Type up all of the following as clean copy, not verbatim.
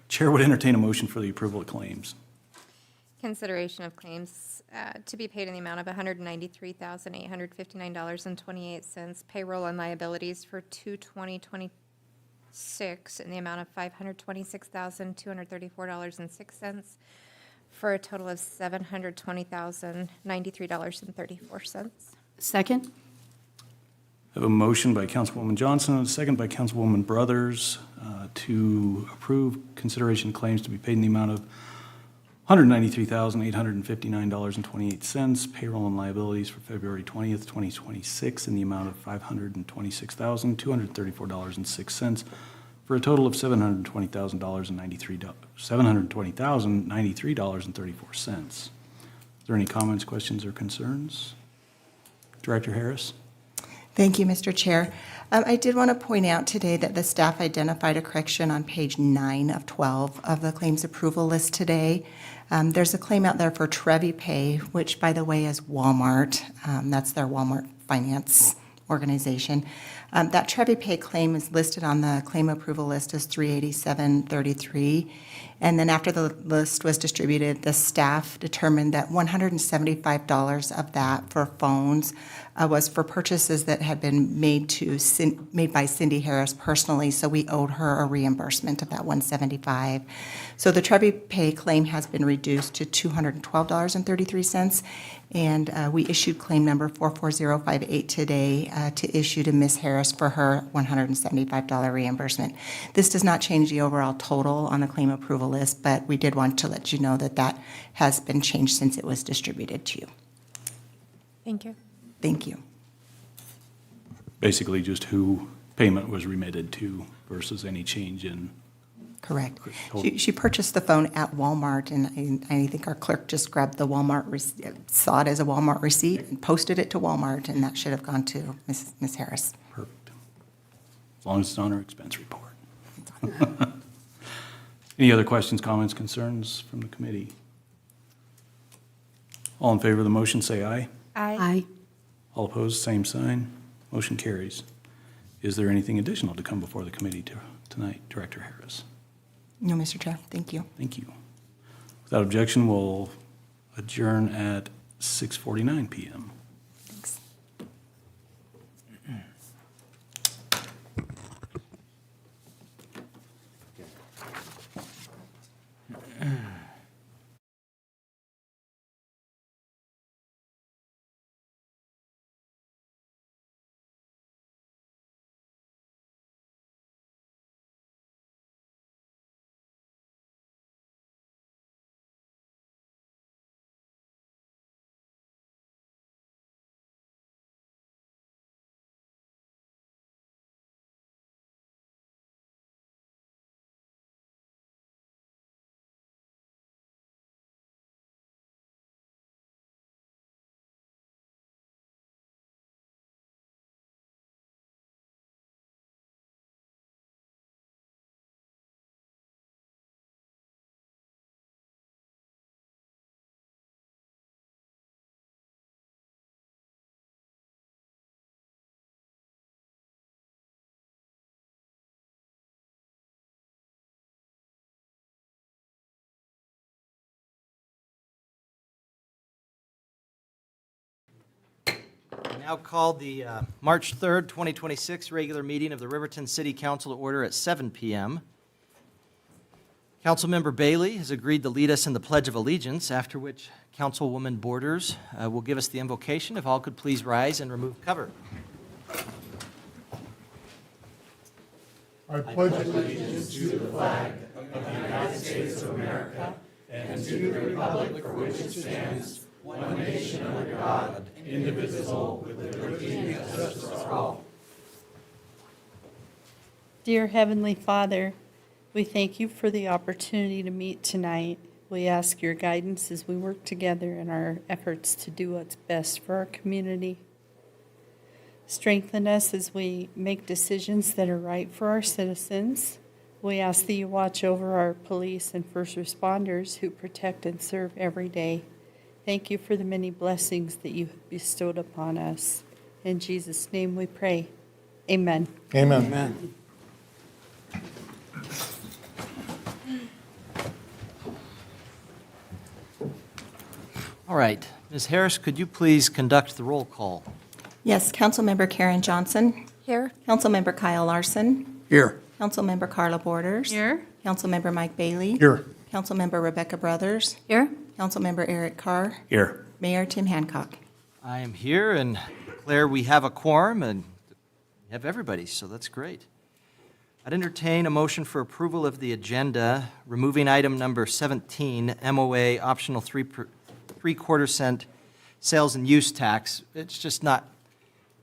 Chair would entertain a motion for the approval of claims. Consideration of claims to be paid in the amount of $193,859.28. Payroll and liabilities for 2/20/26 in the amount of $526,234.06 for a total of $720,093.34. Second? I have a motion by Councilwoman Johnson and a second by Councilwoman Brothers to approve consideration claims to be paid in the amount of $193,859.28. Payroll and liabilities for February 20th, 2026 in the amount of $526,234.06 for a total of $720,093.34. Is there any comments, questions, or concerns? Director Harris? Thank you, Mr. Chair. I did want to point out today that the staff identified a correction on page 9 of 12 of the claims approval list today. There's a claim out there for Trevi Pay, which, by the way, is Walmart. That's their Walmart finance organization. That Trevi Pay claim is listed on the claim approval list as 387.33. And then after the list was distributed, the staff determined that $175 of that for phones was for purchases that had been made by Cindy Harris personally, so we owed her a reimbursement of that $175. So the Trevi Pay claim has been reduced to $212.33, and we issued claim number 44058 today to issue to Ms. Harris for her $175 reimbursement. This does not change the overall total on the claim approval list, but we did want to let you know that that has been changed since it was distributed to you. Thank you. Thank you. Basically just who payment was remitted to versus any change in. Correct. She purchased the phone at Walmart, and I think our clerk just grabbed the Walmart, saw it as a Walmart receipt and posted it to Walmart, and that should have gone to Ms. Harris. Perfect. As long as it's on her expense report. Any other questions, comments, concerns from the committee? All in favor of the motion, say aye. Aye. All opposed, same sign. Motion carries. Is there anything additional to come before the committee tonight, Director Harris? No, Mr. Chair. Thank you. Thank you. Without objection, we'll adjourn at 6:49 p.m. Thanks. Now call the March 3rd, 2026 regular meeting of the Riverton City Council to order at 7 p.m. Councilmember Bailey has agreed to lead us in the Pledge of Allegiance, after which Councilwoman Borders will give us the invocation. If all could please rise and remove cover. I pledge allegiance to the flag of the United States of America and to the republic for which it stands, one nation under God, indivisible, with liberty and justice for all. Dear Heavenly Father, we thank you for the opportunity to meet tonight. We ask your guidance as we work together in our efforts to do what's best for our community. Strengthen us as we make decisions that are right for our citizens. We ask that you watch over our police and first responders who protect and serve every day. Thank you for the many blessings that you have bestowed upon us. In Jesus' name we pray. Amen. Amen. All right, Ms. Harris, could you please conduct the roll call? Yes, Councilmember Karen Johnson. Here. Councilmember Kyle Larson. Here. Councilmember Carla Borders. Here. Councilmember Mike Bailey. Here. Councilmember Rebecca Brothers. Here. Councilmember Eric Carr. Here. Mayor Tim Hancock. I am here and declare we have a quorum and we have everybody, so that's great. I'd entertain a motion for approval of the agenda, removing item number 17, MOA optional 3/4 cent sales and use tax. It's just not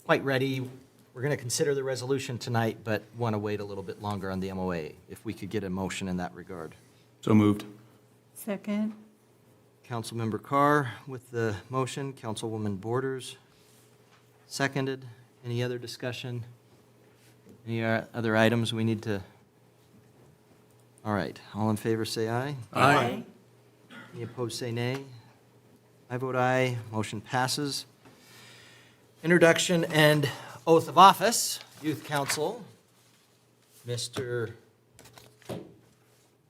quite ready. We're going to consider the resolution tonight, but want to wait a little bit longer on the MOA, if we could get a motion in that regard. So moved. Second. Councilmember Carr with the motion, Councilwoman Borders seconded. Any other discussion? Any other items we need to? All right, all in favor say aye. Aye. Any opposed say nay. I vote aye, motion passes. Introduction and oath of office, Youth Council, Mr.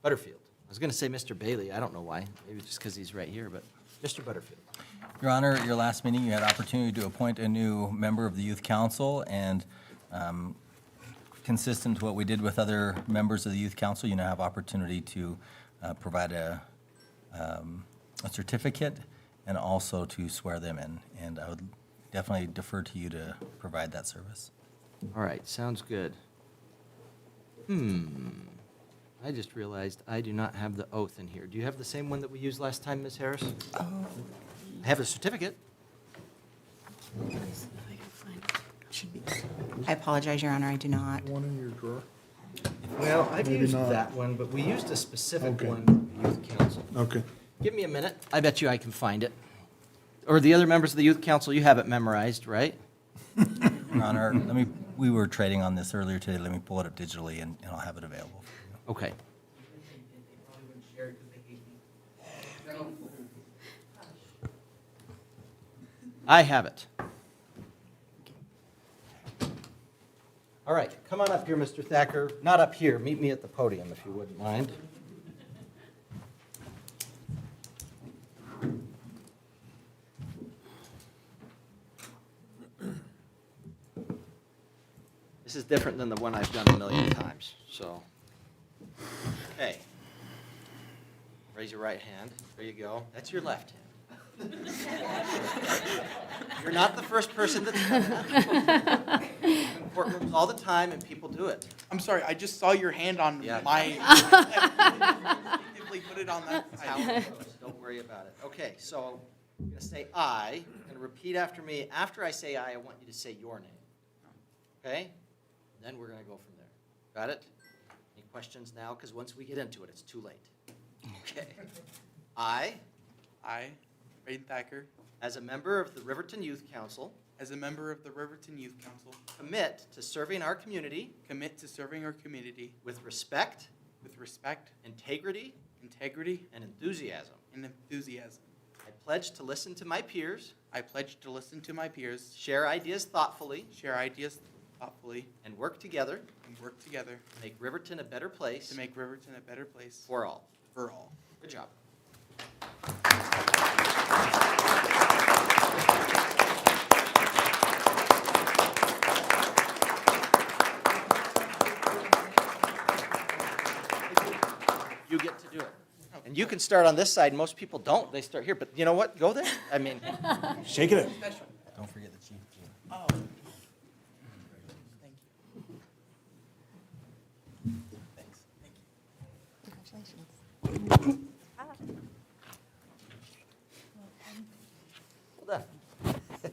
Butterfield. I was going to say Mr. Bailey, I don't know why, maybe just because he's right here, but Mr. Butterfield. Your Honor, at your last meeting, you had opportunity to appoint a new member of the Youth Council, and consistent to what we did with other members of the Youth Council, you now have opportunity to provide a certificate and also to swear them in. And I would definitely defer to you to provide that service. All right, sounds good. I just realized I do not have the oath in here. Do you have the same one that we used last time, Ms. Harris? I have a certificate. I apologize, Your Honor, I do not. One in your drawer? Well, I've Maybe used not. that one, but we used a specific Okay. one with the Youth Council. Okay. Give me a minute. I bet you I can find it. Or the other members of the Youth Council, you have it memorized, right? Your Honor, we were trading on this earlier today. Let me pull it up digitally, and I'll have it available for you. Okay. I have it. All right, come on up here, Mr. Thacker. Not up here, meet me at the podium if you wouldn't mind. This is different than the one I've done a million times, so. Okay. Raise your right hand. There you go. That's your left hand. You're not the first person that's done that. I'm in courtrooms all the time, and people do it. I'm sorry, I just saw your hand on Yeah. my. Instinctively put it on that That's how side. it goes. Don't worry about it. Okay, so I'm going to say I, and repeat after me. After I say I want you to say your name. Okay? Then we're going to go from there. Got it? Any questions now? Because once we get into it, it's too late. Okay. I, I, Braden Thacker, as a member of the Riverton Youth Council, as a member of the Riverton Youth Council, commit to serving our community commit to serving our community with respect, with respect, integrity, integrity, and enthusiasm. and enthusiasm. I pledge to listen to my peers, I pledge to listen to my peers, share ideas thoughtfully, share ideas thoughtfully, and work together and work together to make Riverton a better place to make Riverton a better place for all. for all. Good job. You get to do it. And you can start on this side. Most people don't. They start here. But you know what? Go there. I mean, Shake it up. Don't forget the chief. Oh. Thank you. Thanks. Thank you. well done.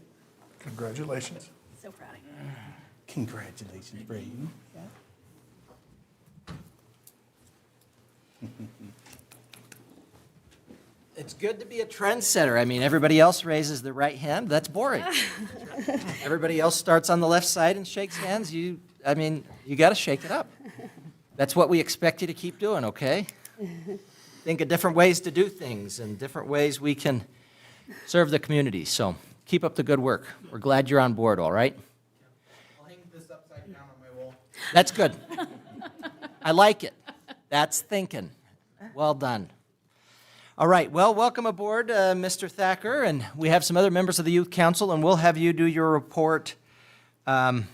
Congratulations. So proud of you. Congratulations, Braden. It's good to be a trendsetter. I mean, everybody else raises their right hand. That's boring. Everybody else starts on the left side and shakes hands. You got to shake it up. That's what we expect you to keep doing, okay? Think of different ways to do things and different ways we can serve the community. So keep up the good work. We're glad you're on board, all right? I'll hang this upside down on my wall. That's good. I like it. That's thinking. Well done. All right, well, welcome aboard, Mr. Thacker, and we have some other members of the Youth Council, and we'll have you do your report. Well,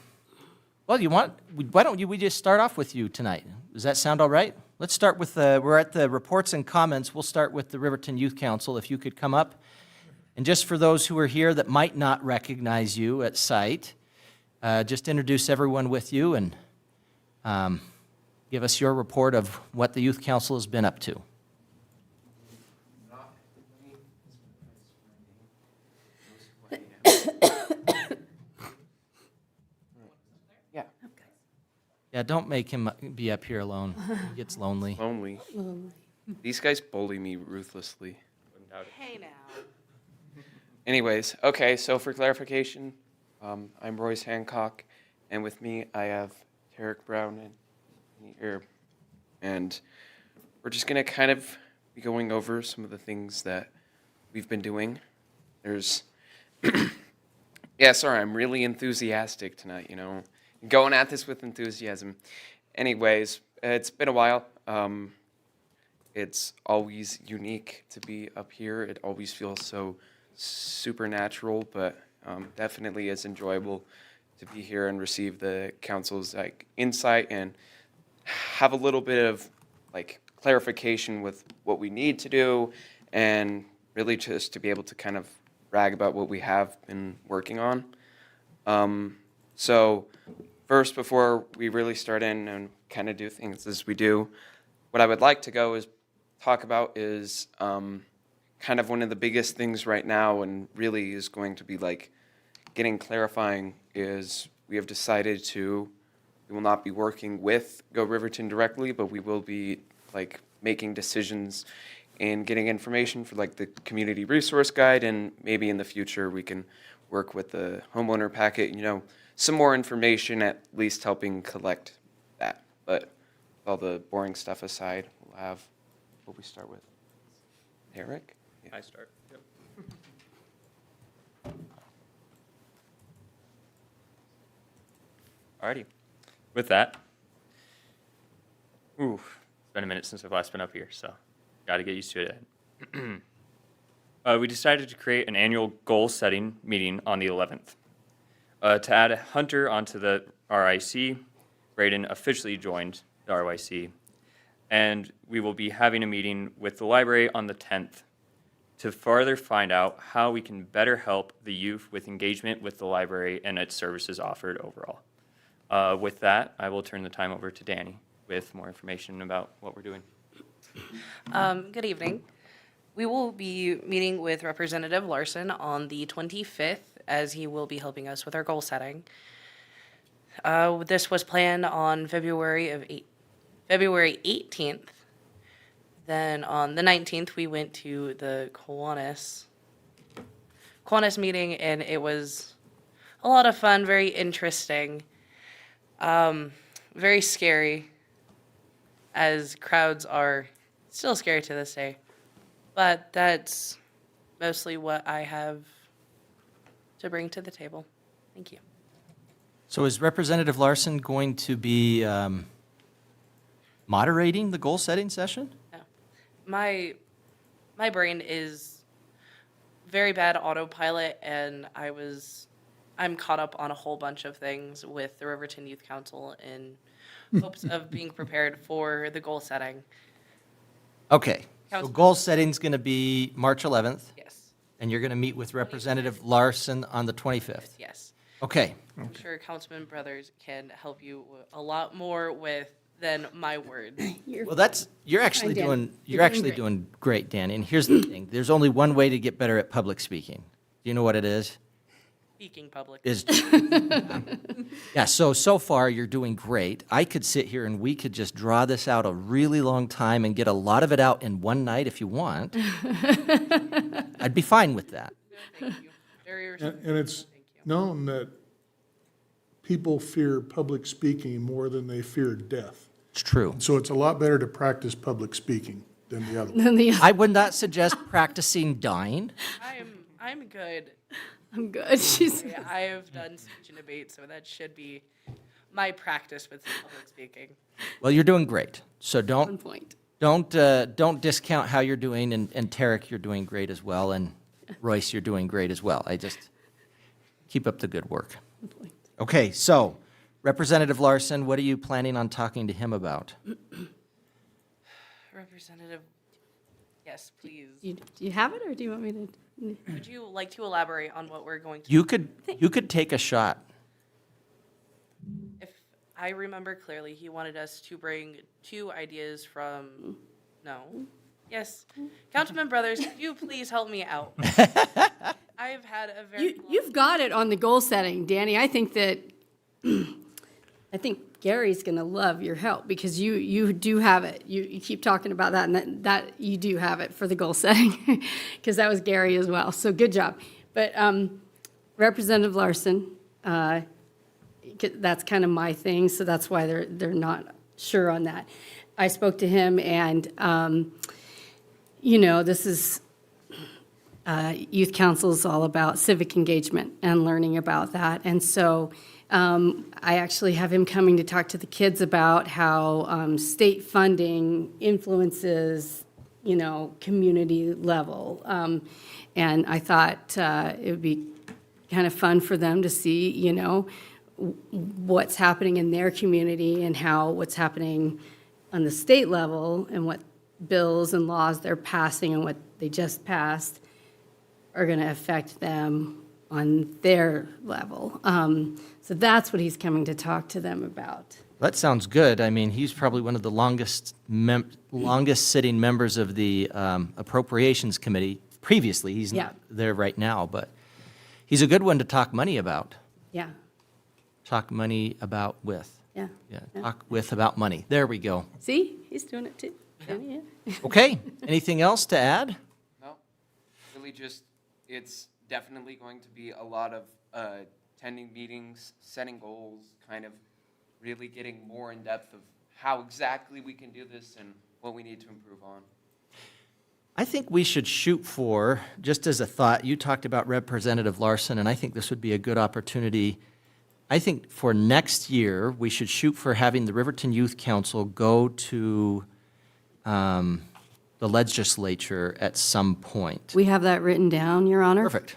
why don't we just start off with you tonight? Does that sound all right? Let's start with, we're at the reports and comments. We'll start with the Riverton Youth Council, if you could come up. And just for those who are here that might not recognize you at sight, just introduce everyone with you and give us your report of what the Youth Council has been up to. Yeah, don't make him be up here alone. He gets lonely. Lonely. These guys bully me ruthlessly. Hey now. Anyways, okay, so for clarification, I'm Royce Hancock, and with me I have Tarek Brown and here. And we're just going to kind of be going over some of the things that we've been doing. There's, yeah, sorry, I'm really enthusiastic tonight, you know. Going at this with enthusiasm. Anyways, it's been a while. It's always unique to be up here. It always feels so supernatural, but definitely is enjoyable to be here and receive the council's insight and have a little bit of clarification with what we need to do, and really just to be able to kind of brag about what we have been working on. So first, before we really start in and kind of do things as we do, what I would like to go is talk about is kind of one of the biggest things right now, and really is going to be getting clarifying, is we have decided we will not be working with Go Riverton directly, but we will be making decisions and getting information for the community resource guide, and maybe in the future we can work with the homeowner packet, you know, some more information, at least helping collect that. But all the boring stuff aside, we'll have, what we start with? Eric? Yeah. I start. Yep. Alrighty. With that, it's been a minute since I've last been up here, so got to get used to it. We decided to create an annual goal-setting meeting on the 11th. To add Hunter onto the RIC, Braden officially joined the RYC, and we will be having a meeting with the library on the 10th to further find out how we can better help the youth with engagement with the library and its services offered overall. With that, I will turn the time over to Danny with more information about what we're doing. Good evening. We will be meeting with Representative Larson on the 25th, as he will be helping us with our goal setting. This was planned on February 18th. Then on the 19th, we went to the Kiwanis meeting, and it was a lot of fun, very interesting, very scary, as crowds are still scary to this day. But that's mostly what I have to bring to the table. Thank you. So is Representative Larson going to be moderating the goal-setting session? No. My brain is very bad autopilot, and I'm caught up on a whole bunch of things with the Riverton Youth Council in hopes of being prepared for the goal setting. Okay, so Council- goal setting's going to be March 11th, Yes. and you're going to meet with Representative Larson on the 25th. Yes. Okay, I'm sure Councilman Brothers can help you a lot more than my words. well, you're actually Dan. doing, You're doing doing great, Dan. And here's the thing, there's only one way to get better at public speaking. Do you know what it is? Speaking public. Yeah, so far you're doing great. I could sit here and we could just draw this out a really long time and get a lot of it out in one night if you want. I'd be fine with that. Thank you. Very And respectful. it's Thank you. known that people fear public speaking more than they fear death. It's true. So it's a lot better to practice public speaking than the other one. I would not suggest practicing dying. I'm good. I'm good. She's I have done speech and debate, so that should be my practice with public speaking. Well, you're doing great. So on don't, point. Don't discount how you're doing, and Tarek, you're doing great as well, and Royce, you're doing great as well. I just, keep up the good work. Okay, so Representative Larson, what are you planning on talking to him about? Representative, yes, please. Do you have it, or do you want me to? Would you like to elaborate on what we're going to? You could take a shot. If I remember clearly, he wanted us to bring 2 ideas from, no? Yes. Councilman Brothers, could you please help me out? I've had a very You've got it on the goal setting, Danny. I think that, I think Gary's going to love your help, because you do have it. You keep talking about that, and that you do have it for the goal setting, because that was Gary as well. So good job. But Representative Larson, that's kind of my thing, so that's why they're not sure on that. I spoke to him, and this is youth council is all about civic engagement and learning about that, and so I actually have him coming to talk to the kids about how state funding influences, community level, and I thought it would be kind of fun for them to see, what's happening in their community and how what's happening on the state level and what bills and laws they're passing and what they just passed are going to affect them on their level. So that's what he's coming to talk to them about. That sounds good. I mean, he's probably one of the longest sitting members of the Appropriations Committee previously. He's not there right now, but he's a good one to talk money about. Yeah, Talk money about with. yeah. Talk with about money. There we go. See, he's doing it too. Yeah. Okay, anything else to add? No, really just, it's definitely going to be a lot of attending meetings, setting goals, kind of really getting more in depth of how exactly we can do this and what we need to improve on. I think we should shoot for, just as a thought, you talked about Representative Larson, and I think this would be a good opportunity. I think for next year, we should shoot for having the Riverton Youth Council go to the legislature at some point. We have that written down, Your Honor. Perfect.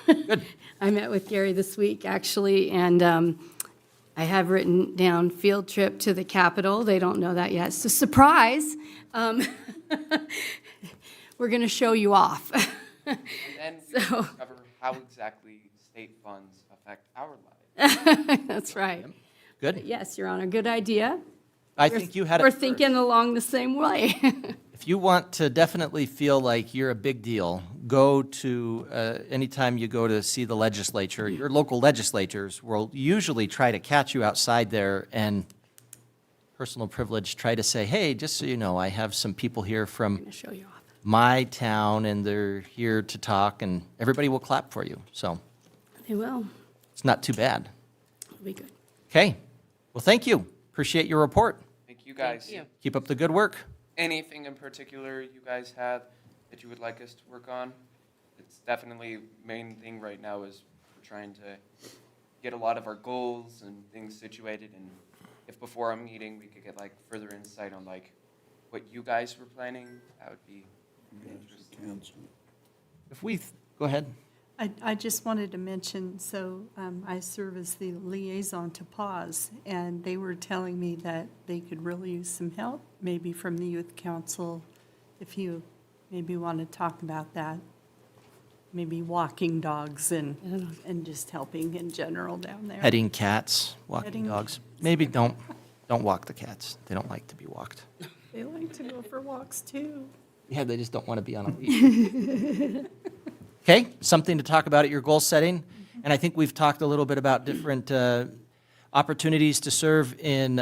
Good. I met with Gary this week, actually, and I have written down field trip to the Capitol. They don't know that yet. It's a surprise. We're going to show you off. And then we can discover how exactly state funds affect our lives. That's right. Good. Yes, Your Honor, good idea. I think you had it We're first. thinking along the same way. If you want to definitely feel like you're a big deal, go to, anytime you go to see the legislature, your local legislatures will usually try to catch you outside there and, personal privilege, try to say, hey, just so you know, I have some people here from Going to show you off. my town, and they're here to talk, and everybody will clap for you. So They will. it's not too bad. It'll be good. Okay. Well, thank you. Appreciate your report. Thank you, guys. Thank you. Keep up the good work. Anything in particular you guys have that you would like us to work on? It's definitely main thing right now is we're trying to get a lot of our goals and things situated, and if before our meeting we could get like further insight on like what you guys were planning, that would be interesting. If we, go ahead. I just wanted to mention, so I serve as the liaison to PAWS, and they were telling me that they could really use some help, maybe from the youth council, if you maybe want to talk about that. Maybe walking dogs and just helping in general down there. Petting cats, walking Petting dogs. Maybe don't walk the cats. They don't like to be walked. They like to go for walks too. Yeah, they just don't want to be on a leash. Okay, something to talk about at your goal setting. And I think we've talked a little bit about different opportunities to serve in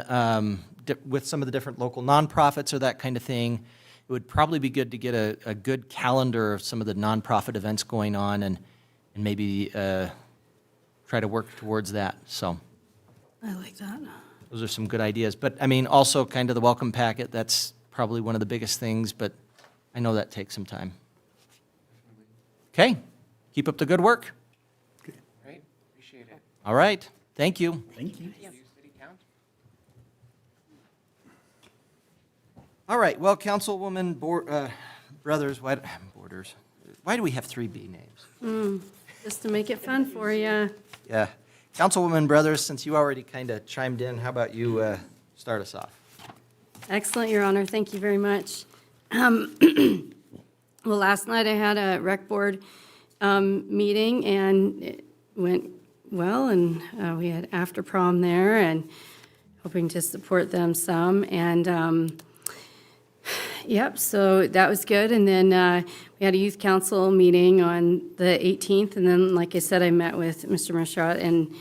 with some of the different local nonprofits or that kind of thing. It would probably be good to get a good calendar of some of the nonprofit events going on and maybe try to work towards that. So I like that. those are some good ideas. But I mean, also kind of the welcome packet, that's probably one of the biggest things, but I know that takes some time. Okay, keep up the good work. Right? Appreciate it. All right, thank you. Thank you. Thank you, City Council. All right, well, Councilwoman Brothers, Borders, why do we have three B names? Just to make it fun for you. Yeah. Councilwoman Brothers, since you already kind of chimed in, how about you start us off? Excellent, Your Honor. Thank you very much. Well, last night I had a rec board meeting, and it went well, and we had after prom there, and hoping to support them some. And yep, so that was good. And then we had a youth council meeting on the 18th, and then, like I said, I met with Mr. Marchot, and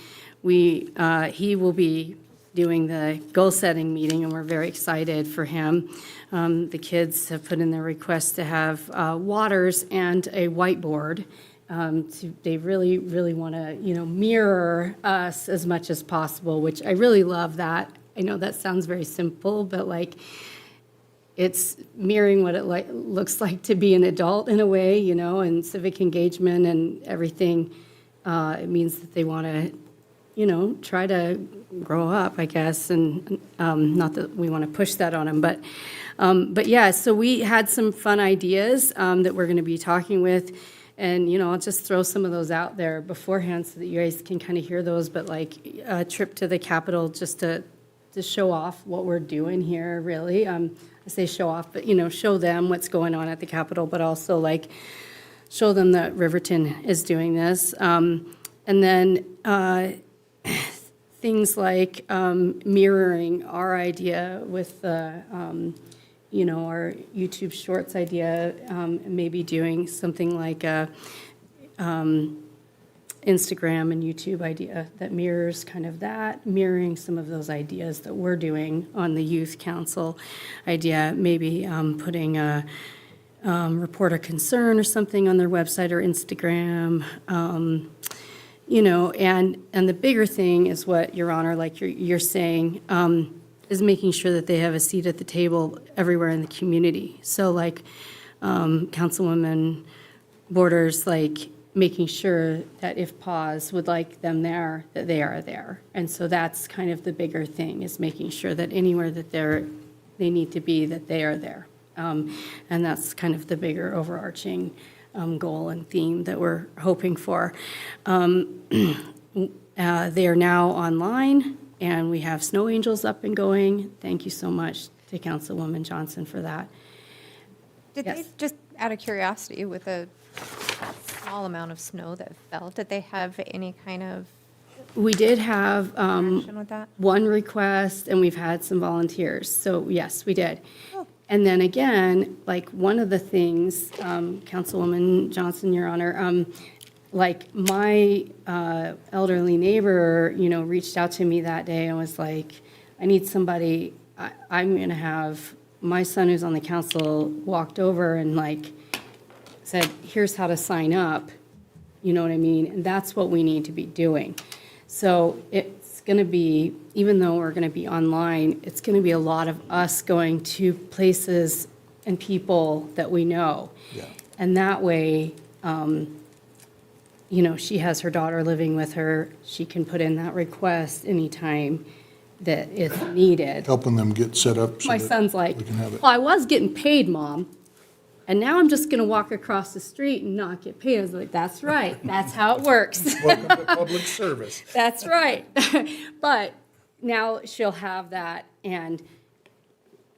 he will be doing the goal-setting meeting, and we're very excited for him. The kids have put in their request to have waters and a whiteboard. They really, really want to, mirror us as much as possible, which I really love that. I know that sounds very simple, but it's mirroring what it looks like to be an adult in a way, and civic engagement and everything. It means that they want to, try to grow up, I guess, and not that we want to push that on them, but yeah, so we had some fun ideas that we're going to be talking with, and, I'll just throw some of those out there beforehand so that you guys can kind of hear those, but a trip to the Capitol just to show off what we're doing here, really. I say show off, but, show them what's going on at the Capitol, but also, show them that Riverton is doing this. And then things like mirroring our idea with the, our YouTube Shorts idea, maybe doing something like a Instagram and YouTube idea that mirrors kind of that, mirroring some of those ideas that we're doing on the Youth Council idea, maybe putting a report a concern or something on their website or Instagram, and the bigger thing is what, Your Honor, like you're saying, is making sure that they have a seat at the table everywhere in the community. So Councilwoman Borders, making sure that if PAWS would like them there, that they are there. And so that's kind of the bigger thing, is making sure that anywhere that they need to be, that they are there. And that's kind of the bigger overarching goal and theme that we're hoping for. They are now online, and we have Snow Angels up and going. Thank you so much to Councilwoman Johnson for that. Did they, Yes. just out of curiosity, with a small amount of snow that fell, did they have any kind of We did have action with that? one request, and we've had some volunteers. So yes, we did. Oh. And then again, one of the things, Councilwoman Johnson, Your Honor, my elderly neighbor, reached out to me that day and was like, I need somebody, I'm going to have my son who's on the council walked over and said, here's how to sign up. You know what I mean? And that's what we need to be doing. So it's going to be, even though we're going to be online, it's going to be a lot of us going to places and people that we know. Yeah. And that way, she has her daughter living with her. She can put in that request anytime that it's needed. Helping them get set up so My that son's like, we can have it. well, I was getting paid, Mom, and now I'm just going to walk across the street and not get paid. I was like, that's right. That's how it works. Welcome to public service. That's right. But now she'll have that, and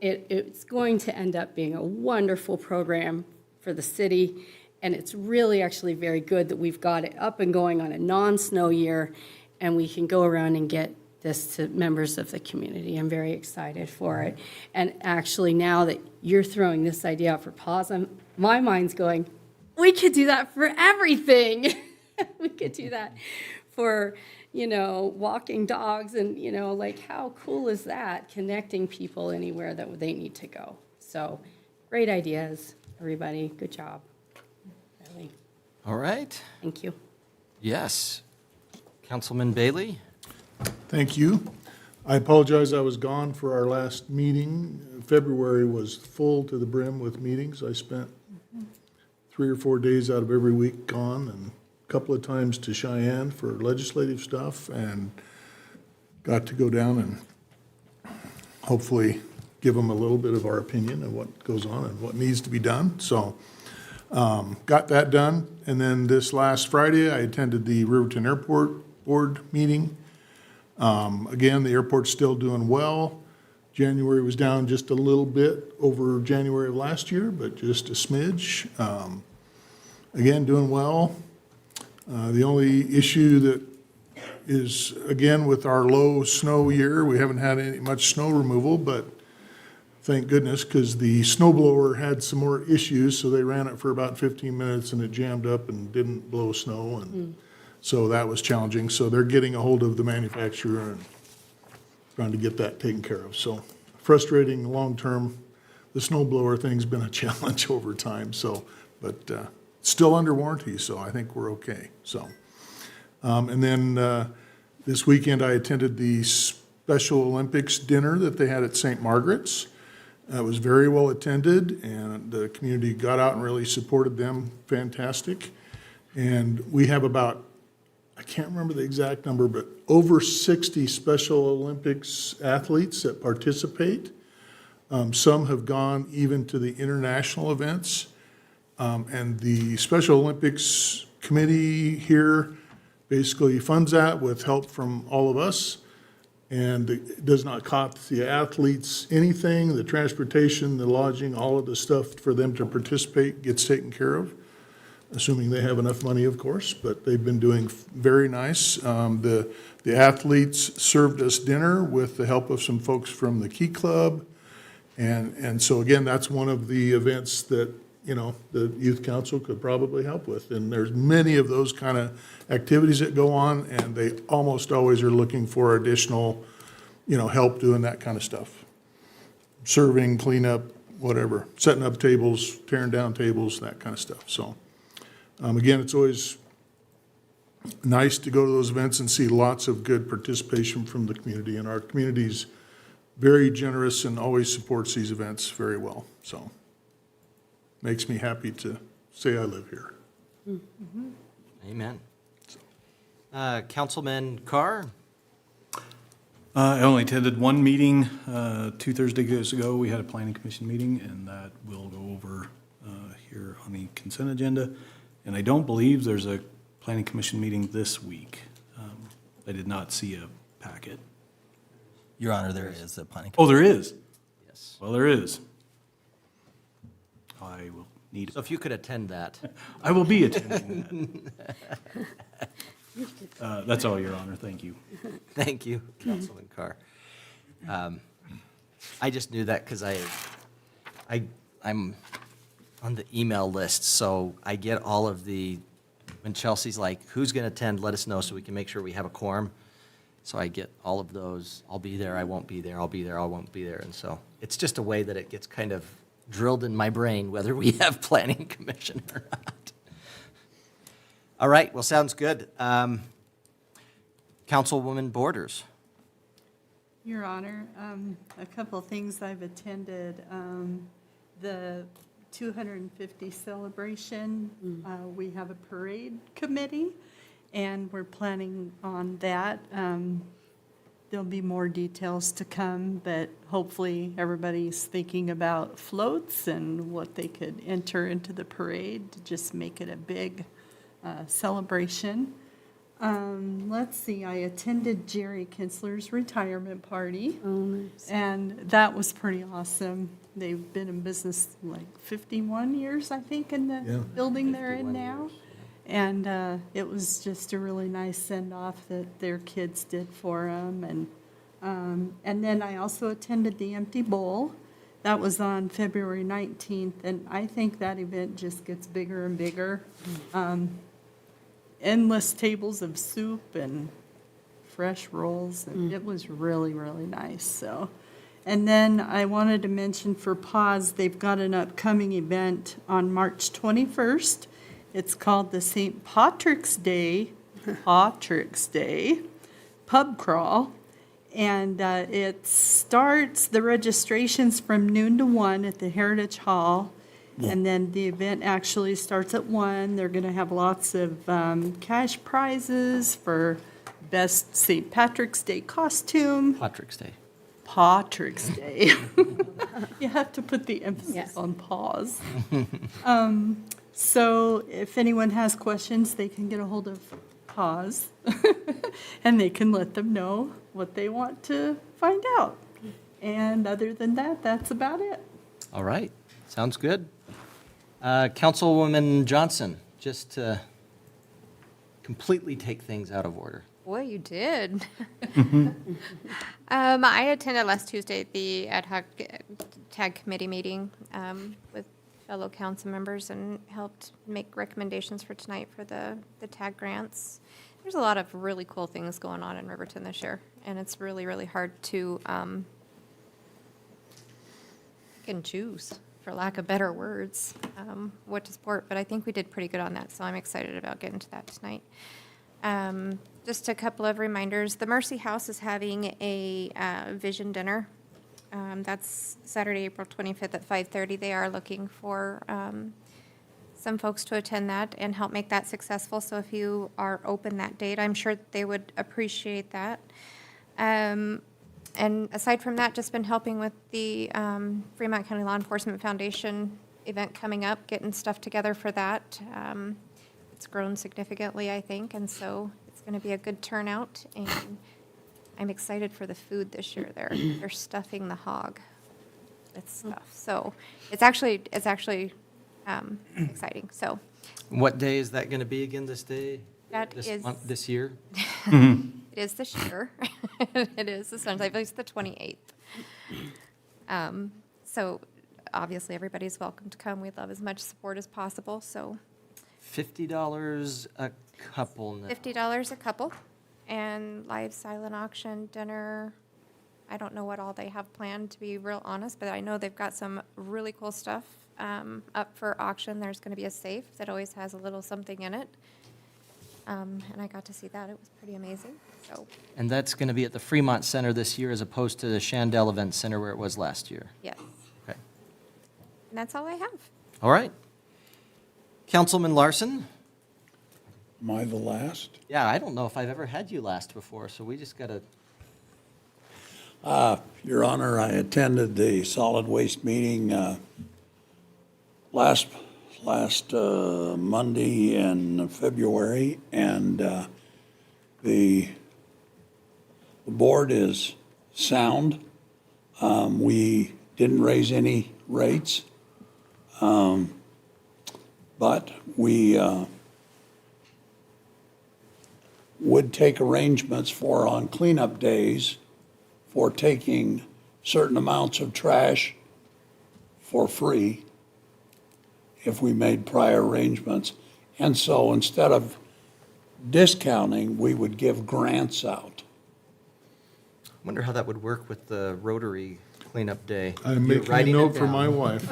it's going to end up being a wonderful program for the city, and it's really actually very good that we've got it up and going on a non-snow year, and we can go around and get this to members of the community. I'm very excited for it. And actually, now that you're throwing this idea out for PAWS, my mind's going, we could do that for everything. We could do that for, walking dogs and, how cool is that? Connecting people anywhere that they need to go. So great ideas, everybody. Good job. Really. All right. Thank you. Yes. Councilman Bailey? Thank you. I apologize, I was gone for our last meeting. February was full to the brim with meetings. I spent 3 or 4 days out of every week gone, and a couple of times to Cheyenne for legislative stuff, and got to go down and hopefully give them a little bit of our opinion of what goes on and what needs to be done. So got that done. And then this last Friday, I attended the Riverton Airport Board meeting. Again, the airport's still doing well. January was down just a little bit over January of last year, but just a smidge. Again, doing well. The only issue that is, again, with our low snow year, we haven't had much snow removal, but thank goodness, because the snow blower had some more issues, so they ran it for about 15 minutes and it jammed up and didn't blow snow, and so that was challenging. So they're getting a hold of the manufacturer and trying to get that taken care of. So frustrating long-term. The snow blower thing's been a challenge over time, so, but still under warranty, so I think we're okay, so. And then this weekend, I attended the Special Olympics dinner that they had at St. Margaret's. It was very well attended, and the community got out and really supported them. Fantastic. And we have about, I can't remember the exact number, but over 60 Special Olympics athletes that participate. Some have gone even to the international events. And the Special Olympics Committee here basically funds that with help from all of us. And it does not cost the athletes anything. The transportation, the lodging, all of the stuff for them to participate gets taken care of, assuming they have enough money, of course. But they've been doing very nice. The athletes served us dinner with the help of some folks from the Key Club. And so, again, that's one of the events that, you know, the Youth Council could probably help with. And there's many of those kind of activities that go on, and they almost always are looking for additional, you know, help doing that kind of stuff. Serving, cleanup, whatever, setting up tables, tearing down tables, that kind of stuff. So, again, it's always nice to go to those events and see lots of good participation from the community. And our community's very generous and always supports these events very well. So, makes me happy to say I live here. Amen. Councilman Carr? I only attended one meeting 2 Thursdays ago. We had a planning commission meeting, and that will go over here on the consent agenda. And I don't believe there's a planning commission meeting this week. I did not see a packet. Your Honor, there is a planning. Oh, there is? Yes. Well, there is. I will need, So if you could attend that. I will be attending that. That's all, Your Honor. Thank you. Thank you, Councilman Carr. I just knew that because I'm on the email list, so I get all of the, when Chelsea's like, who's going to attend, let us know so we can make sure we have a quorum. So I get all of those, I'll be there, I won't be there, I'll be there, I won't be there. And so it's just a way that it gets kind of drilled in my brain whether we have planning commission or not. All right, well, sounds good. Councilwoman Borders. Your Honor, a couple of things I've attended. The 250 celebration, we have a parade committee, and we're planning on that. There'll be more details to come, but hopefully everybody's thinking about floats and what they could enter into the parade to just make it a big celebration. Let's see, I attended Jerry Kinsler's retirement party. Oh, nice. And that was pretty awesome. They've been in business like 51 years, I think, in the building they're in now. And it was just a really nice send-off that their kids did for them. And then I also attended the Empty Bowl. That was on February 19th, and I think that event just gets bigger and bigger. Endless tables of soup and fresh rolls, and it was really, really nice. So, and then I wanted to mention for Pause, they've got an upcoming event on March 21st. It's called the St. Patrick's Day Pub Crawl. And it starts, the registration's from noon to 1 at the Heritage Hall. And then the event actually starts at 1. They're going to have lots of cash prizes for best St. Patrick's Day costume. Patrick's Day. Patrick's Day. You have to put the emphasis Yes. on pause. So if anyone has questions, they can get a hold of Pause, and they can let them know what they want to find out. And other than that, that's about it. All right, sounds good. Councilwoman Johnson, just to completely take things out of order. Boy, you did. I attended last Tuesday the ad hoc tag committee meeting with fellow council members and helped make recommendations for tonight for the tag grants. There's a lot of really cool things going on in Riverton this year, and it's really, really hard to pick and choose, for lack of better words, what to support. But I think we did pretty good on that, so I'm excited about getting to that tonight. Just a couple of reminders. The Mercy House is having a vision dinner. That's Saturday, April 25th at 5:30. They are looking for some folks to attend that and help make that successful. So if you are open that date, I'm sure they would appreciate that. And aside from that, just been helping with the Fremont County Law Enforcement Foundation event coming up, getting stuff together for that. It's grown significantly, I think, and so it's going to be a good turnout. And I'm excited for the food this year. They're stuffing the hog with stuff, so it's actually exciting. So What day is that going to be again this day? That This is- month, this year? it is this year. It is this Sunday. I believe it's the 28th. So obviously everybody's welcome to come. We'd love as much support as possible. So $50 a couple now. $50 a couple, and live silent auction dinner. I don't know what all they have planned, to be real honest, but I know they've got some really cool stuff up for auction. There's going to be a safe that always has a little something in it. And I got to see that. It was pretty amazing. So, And that's going to be at the Fremont Center this year as opposed to the Shandell Event Center where it was last year. yes. Okay. And that's all I have. All right. Councilman Larson? Am I the last? Yeah, I don't know if I've ever had you last before, so we just got to, Your Honor, I attended the solid waste meeting last Monday in February, and the board is sound. We didn't raise any rates, but we would take arrangements for on cleanup days for taking certain amounts of trash for free if we made prior arrangements. And so instead of discounting, we would give grants out. wonder how that would work with the Rotary cleanup day. I'm You're making a writing it note for down. my wife.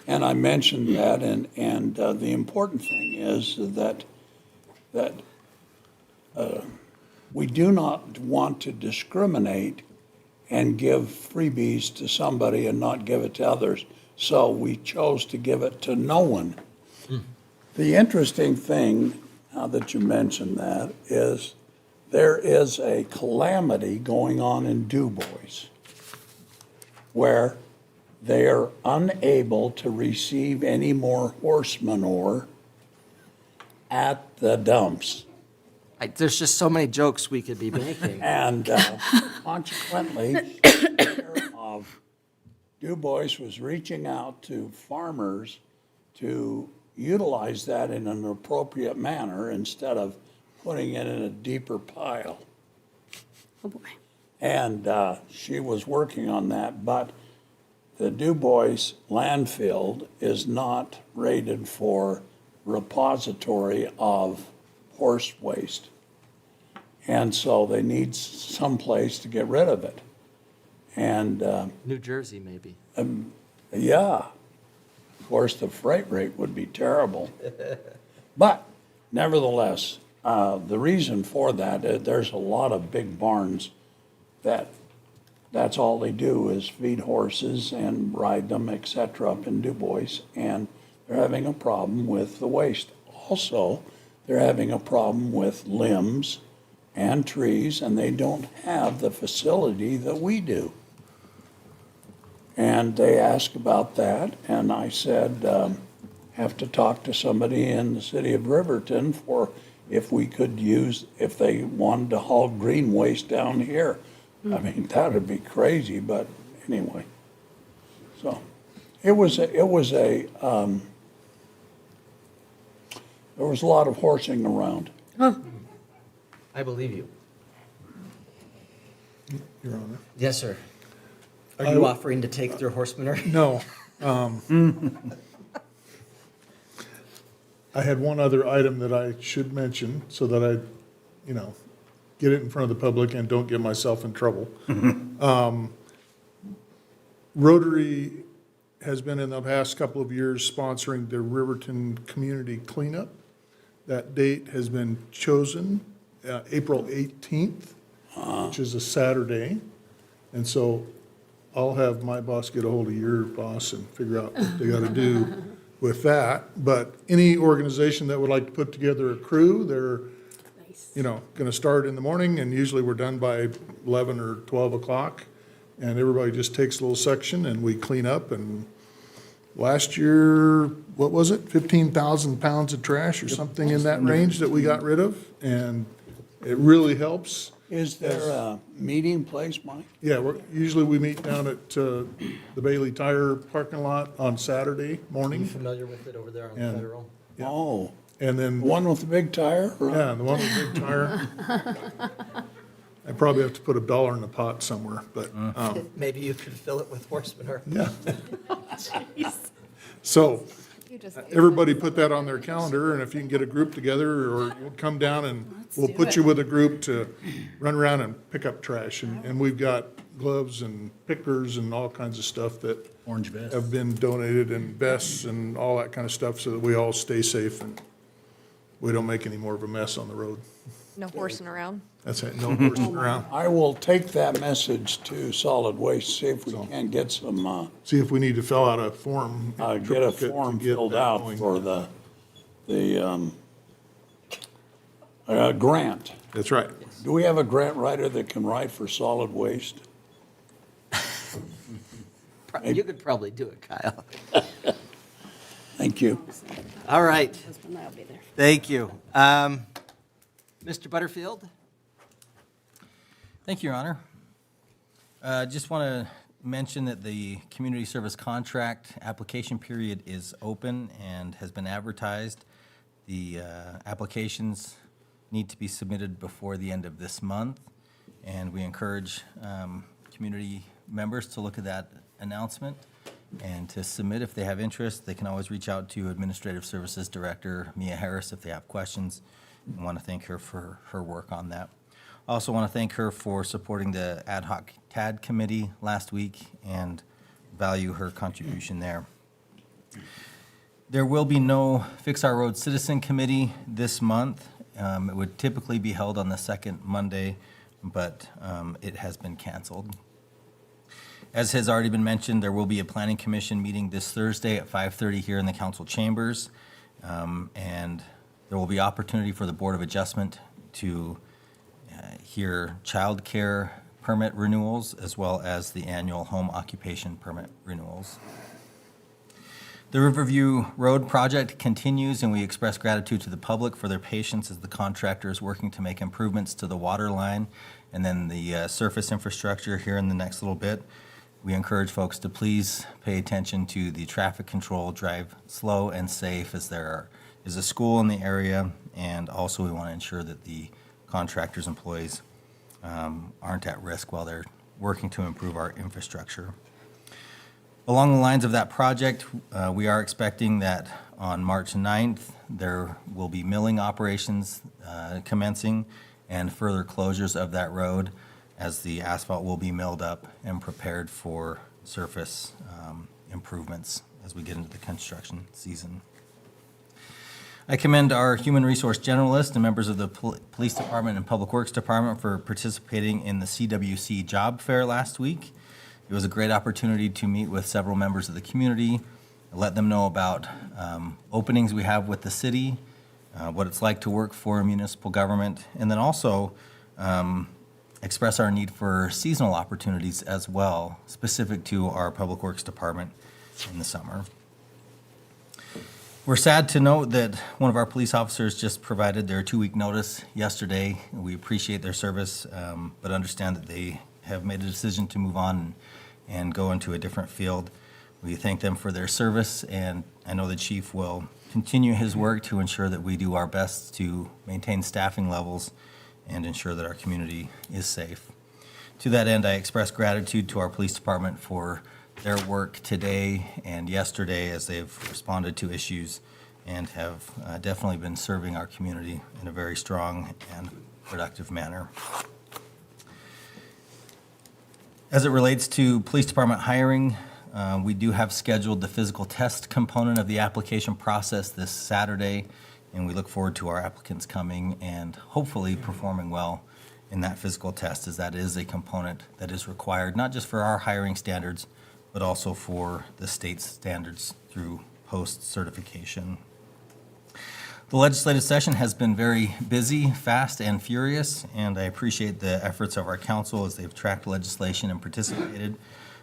And I mentioned that, and the important thing is that we do not want to discriminate and give freebies to somebody and not give it to others. So we chose to give it to no one. The interesting thing, now that you mentioned that, is there is a calamity going on in Du Bois where they are unable to receive any more horse manure at the dumps. There's just so many jokes we could be making. And consequently, the mayor of Du Bois was reaching out to farmers to utilize that in an appropriate manner instead of putting it in a deeper pile. Oh, boy. And she was working on that, but the Du Bois landfill is not rated for repository of horse waste. And so they need someplace to get rid of it. And New Jersey, maybe. yeah, of course, the freight rate would be terrible. But nevertheless, the reason for that, there's a lot of big barns that's all they do is feed horses and ride them, et cetera, up in Du Bois, and they're having a problem with the waste. Also, they're having a problem with limbs and trees, and they don't have the facility that we do. And they asked about that, and I said, have to talk to somebody in the city of Riverton for if we could use, if they wanted to haul green waste down here. I mean, that would be crazy, but anyway. So, there was a lot of horsing around. I believe you. Your Honor. Yes, sir. Are I you w- offering to take their horse manure? No. I had one other item that I should mention so that I, get it in front of the public and don't get myself in trouble. Rotary has been in the past couple of years sponsoring the Riverton Community Cleanup. That date has been chosen, April 18th, which is a Saturday. And so I'll have my boss get a hold of your boss and figure out what they got to do with that. But any organization that would like to put together a crew, they're, going to start in the morning, and usually we're done by 11 or 12 o'clock. And everybody just takes a little section and we clean up. And last year, what was it? 15,000 pounds of trash or something in that range that we got rid of. And it really helps. Is there a meeting place, Mike? Yeah, usually we meet down at the Bailey Tire parking lot on Saturday Are you morning. familiar with it over there on And- Federal? Yeah. Oh, And then, the one with the big tire? or- yeah, the one with the big tire. I probably have to put $1 in the pot somewhere, but, Maybe you could fill it with horse manure. yeah. So, You just everybody put that on their calendar, and if you can get a group together, or you'll come down and we'll put you with a group to run around and pick up trash. And we've got gloves and pickers and all kinds of stuff that Orange vest. have been donated, and vests and all that kind of stuff, so that we all stay safe and we don't make any more of a mess on the road. No horsing around. That's it, no horsing around. I will take that message to solid waste, see if we can get some, See if we need to fill out a form. get a triplicate to form get filled that out going. for the grant. That's right. Do we have a grant writer that can write for solid waste? You could probably do it, Kyle. Thank you. All right. Thank you. Mr. Butterfield? Thank you, Your Honor. Just want to mention that the community service contract application period is open and has been advertised. The applications need to be submitted before the end of this month, and we encourage community members to look at that announcement and to submit if they have interest. They can always reach out to Administrative Services Director Mia Harris if they have questions. I want to thank her for her work on that. I also want to thank her for supporting the ad hoc TAD committee last week and value her contribution there. There will be no Fix Our Road Citizen Committee this month. It would typically be held on the second Monday, but it has been canceled. As has already been mentioned, there will be a Planning Commission meeting this Thursday at 5:30 here in the council chambers. And there will be opportunity for the Board of Adjustment to hear child care permit renewals as well as the annual home occupation permit renewals. The Riverview Road project continues, and we express gratitude to the public for their patience as the contractor is working to make improvements to the water line and then the surface infrastructure here in the next little bit. We encourage folks to please pay attention to the traffic control, drive slow and safe as there is a school in the area, and also we want to ensure that the contractor's employees aren't at risk while they're working to improve our infrastructure. Along the lines of that project, we are expecting that on March 9th, there will be milling operations commencing and further closures of that road as the asphalt will be milled up and prepared for surface improvements as we get into the construction season. I commend our Human Resource Generalist and members of the Police Department and Public Works Department for participating in the CWC Job Fair last week. It was a great opportunity to meet with several members of the community, let them know about openings we have with the city, what it's like to work for a municipal government, and then also express our need for seasonal opportunities as well, specific to our Public Works Department in the summer. We're sad to note that one of our police officers just provided their 2-week notice yesterday. We appreciate their service, but understand that they have made a decision to move on and go into a different field. We thank them for their service, and I know the chief will continue his work to ensure that we do our best to maintain staffing levels and ensure that our community is safe. To that end, I express gratitude to our police department for their work today and yesterday as they've responded to issues and have definitely been serving our community in a very strong and productive manner. As it relates to police department hiring, we do have scheduled the physical test component of the application process this Saturday, and we look forward to our applicants coming and hopefully performing well in that physical test, as that is a component that is required, not just for our hiring standards, but also for the state's standards through post-certification. The legislative session has been very busy, fast, and furious, and I appreciate the efforts of our council as they've tracked legislation and participated.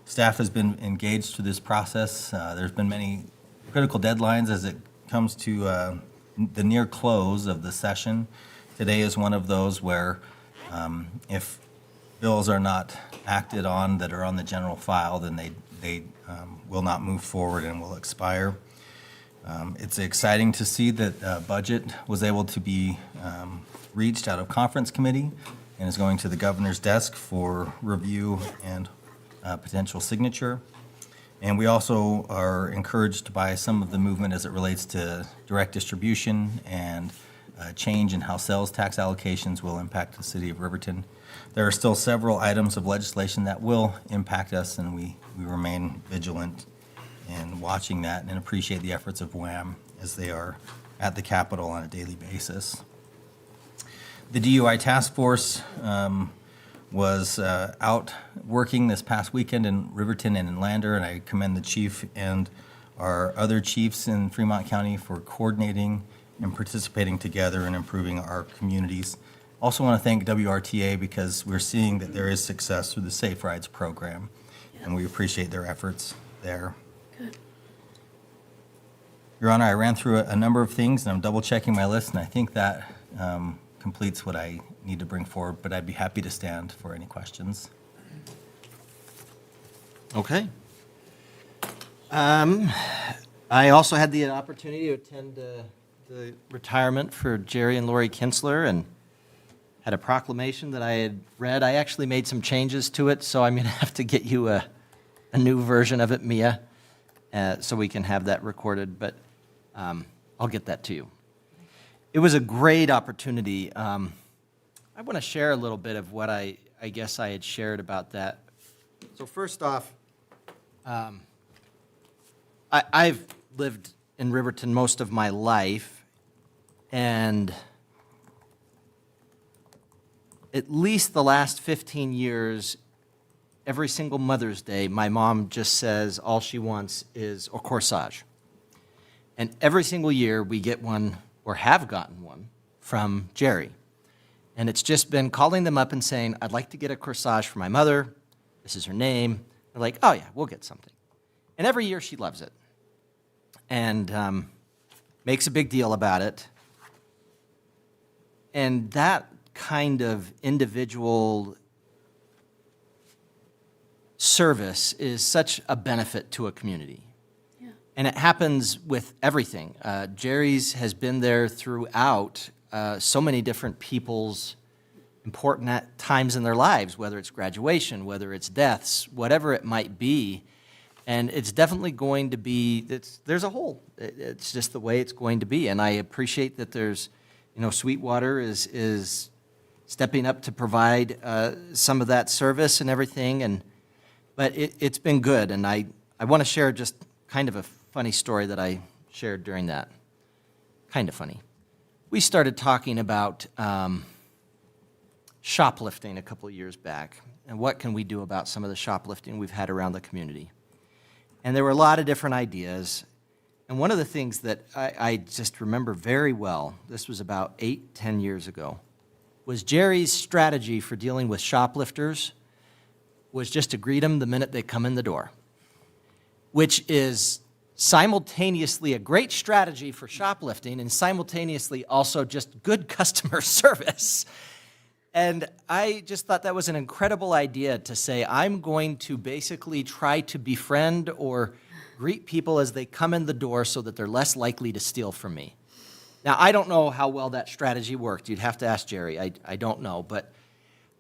Staff has been engaged through this process. There's been many critical deadlines as it comes to the near close of the session. Today is one of those where if bills are not acted on that are on the general file, then they will not move forward and will expire. It's exciting to see that budget was able to be reached out of conference committee and is going to the governor's desk for review and potential signature. And we also are encouraged by some of the movement as it relates to direct distribution and change in how sales tax allocations will impact the city of Riverton. There are still several items of legislation that will impact us, and we remain vigilant in watching that and appreciate the efforts of WAM as they are at the Capitol on a daily basis. The DUI task force was out working this past weekend in Riverton and in Lander, and I commend the chief and our other chiefs in Fremont County for coordinating and participating together in improving our communities. Also want to thank WRTA because we're seeing that there is success through the Safe Rides program, and we appreciate their efforts there. Good. Your Honor, I ran through a number of things, and I'm double-checking my list, and I think that completes what I need to bring forward, but I'd be happy to stand for any questions. Okay. I also had the opportunity to attend the retirement for Jerry and Lori Kinsler and had a proclamation that I had read. I actually made some changes to it, so I'm going to have to get you a new version of it, Mia, so we can have that recorded, but I'll get that to you. It was a great opportunity. I want to share a little bit of what I guess I had shared about that. So first off, I've lived in Riverton most of my life, and at least the last 15 years, every single Mother's Day, my mom just says all she wants is a corsage. And every single year we get one, or have gotten one, from Jerry. And it's just been calling them up and saying, I'd like to get a corsage for my mother. This is her name. They're like, oh yeah, we'll get something. And every year she loves it and makes a big deal about it. And that kind of individual service is such a benefit to a community. Yeah. And it happens with everything. Jerry's has been there throughout so many different people's important times in their lives, whether it's graduation, whether it's deaths, whatever it might be. And it's definitely going to be, there's a hole. It's just the way it's going to be. And I appreciate that there's, Sweetwater is stepping up to provide some of that service and everything. But it's been good. And I want to share just kind of a funny story that I shared during that. Kind of funny. We started talking about shoplifting a couple of years back, and what can we do about some of the shoplifting we've had around the community. And there were a lot of different ideas, and one of the things that I just remember very well, this was about 8-10 years ago, was Jerry's strategy for dealing with shoplifters was just to greet them the minute they come in the door, which is simultaneously a great strategy for shoplifting and simultaneously also just good customer service. And I just thought that was an incredible idea to say, I'm going to basically try to befriend or greet people as they come in the door so that they're less likely to steal from me. Now, I don't know how well that strategy worked. You'd have to ask Jerry. I don't know. But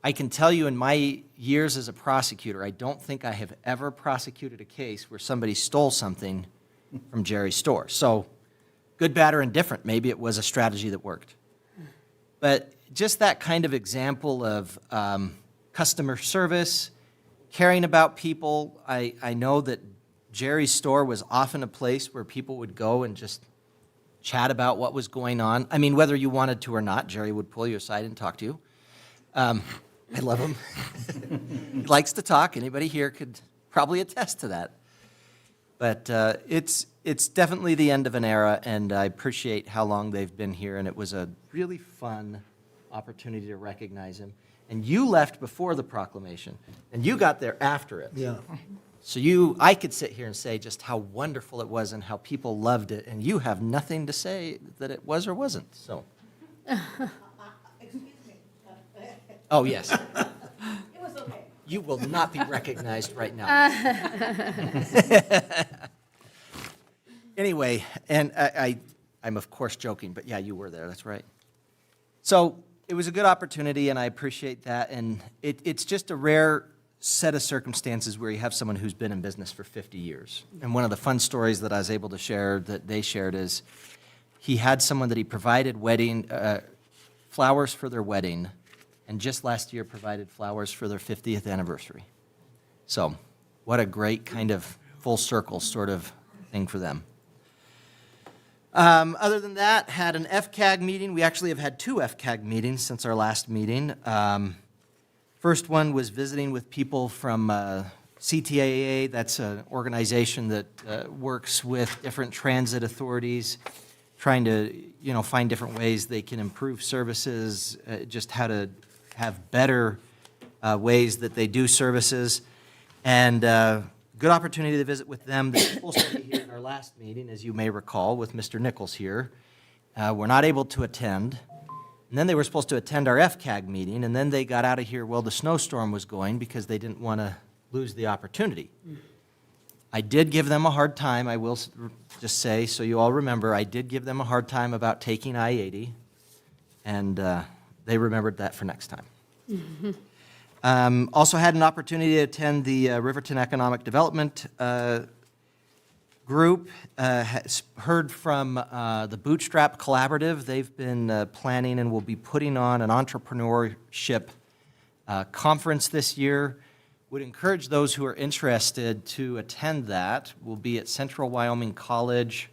I can tell you in my years as a prosecutor, I don't think I have ever prosecuted a case where somebody stole something from Jerry's store. So good, bad, or indifferent, maybe it was a strategy that worked. But just that kind of example of customer service, caring about people. I know that Jerry's store was often a place where people would go and just chat about what was going on. I mean, whether you wanted to or not, Jerry would pull you aside and talk to you. I love him. He likes to talk. Anybody here could probably attest to that. But it's definitely the end of an era, and I appreciate how long they've been here, and it was a really fun opportunity to recognize him. And you left before the proclamation, and you got there after it. Yeah. So I could sit here and say just how wonderful it was and how people loved it, and you have nothing to say that it was or wasn't, so. Excuse me. Oh, yes. It was okay. You will not be recognized right now. Anyway, and I'm of course joking, but yeah, you were there, that's right. So it was a good opportunity, and I appreciate that, and it's just a rare set of circumstances where you have someone who's been in business for 50 years. And one of the fun stories that I was able to share that they shared is he had someone that he provided flowers for their wedding, and just last year provided flowers for their 50th anniversary. So what a great kind of full circle sort of thing for them. Other than that, had an FCAG meeting. We actually have had 2 FCAG meetings since our last meeting. First one was visiting with people from CTAA. That's an organization that works with different transit authorities, trying to find different ways they can improve services, just how to have better ways that they do services. And good opportunity to visit with them. They were supposed to be here in our last meeting, as you may recall, with Mr. Nichols here. We're not able to attend. And then they were supposed to attend our FCAG meeting, and then they got out of here while the snowstorm was going because they didn't want to lose the opportunity. I did give them a hard time, I will just say, so you all remember, I did give them a hard time about taking I-80, and they remembered that for next time. Also had an opportunity to attend the Riverton Economic Development group. Heard from the Bootstrap Collaborative. They've been planning and will be putting on an entrepreneurship conference this year. Would encourage those who are interested to attend that. We'll be at Central Wyoming College.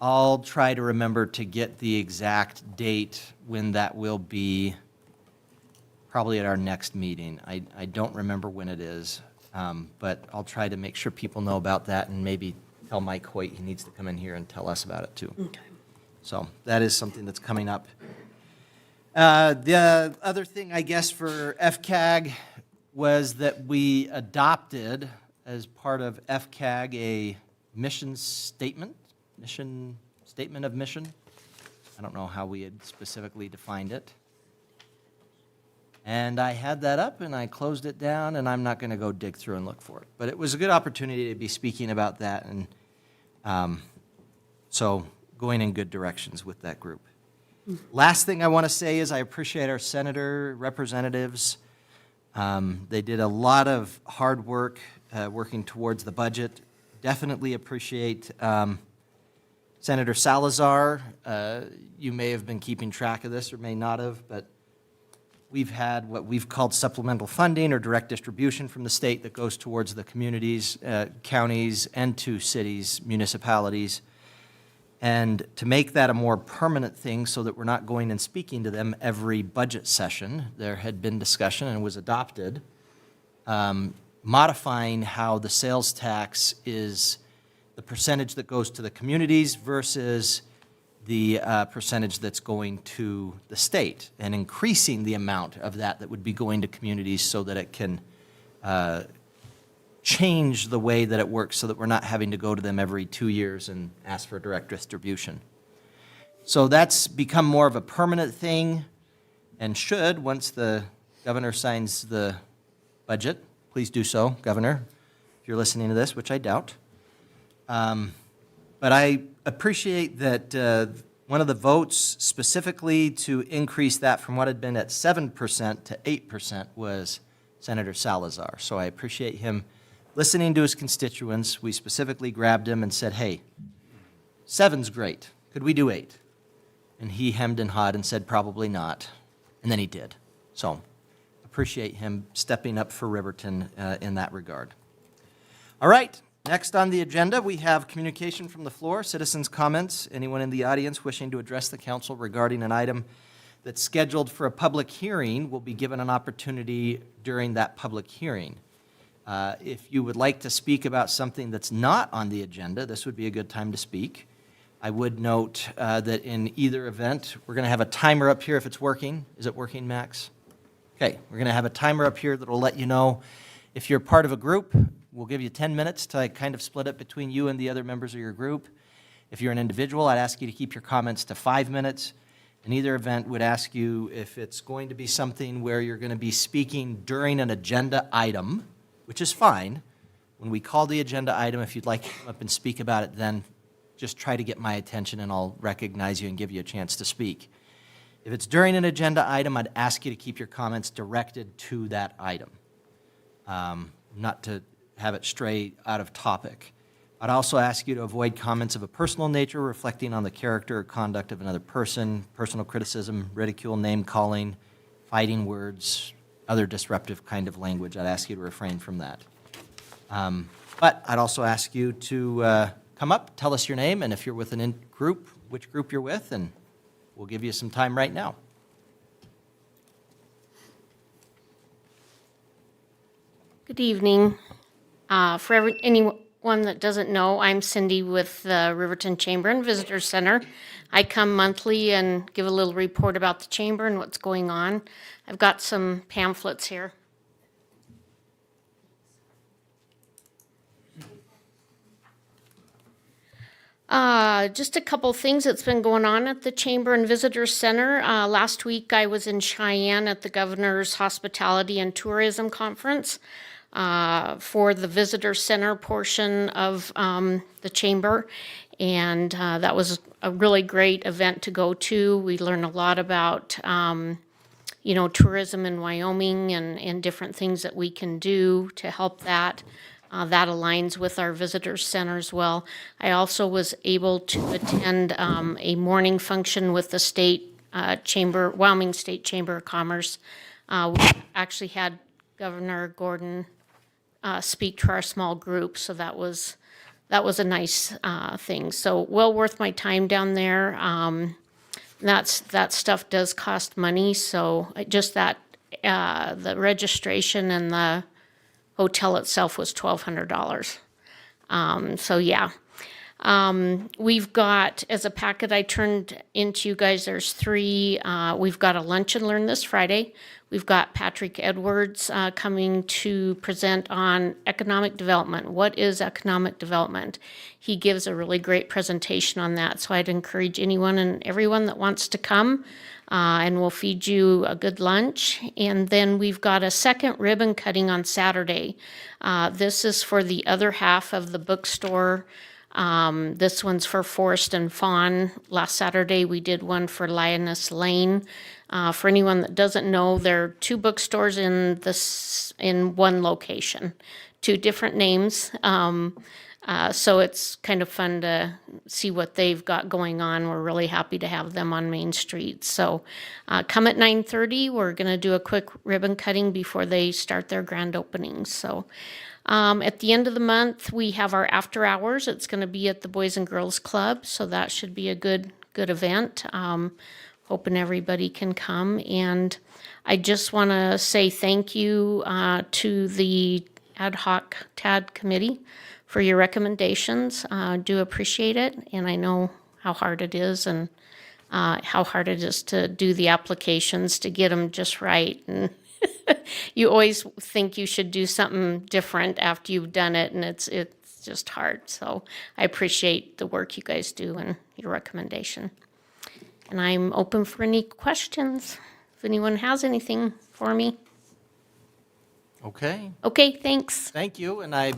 I'll try to remember to get the exact date when that will be, probably at our next meeting. I don't remember when it is. But I'll try to make sure people know about that and maybe tell Mike Hoyt he needs to come in here and tell us about it too. Okay. So that is something that's coming up. The other thing, I guess, for FCAG was that we adopted, as part of FCAG, a mission statement of mission. I don't know how we had specifically defined it. And I had that up, and I closed it down, and I'm not going to go dig through and look for it. But it was a good opportunity to be speaking about that, and so going in good directions with that group. Last thing I want to say is I appreciate our senator representatives. They did a lot of hard work working towards the budget. Definitely appreciate Senator Salazar. You may have been keeping track of this or may not have, but we've had what we've called supplemental funding or direct distribution from the state that goes towards the communities, counties, and to cities, municipalities. And to make that a more permanent thing so that we're not going and speaking to them every budget session, there had been discussion and was adopted, modifying how the sales tax is the percentage that goes to the communities versus the percentage that's going to the state and increasing the amount of that would be going to communities so that it can change the way that it works so that we're not having to go to them every 2 years and ask for direct distribution. So that's become more of a permanent thing and should, once the governor signs the budget, please do so, Governor, if you're listening to this, which I doubt. But I appreciate that one of the votes specifically to increase that from what had been at 7% to 8% was Senator Salazar. So I appreciate him listening to his constituents. We specifically grabbed him and said, hey, 7's great. Could we do 8? And he hemmed and hawed and said probably not. And then he did. So appreciate him stepping up for Riverton in that regard. All right. Next on the agenda, we have communication from the floor, citizens' comments. Anyone in the audience wishing to address the council regarding an item that's scheduled for a public hearing will be given an opportunity during that public hearing. If you would like to speak about something that's not on the agenda, this would be a good time to speak. I would note that in either event, we're going to have a timer up here if it's working. Is it working, Max? Okay, we're going to have a timer up here that will let you know if you're part of a group. We'll give you 10 minutes to kind of split it between you and the other members of your group. If you're an individual, I'd ask you to keep your comments to 5 minutes. In either event, would ask you if it's going to be something where you're going to be speaking during an agenda item, which is fine. When we call the agenda item, if you'd like to come up and speak about it, then just try to get my attention and I'll recognize you and give you a chance to speak. If it's during an agenda item, I'd ask you to keep your comments directed to that item, not to have it stray out of topic. I'd also ask you to avoid comments of a personal nature reflecting on the character or conduct of another person, personal criticism, ridicule, name-calling, fighting words, other disruptive kind of language. I'd ask you to refrain from that. But I'd also ask you to come up, tell us your name, and if you're with an group, which group you're with, and we'll give you some time right now. Good evening. For anyone that doesn't know, I'm Cindy with the Riverton Chamber and Visitor Center. I come monthly and give a little report about the chamber and what's going on. I've got some pamphlets here. Just a couple things that's been going on at the Chamber and Visitor Center. Last week I was in Cheyenne at the Governor's Hospitality and Tourism Conference for the Visitor Center portion of the Chamber. And that was a really great event to go to. We learned a lot about, tourism in Wyoming and different things that we can do to help that. That aligns with our visitor center as well. I also was able to attend a morning function with the state chamber, Wyoming State Chamber of Commerce. We actually had Governor Gordon speak to our small group, so that was a nice thing. So well worth my time down there. That stuff does cost money, so just that the registration and the hotel itself was $1,200. So yeah. We've got, as a packet I turned into you guys, there's 3. We've got a lunch and learn this Friday. We've got Patrick Edwards coming to present on economic development. What is economic development? He gives a really great presentation on that. So I'd encourage anyone and everyone that wants to come. And we'll feed you a good lunch. And then we've got a second ribbon cutting on Saturday. This is for the other half of the bookstore. This one's for Forest and Fawn. Last Saturday we did one for Lioness Lane. For anyone that doesn't know, there are 2 bookstores in one location, 2 different names. So it's kind of fun to see what they've got going on. We're really happy to have them on Main Street. So come at 9:30. We're going to do a quick ribbon cutting before they start their grand openings. So at the end of the month, we have our after hours. It's going to be at the Boys and Girls Club. So that should be a good event. Hoping everybody can come. And I just want to say thank you to the ad hoc TAD committee for your recommendations. Do appreciate it, and I know how hard it is and how hard it is to do the applications, to get them just right. And you always think you should do something different after you've done it, and it's just hard. So I appreciate the work you guys do and your recommendation. And I'm open for any questions, if anyone has anything for me. Okay, Okay, thanks. thank you, and I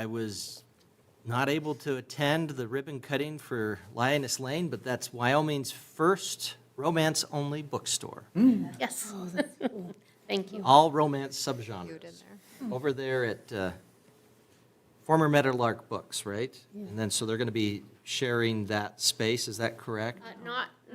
was not able to attend the ribbon cutting for Lioness Lane, but that's Wyoming's first romance-only bookstore. Yes. Thank you. All romance subgenres. Over there at former Meadowlark Books, right? And then, so they're going to be sharing that space, is that correct?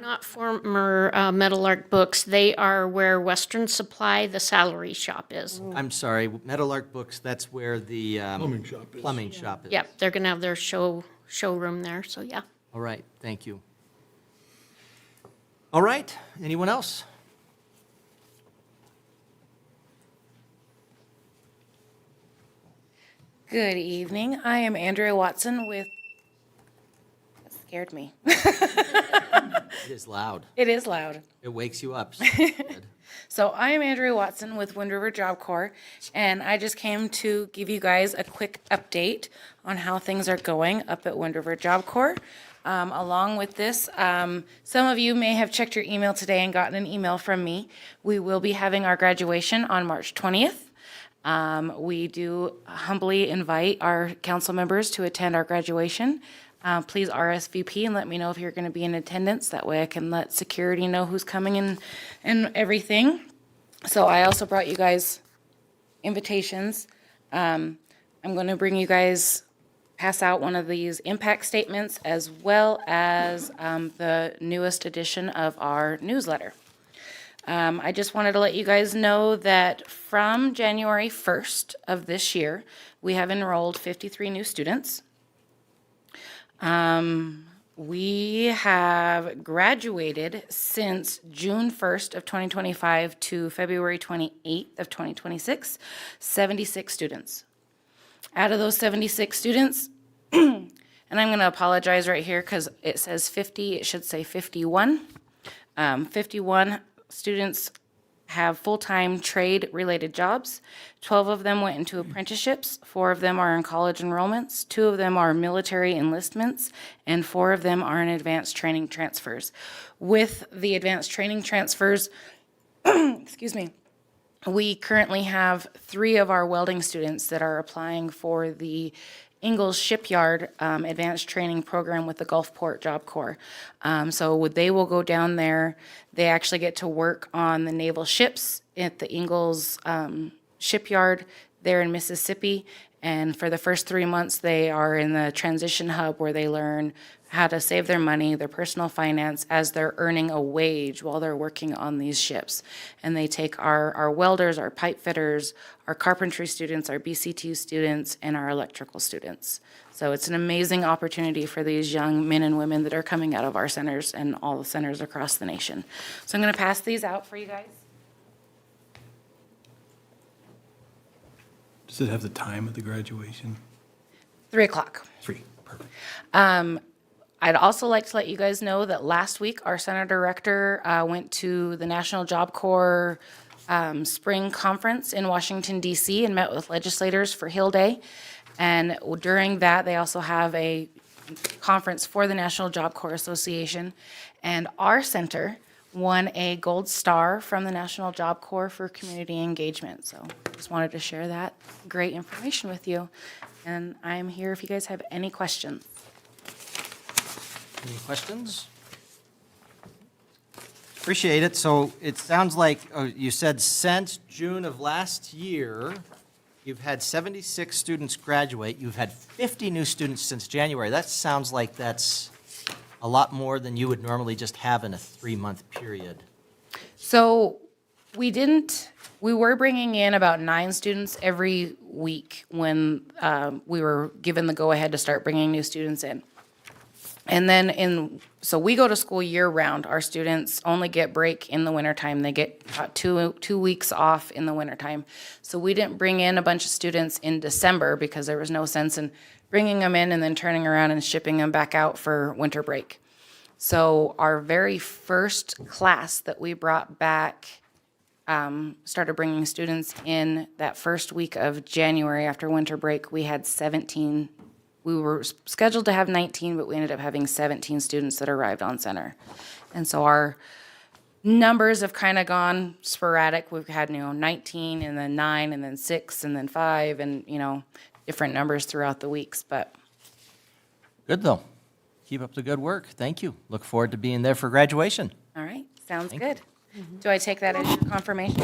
Not former Meadowlark Books. They are where Western Supply, the salary shop is. I'm sorry, Meadowlark Books, that's where the Plumbing shop is. plumbing shop is. Yep, they're gonna have their showroom there, so yeah. All right, thank you. All right, anyone else? Good evening. I am Andrea Watson with, that scared me. It is loud. It is loud. It wakes you up. So good. So I am Andrea Watson with Wind River Job Corps, and I just came to give you guys a quick update on how things are going up at Wind River Job Corps. Along with this, some of you may have checked your email today and gotten an email from me. We will be having our graduation on March 20th. We do humbly invite our council members to attend our graduation. Please RSVP and let me know if you're going to be in attendance. That way I can let security know who's coming and everything. So I also brought you guys invitations. I'm going to bring you guys, pass out one of these impact statements as well as the newest edition of our newsletter. I just wanted to let you guys know that from January 1st of this year, we have enrolled 53 new students. We have graduated since June 1st of 2025 to February 28th of 2026, 76 students. Out of those 76 students, and I'm going to apologize right here because it says 50, it should say 51. 51 students have full-time trade-related jobs. 12 of them went into apprenticeships, 4 of them are in college enrollments, 2 of them are military enlistments, and 4 of them are in advanced training transfers. With the advanced training transfers, excuse me, we currently have 3 of our welding students that are applying for the Ingalls Shipyard Advanced Training Program with the Gulfport Job Corps. So they will go down there. They actually get to work on the naval ships at the Ingalls Shipyard there in Mississippi. And for the first 3 months, they are in the transition hub where they learn how to save their money, their personal finance, as they're earning a wage while they're working on these ships. And they take our welders, our pipe fitters, our carpentry students, our BCT students, and our electrical students. So it's an amazing opportunity for these young men and women that are coming out of our centers and all the centers across the nation. So I'm going to pass these out for you guys. Does it have the time of the graduation? 3 o'clock. 3, perfect. I'd also like to let you guys know that last week, our center director went to the National Job Corps Spring Conference in Washington, D.C., and met with legislators for Hill Day. And during that, they also have a conference for the National Job Corps Association. And our center won a gold star from the National Job Corps for community engagement. So just wanted to share that great information with you. And I'm here if you guys have any questions. Any questions? Appreciate it. So it sounds like, you said since June of last year, you've had 76 students graduate. You've had 50 new students since January. That sounds like that's a lot more than you would normally just have in a 3-month period. So we were bringing in about 9 students every week when we were given the go-ahead to start bringing new students in. And then so we go to school year round. Our students only get break in the wintertime. They get about two weeks off in the wintertime. So we didn't bring in a bunch of students in December because there was no sense in bringing them in and then turning around and shipping them back out for winter break. So our very first class that we brought back, started bringing students in that first week of January after winter break. We had 17. We were scheduled to have 19, but we ended up having 17 students that arrived on center. And so our numbers have kind of gone sporadic. We've had, 19 and then 9 and then 6 and then 5 and, different numbers throughout the weeks, but. Good, though. Keep up the good work. Thank you. Look forward to being there for graduation. All right, sounds Thank good. Do I take that as your confirmation?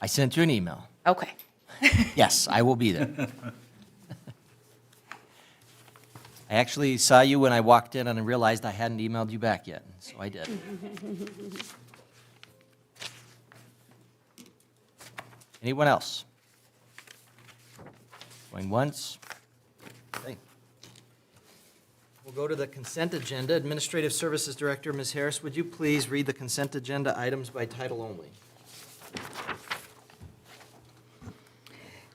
I sent you an email. Okay. Yes, I will be there. I actually saw you when I walked in and I realized I hadn't emailed you back yet, so I did. Anyone else? Going once? Okay. We'll go to the consent agenda. Administrative Services Director, Ms. Harris, would you please read the consent agenda items by title only?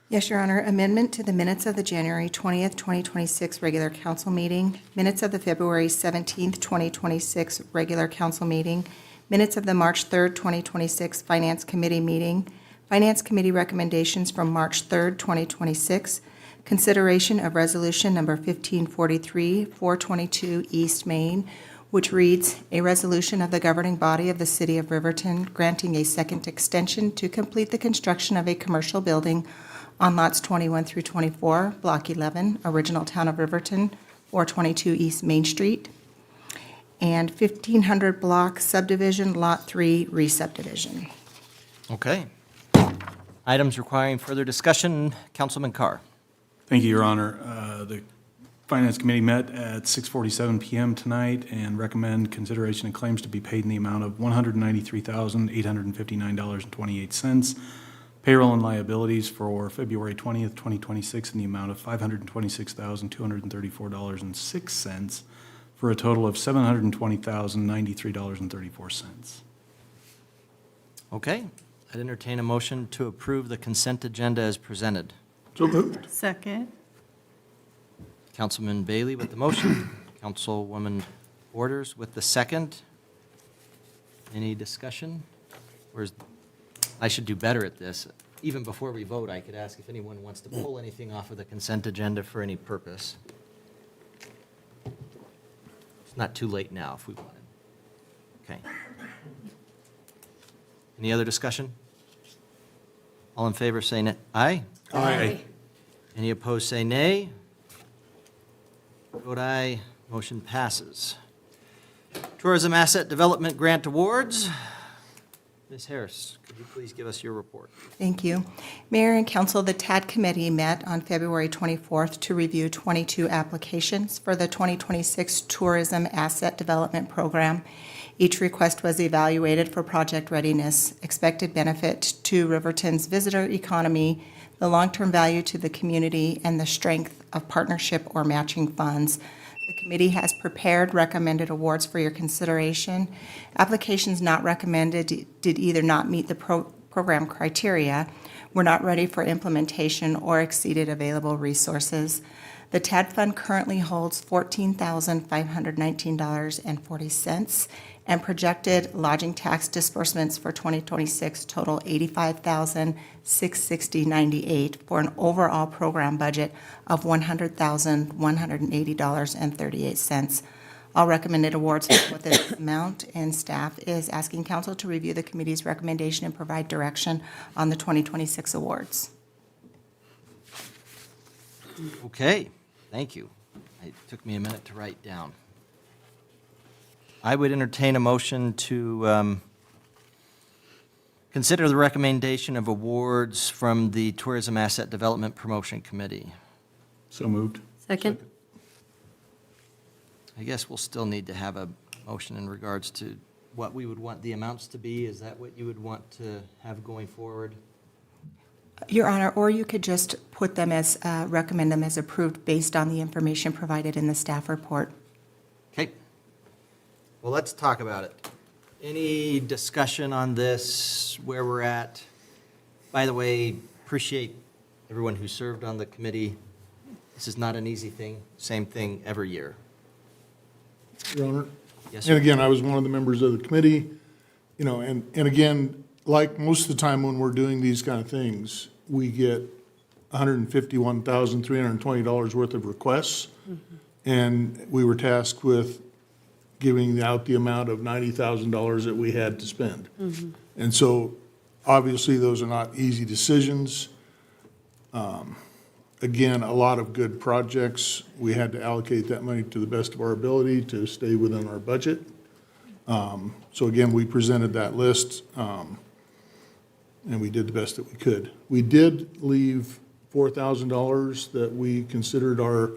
Yes, Your Honor. Amendment to the minutes of the January 20th, 2026 regular council meeting, minutes of the February 17th, 2026 regular council meeting, minutes of the March 3rd, 2026 Finance Committee meeting, Finance Committee recommendations from March 3rd, 2026, consideration of resolution number 1543, 422 East Main, which reads, a resolution of the governing body of the City of Riverton granting a second extension to complete the construction of a commercial building on lots 21 through 24, Block 11, original Town of Riverton, 422 East Main Street, and 1500 Block Subdivision, Lot 3, re-subdivision. Okay. Items requiring further discussion, Councilman Carr. Thank you, Your Honor. The Finance Committee met at 6:47 PM tonight and recommend consideration of claims to be paid in the amount of $193,859.28. Payroll and liabilities for February 20th, 2026 in the amount of $526,234.06 for a total of $720,093.34. Okay. I'd entertain a motion to approve the consent agenda as presented. So moved. Second. Councilman Bailey with the motion, Councilwoman Borders with the second. Any discussion? I should do better at this. Even before we vote, I could ask if anyone wants to pull anything off of the consent agenda for any purpose. It's not too late now if we wanted. Okay. Any other discussion? All in favor say aye. Aye. Any opposed say nay. Vote aye, motion passes. Tourism Asset Development Grant Awards. Ms. Harris, could you please give us your report? Thank you. Mayor and Council, the TAD Committee met on February 24th to review 22 applications for the 2026 Tourism Asset Development Program. Each request was evaluated for project readiness, expected benefit to Riverton's visitor economy, the long-term value to the community, and the strength of partnership or matching funds. The committee has prepared recommended awards for your consideration. Applications not recommended did either not meet the program criteria, were not ready for implementation, or exceeded available resources. The TAD Fund currently holds $14,519.40, and projected lodging tax disbursements for 2026 total $85,660.98 for an overall program budget of $100,180.38. All recommended awards fall within this amount, and staff is asking council to review the committee's recommendation and provide direction on the 2026 awards. Okay, thank you. It took me a minute to write down. I would entertain a motion to consider the recommendation of awards from the Tourism Asset Development Promotion Committee. So moved. Second. I guess we'll still need to have a motion in regards to what we would want the amounts to be. Is that what you would want to have going forward? Your Honor, or you could just put them as, recommend them as approved based on the information provided in the staff report. Okay. Well, let's talk about it. Any discussion on this, where we're at? By the way, appreciate everyone who served on the committee, This is not an easy thing, same thing every year. Your Honor? Yes, And sir. again, I was one of the members of the committee, you know, and again, like most of the time when we're doing these kind of things, we get $151,320 worth of requests. And we were tasked with giving out the amount of $90,000 that we had to spend. And so, obviously, those are not easy decisions. Again, a lot of good projects. We had to allocate that money to the best of our ability to stay within our budget. So again, we presented that list, and we did the best that we could. We did leave $4,000 that we considered our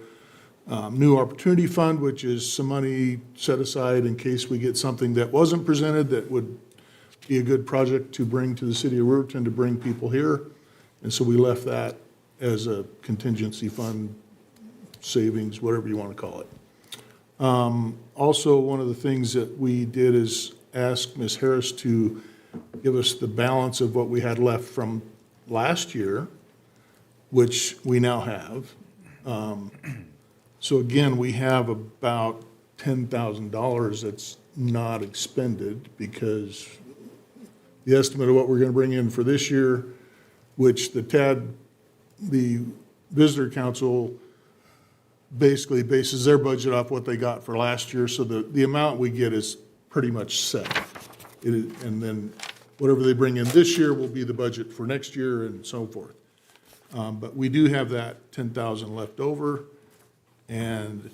new opportunity fund, which is some money set aside in case we get something that wasn't presented that would be a good project to bring to the city of Riverton, to bring people here. And so we left that as a contingency fund, savings, whatever you want to call it. Also, one of the things that we did is ask Ms. Harris to give us the balance of what we had left from last year, which we now have. So again, we have about $10,000 that's not expended because the estimate of what we're going to bring in for this year, which the visitor council basically bases their budget off what they got for last year, so the amount we get is pretty much set. And then whatever they bring in this year will be the budget for next year and so forth. But we do have that 10,000 left over, and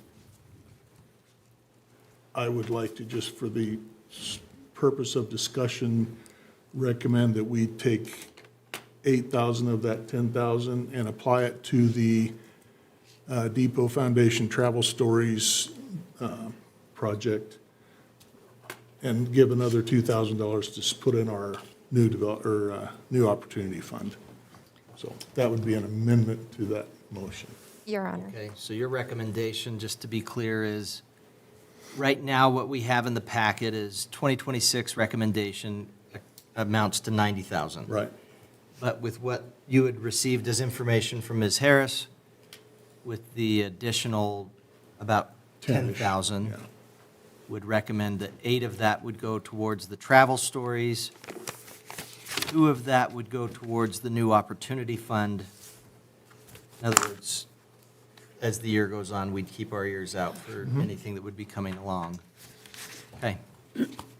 I would like to, just for the purpose of discussion, recommend that we take 8,000 of that 10,000 and apply it to the Depot Foundation Travel Stories project, and give another $2,000 to put in our new opportunity fund. So that would be an amendment to that motion. Your Honor. Okay, so your recommendation, just to be clear, is right now what we have in the packet is 2026 recommendation amounts to 90,000. Right. But with what you had received as information from Ms. Harris, with the additional about 10,000, yeah. would recommend that 8 of that would go towards the travel stories, 2 of that would go towards the new opportunity fund. In other words, as the year goes on, we'd keep our ears out for anything that would be coming along. Okay.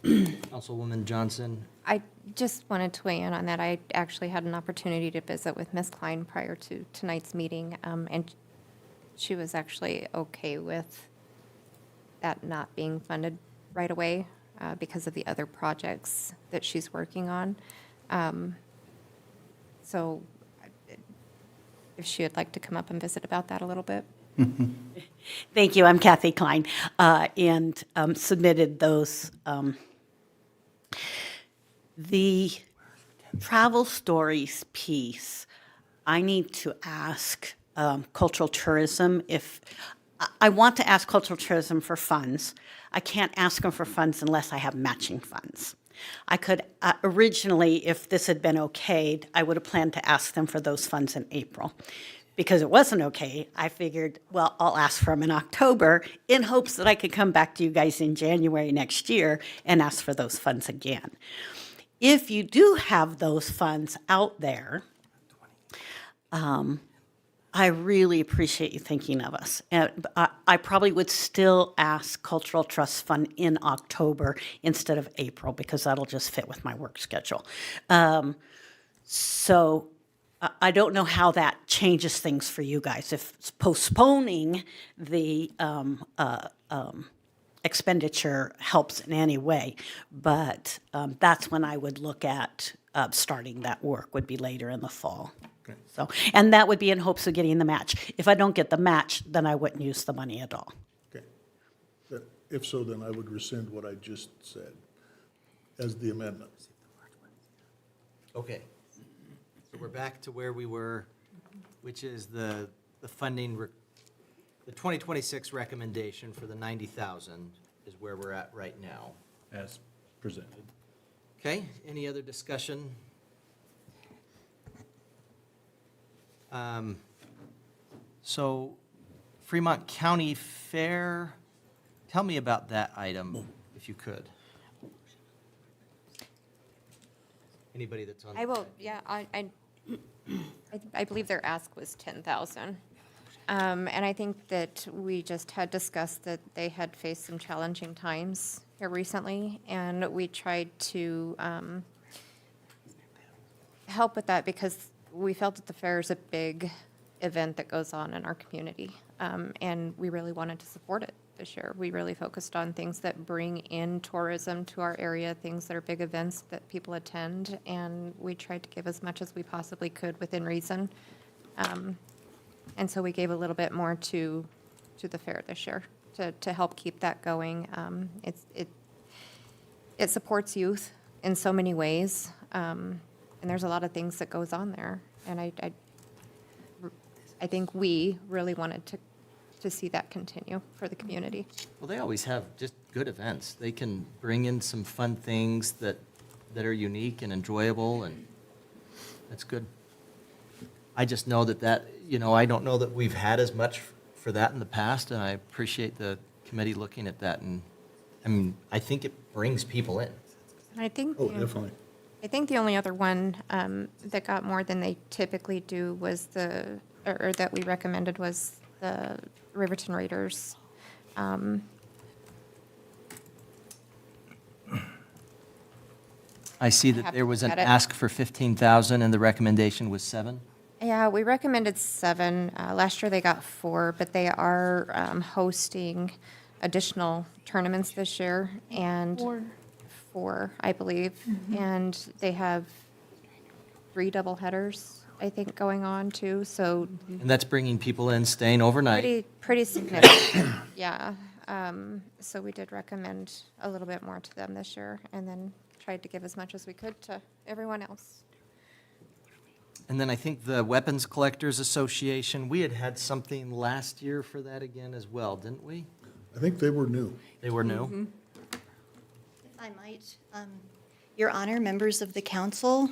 Councilwoman Johnson? I just wanted to weigh in on that. I actually had an opportunity to visit with Ms. Klein prior to tonight's meeting, and she was actually okay with that not being funded right away because of the other projects that she's working on. So if she would like to come up and visit about that a little bit. Thank you. I'm Kathy Klein, and submitted those. The travel stories piece, I need to ask cultural tourism if, I want to ask cultural tourism for funds. I can't ask them for funds unless I have matching funds. I could, originally, if this had been okayed, I would have planned to ask them for those funds in April. Because it wasn't okay, I figured, well, I'll ask for them in October in hopes that I could come back to you guys in January next year and ask for those funds again. If you do have those funds out there, I really appreciate you thinking of us. And I probably would still ask Cultural Trust Fund in October instead of April, because that'll just fit with my work schedule. So I don't know how that changes things for you guys. If postponing the expenditure helps in any way, but that's when I would look at starting that work, would be later in the fall. So, and that would be in hopes of getting the match. If I don't get the match, then I wouldn't use the money at all. Okay. But if so, then I would rescind what I just said as the amendment. Okay. So we're back to where we were, which is the funding, the 2026 recommendation for the 90,000 is where we're at right now. As presented. Okay, any other discussion? So Fremont County Fair. Tell me about that item, if you could. Anybody that's on? I will, yeah, I believe their ask was 10,000. And I think that we just had discussed that they had faced some challenging times here recently, and we tried to help with that because we felt that the fair is a big event that goes on in our community, and we really wanted to support it this year. We really focused on things that bring in tourism to our area, things that are big events that people attend, and we tried to give as much as we possibly could within reason. And so we gave a little bit more to the fair this year to help keep that going. It supports youth in so many ways, and there's a lot of things that goes on there. And I think we really wanted to see that continue for the community. Well, they always have just good events. They can bring in some fun things that are unique and enjoyable, and that's good. I just know that, I don't know that we've had as much for that in the past, and I appreciate the committee looking at that. And, I mean, I think it brings people in. And I think. Oh, definitely. I think the only other one that got more than they typically do was or that we recommended was the Riverton Raiders. I see I that have there to was look an at it. ask for 15,000 and the recommendation was 7. Yeah, we recommended 7. Last year they got 4, but they are hosting additional tournaments this year and 4, I believe. And they have 3 doubleheaders, I think, going on too. So And that's bringing people in, staying overnight. pretty significant. Yeah. So we did recommend a little bit more to them this year, and then tried to give as much as we could to everyone else. And then I think the Weapons Collectors Association, we had something last year for that again as well, didn't we? I think they were new. They were new? If I might, Your Honor, members of the council,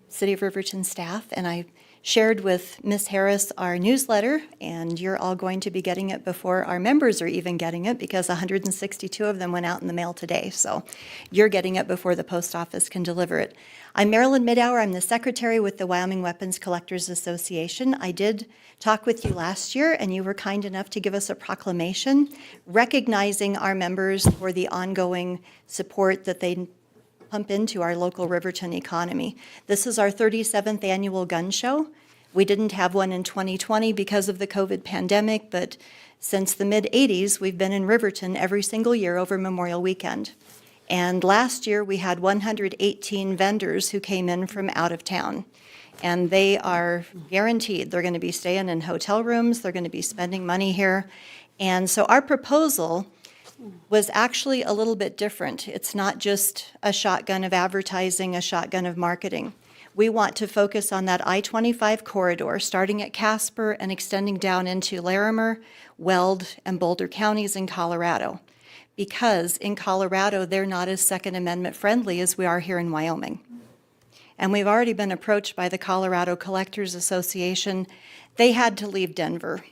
City of Riverton staff, and I shared with Ms. Harris our newsletter, and you're all going to be getting it before our members are even getting it, because 162 of them went out in the mail today. So you're getting it before the post office can deliver it. I'm Marilyn Midhour. I'm the secretary with the Wyoming Weapons Collectors Association. I did talk with you last year, and you were kind enough to give us a proclamation recognizing our members for the ongoing support that they pump into our local Riverton economy. This is our 37th annual gun show. We didn't have one in 2020 because of the COVID pandemic, but since the mid-'80s, we've been in Riverton every single year over Memorial Weekend. And last year, we had 118 vendors who came in from out of town. And they are guaranteed they're going to be staying in hotel rooms, they're going to be spending money here. And so our proposal was actually a little bit different. It's not just a shotgun of advertising, a shotgun of marketing. We want to focus on that I-25 corridor, starting at Casper and extending down into Larimer, Weld, and Boulder counties in Colorado. Because in Colorado, they're not as Second Amendment friendly as we are here in Wyoming. And we've already been approached by the Colorado Collectors Association. They had to leave Denver.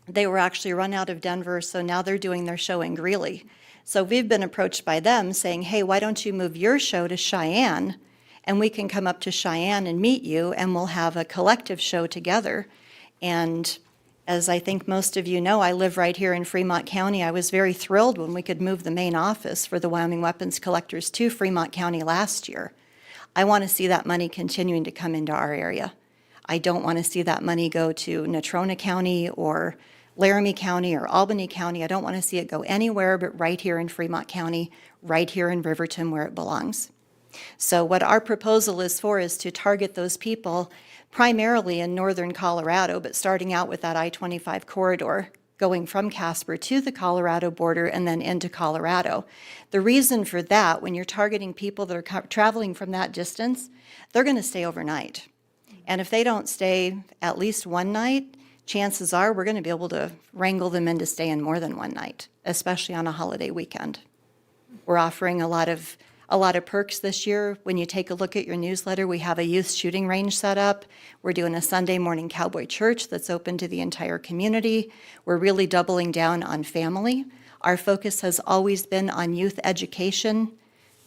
They were actually run out of Denver, so now they're doing their show in Greeley. So we've been approached by them saying, hey, why don't you move your show to Cheyenne, and we can come up to Cheyenne and meet you, and we'll have a collective show together. And as I think most of you know, I live right here in Fremont County. I was very thrilled when we could move the main office for the Wyoming Weapons Collectors to Fremont County last year. I want to see that money continuing to come into our area. I don't want to see that money go to Natrona County or Laramie County or Albany County. I don't want to see it go anywhere but right here in Fremont County, right here in Riverton where it belongs. So what our proposal is for is to target those people primarily in northern Colorado, but starting out with that I-25 corridor, going from Casper to the Colorado border and then into Colorado. The reason for that, when you're targeting people that are traveling from that distance, they're going to stay overnight. And if they don't stay at least one night, chances are we're going to be able to wrangle them into staying more than one night, especially on a holiday weekend. We're offering a lot of a lot of perks this year. When you take a look at your newsletter, we have a youth shooting range set up. We're doing a Sunday morning cowboy church that's open to the entire community. We're really doubling down on family. Our focus has always been on youth education,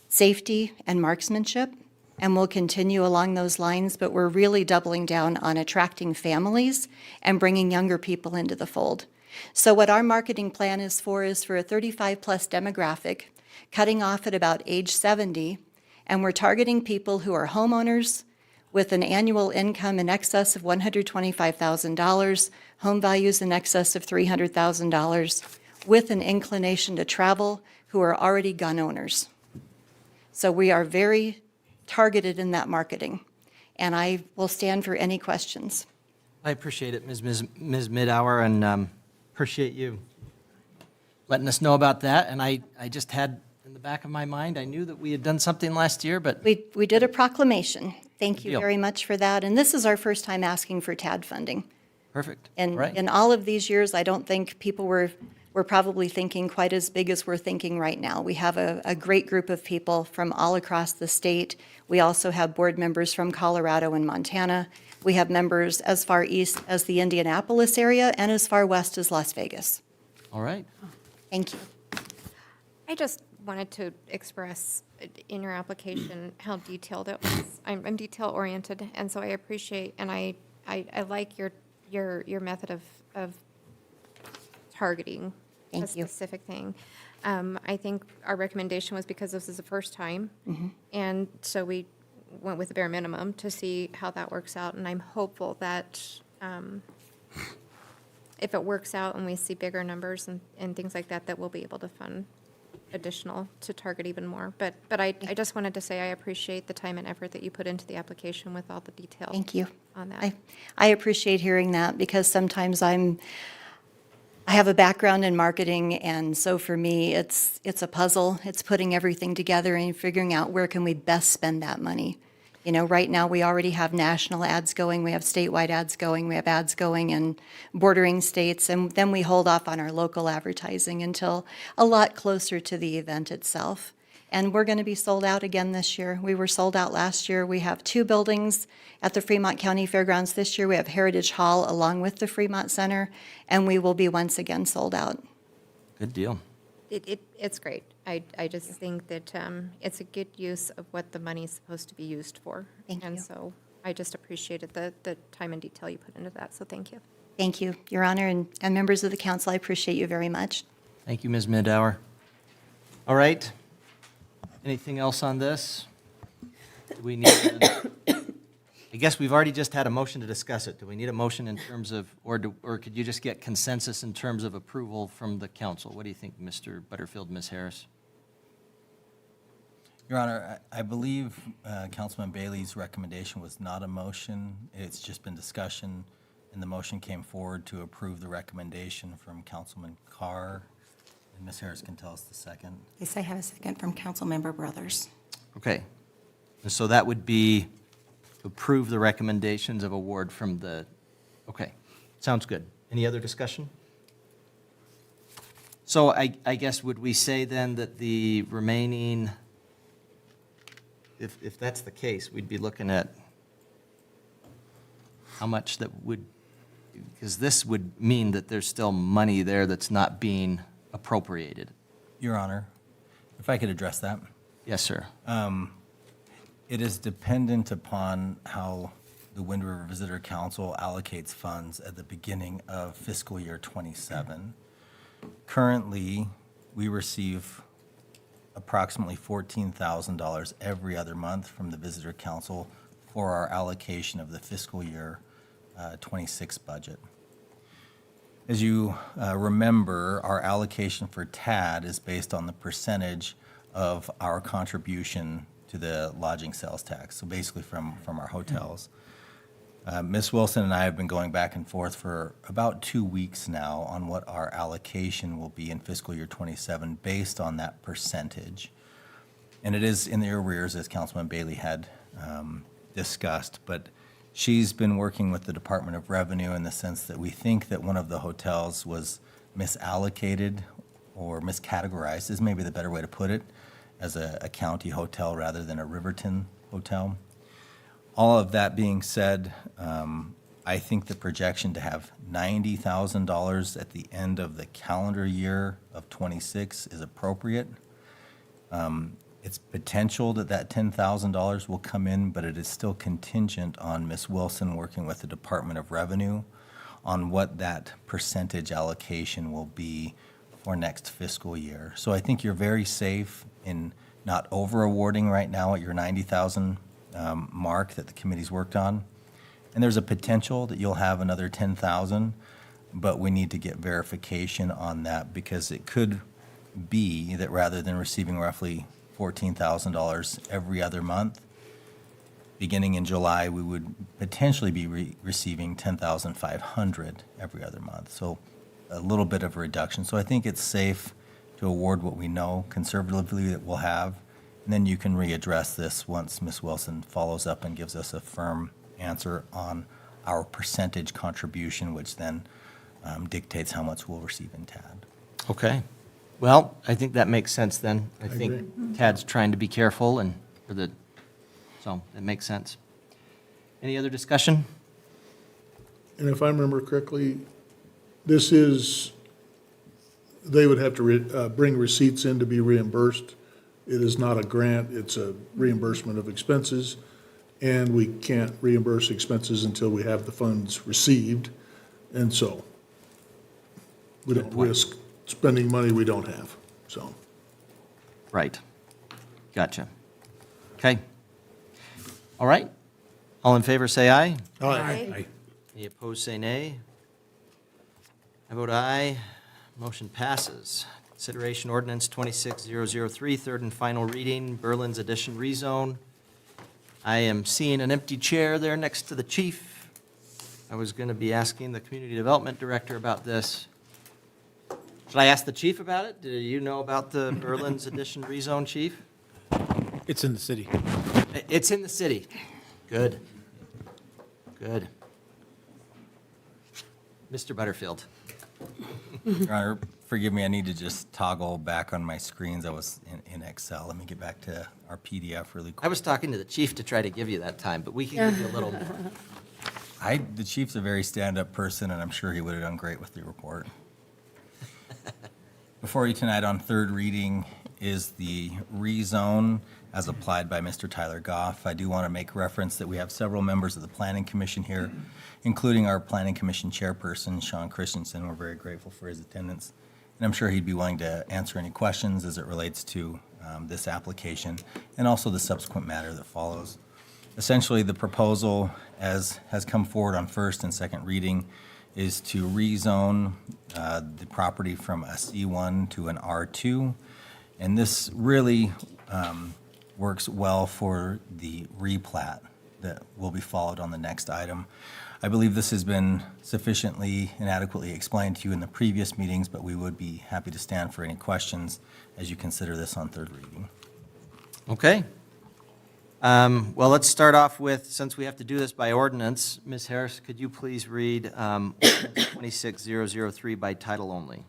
safety, and marksmanship, and we'll continue along those lines, but we're really doubling down on attracting families and bringing younger people into the fold. So what our marketing plan is for a 35-plus demographic, cutting off at about age 70, and we're targeting people who are homeowners with an annual income in excess of $125,000, home values in excess of $300,000, with an inclination to travel, who are already gun owners. So we are very targeted in that marketing, and I will stand for any questions. I appreciate it, Ms. Midhour, and appreciate you letting us know about that. And I just had in the back of my mind, I knew that we had done something last year, but We did a proclamation. Thank you deal. very much for that, and this is our first time asking for TAD funding. perfect. And Right. in all of these years, I don't think people were probably thinking quite as big as we're thinking right now. We have a great group of people from all across the state. We also have board members from Colorado and Montana. We have members as far east as the Indianapolis area and as far west as Las Vegas. All right. Thank you. I just wanted to express in your application how detailed it was. I'm detail-oriented, and so I appreciate, and I like your method of targeting a Thank you. specific thing. I think our recommendation was because this is the first time, and so we went with the bare minimum to see how that works out, and I'm hopeful that if it works out and we see bigger numbers and things like that, that we'll be able to fund additional to target even more. But I just wanted to say I appreciate the time and effort that you put into the application with all the detail. Thank you. On that. I appreciate hearing that, because sometimes I have a background in marketing, and so for me, it's a puzzle. It's putting everything together and figuring out where can we best spend that money. You know, right now, we already have national ads going, we have statewide ads going, we have ads going in bordering states, and then we hold off on our local advertising until a lot closer to the event itself. And we're going to be sold out again this year. We were sold out last year. We have 2 buildings at the Fremont County Fairgrounds this year. We have Heritage Hall along with the Fremont Center, and we will be once again sold out. Good deal. It's great. I just think that it's a good use of what the money is supposed to be used for. Thank And you. so I just appreciated the time and detail you put into that, so thank you. Thank you, Your Honor, and members of the council. I appreciate you very much. Thank you, Ms. Midhour. All right. Anything else on this? Do we need, I guess we've already just had a motion to discuss it. Do we need a motion in terms of, or could you just get consensus in terms of approval from the council? What do you think, Mr. Butterfield, Ms. Harris? Your Honor, I believe Councilman Bailey's recommendation was not a motion. It's just been discussion, and the motion came forward to approve the recommendation from Councilman Carr. And Ms. Harris can tell us the second. Yes, I have a second from Councilmember Brothers. Okay. And so that would be approve the recommendations of award from the, okay, sounds good. Any other discussion? So I guess would we say then that the remaining, if that's the case, we'd be looking at how much that would, because this would mean that there's still money there that's not being appropriated. Your Honor, if I could address that. Yes, sir. It is dependent upon how the Wind River Visitor Council allocates funds at the beginning of fiscal year '27. Currently, we receive approximately $14,000 every other month from the Visitor Council for our allocation of the fiscal year '26 budget. As you remember, our allocation for TAD is based on the percentage of our contribution to the lodging sales tax, so basically from our hotels. Ms. Wilson and I have been going back and forth for about 2 weeks now on what our allocation will be in fiscal year '27 based on that percentage. And it is in the arrears, as Councilman Bailey had discussed, but she's been working with the Department of Revenue in the sense that we think that one of the hotels was misallocated or miscategorized is maybe the better way to put it. as a county hotel rather than a Riverton hotel. All of that being said, I think the projection to have $90,000 at the end of the calendar year of '26 is appropriate. It's potential that that $10,000 will come in, but it is still contingent on Ms. Wilson working with the Department of Revenue on what that percentage allocation will be for next fiscal year. So I think you're very safe in not over-awarding right now at your 90,000 mark that the committee's worked on. And there's a potential that you'll have another 10,000, but we need to get verification on that because it could be that rather than receiving roughly $14,000 every other month, beginning in July, we would potentially be receiving $10,500 every other month. So a little bit of a reduction. So I think it's safe to award what we know conservatively that we'll have. And then you can readdress this once Ms. Wilson follows up and gives us a firm answer on our percentage contribution, which then dictates how much we'll receive in TAD. Okay. Well, I think that makes sense then. I think Tad's trying to be careful so that makes sense. Any other discussion? And if I remember correctly, this is, they would have to bring receipts in to be reimbursed. It is not a grant, it's a reimbursement of expenses, and we can't reimburse expenses until we have the funds received. And so we don't risk spending money we don't have, so. Right. Gotcha. Okay. All right. All in favor, say aye. Aye. Any opposed, say nay. I vote aye. Motion passes. Consideration ordinance 26003, third and final reading, Berlin's Edition rezone. I am seeing an empty chair there next to the chief. I was going to be asking the community development director about this. Should I ask the chief about it? Do you know about the Berlin's Edition rezone, chief? It's in the city. It's in the city. Good. Good. Mr. Butterfield. Your Honor, forgive me, I need to just toggle back on my screens. I was in Excel. Let me get back to our PDF really quick. I was talking to the chief to try to give you that time, but we can give you a little more. The chief's a very stand-up person, and I'm sure he would have done great with the report. Before you tonight on third reading is the rezone as applied by Mr. Tyler Goff. I do want to make reference that we have several members of the Planning Commission here, including our Planning Commission chairperson, Sean Christensen. We're very grateful for his attendance, and I'm sure he'd be willing to answer any questions as it relates to this application and also the subsequent matter that follows. Essentially, the proposal, as has come forward on first and second reading, is to rezone the property from a C1 to an R2. And this really works well for the replat that will be followed on the next item. I believe this has been sufficiently and adequately explained to you in the previous meetings, but we would be happy to stand for any questions as you consider this on third reading. Okay. Well, let's start off with, since we have to do this by ordinance, Ms. Harris, could you please read 26003 by title only?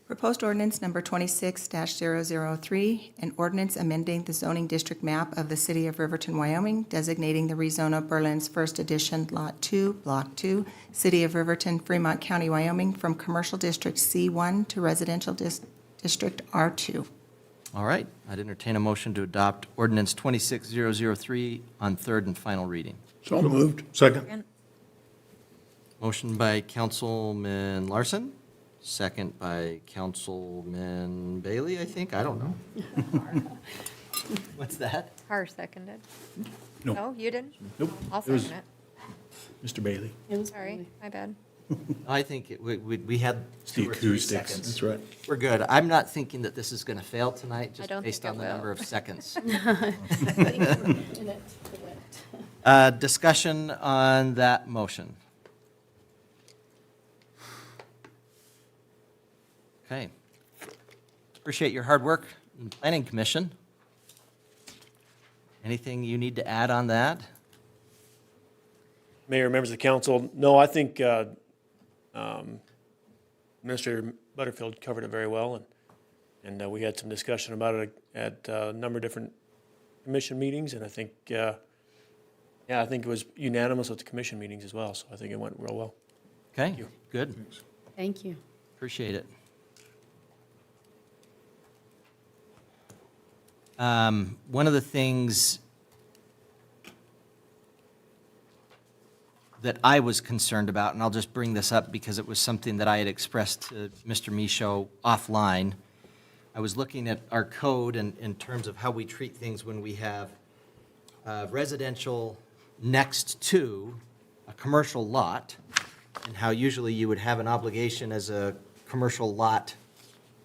Proposed ordinance number 26-003, an ordinance amending the zoning district map of the city of Riverton, Wyoming, designating the rezone of Berlin's First Edition Lot 2, Block 2, City of Riverton, Fremont County, Wyoming, from Commercial District C1 to Residential District R2. All right. I'd entertain a motion to adopt ordinance 26003 on third and final reading. So moved. Second. Motion by Councilman Larson, second by Councilman Bailey, I think. I don't know. What's that? Har seconded. No. No, you didn't? Nope. I'll It was second it. Mr. Bailey. Sorry, my bad. I think we had two or three Acoustics. seconds. That's right. We're good. I'm not thinking that this is going to fail tonight, just don't based think on it the will. number of seconds. In it. Discussion on that motion. Okay. Appreciate your hard work in the Planning Commission. Anything you need to add on that? Mayor, members of the council, no, I think Administrator Butterfield covered it very well, and And we had some discussion about it at a number of different commission meetings, and I think, I think it was unanimous at the commission meetings as well, so I think it went real well. Okay, good. Thank you. Appreciate it. One of the things that I was concerned about, and I'll just bring this up because it was something that I had expressed to Mr. Michaud offline. I was looking at our code and in terms of how we treat things when we have residential next to a commercial lot, and how usually you would have an obligation as a commercial lot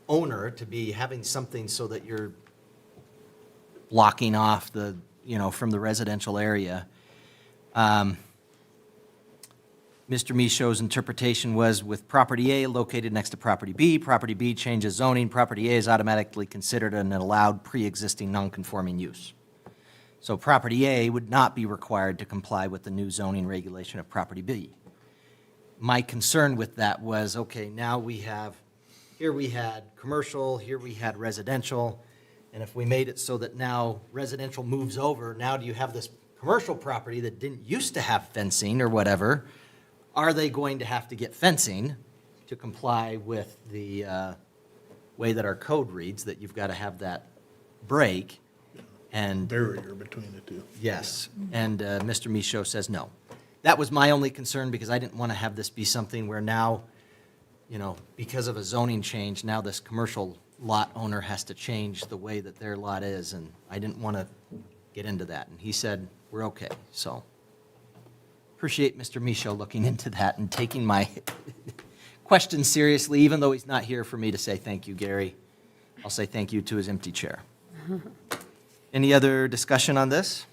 owner to be having something so that you're blocking off the, from the residential area. Mr. Michaud's interpretation was with property A located next to property B changes zoning, property A is automatically considered an allowed pre-existing non-conforming use. So property A would not be required to comply with the new zoning regulation of property B. My concern with that was, okay, now here we had commercial, here we had residential, and if we made it so that now residential moves over, now do you have this commercial property that didn't used to have fencing or whatever? Are they going to have to get fencing to comply with the way that our code reads, that you've got to have that break? And Barrier between the two. yes, and Mr. Michaud says no. That was my only concern, because I didn't want to have this be something where now, because of a zoning change, now this commercial lot owner has to change the way that their lot is, and I didn't want to get into that. And he said, we're okay, so. Appreciate Mr. Michaud looking into that and taking my question seriously, even though he's not here for me to say thank you, Gary. I'll say thank you to his empty chair. Any other discussion on this?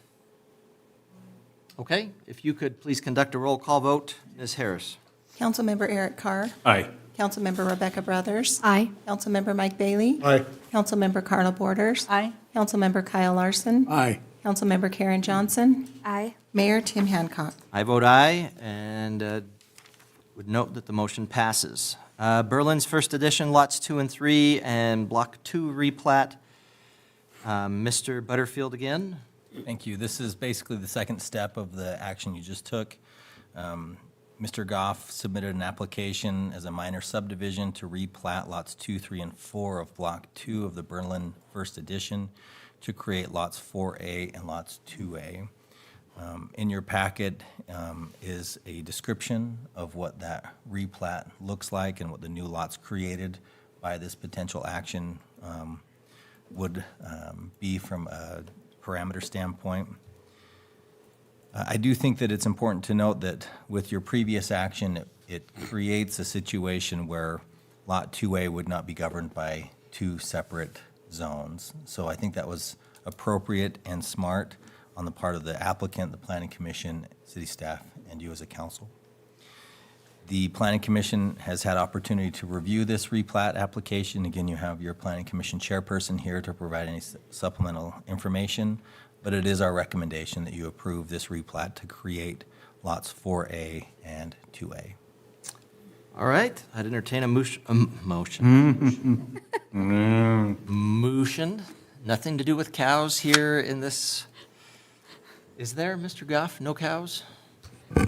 Okay, if you could please conduct a roll call vote. Ms. Harris? Councilmember Eric Carr. Aye. Councilmember Rebecca Brothers. Aye. Councilmember Mike Bailey. Aye. Councilmember Carla Borders. Aye. Councilmember Kyle Larson. Aye. Councilmember Karen Johnson. Aye. Mayor Tim Hancock. I vote aye, and would note that the motion passes. Berlin's first edition, lots 2 and 3, and block 2 replat. Mr. Butterfield again. Thank you. This is basically the second step of the action you just took. Mr. Goff submitted an application as a minor subdivision to replat lots 2, 3, and 4 of Block 2 of the Berlin First Edition to create lots 4A and lots 2A. In your packet is a description of what that replat looks like and what the new lots created by this potential action would be from a parameter standpoint. I do think that it's important to note that with your previous action, it creates a situation where Lot 2A would not be governed by 2 separate zones. So I think that was appropriate and smart on the part of the applicant, the Planning Commission, city staff, and you as a council. The Planning Commission has had opportunity to review this replat application. Again, you have your Planning Commission chairperson here to provide any supplemental information, but it is our recommendation that you approve this replat to create lots 4A and 2A. All right, I'd entertain a motion. Motion. Nothing to do with cows here in this. Is there, Mr. Goff? No cows?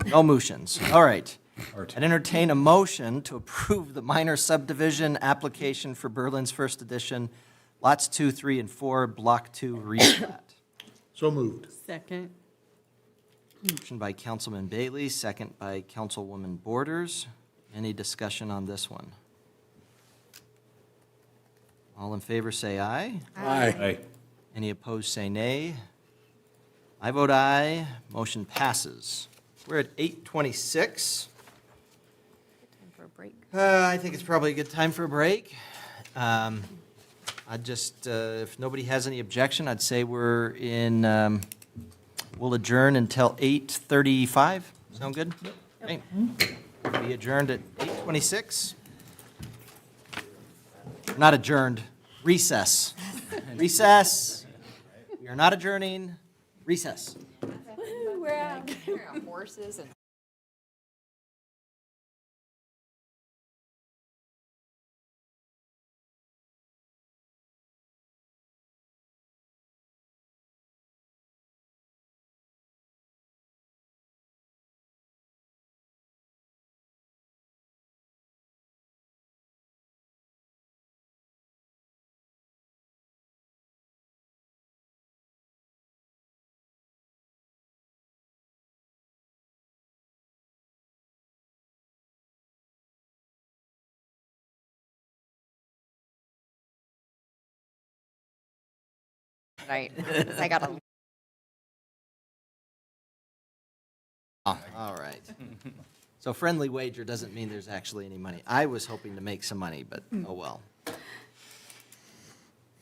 No motions. All right. I'd entertain a motion to approve the minor subdivision application for Berlin's First Edition, lots 2, 3, and 4, Block 2 replat. So moved. Second. Motion by Councilman Bailey, second by Councilwoman Borders. Any discussion on this one? All in favor say aye. Aye. Any opposed say nay. I vote aye. Motion passes. We're at 8:26. Time for a break. I think it's probably a good time for a break. I'd just, if nobody has any objection, I'd say we're in, we'll adjourn until 8:35. Sound good? Okay. Be adjourned at 8:26. Not adjourned, recess. Recess. We are not adjourning, recess. We're out. Horses and. tonight. 'Cause I got a All right. So friendly wager doesn't mean there's actually any money. I was hoping to make some money, but oh well.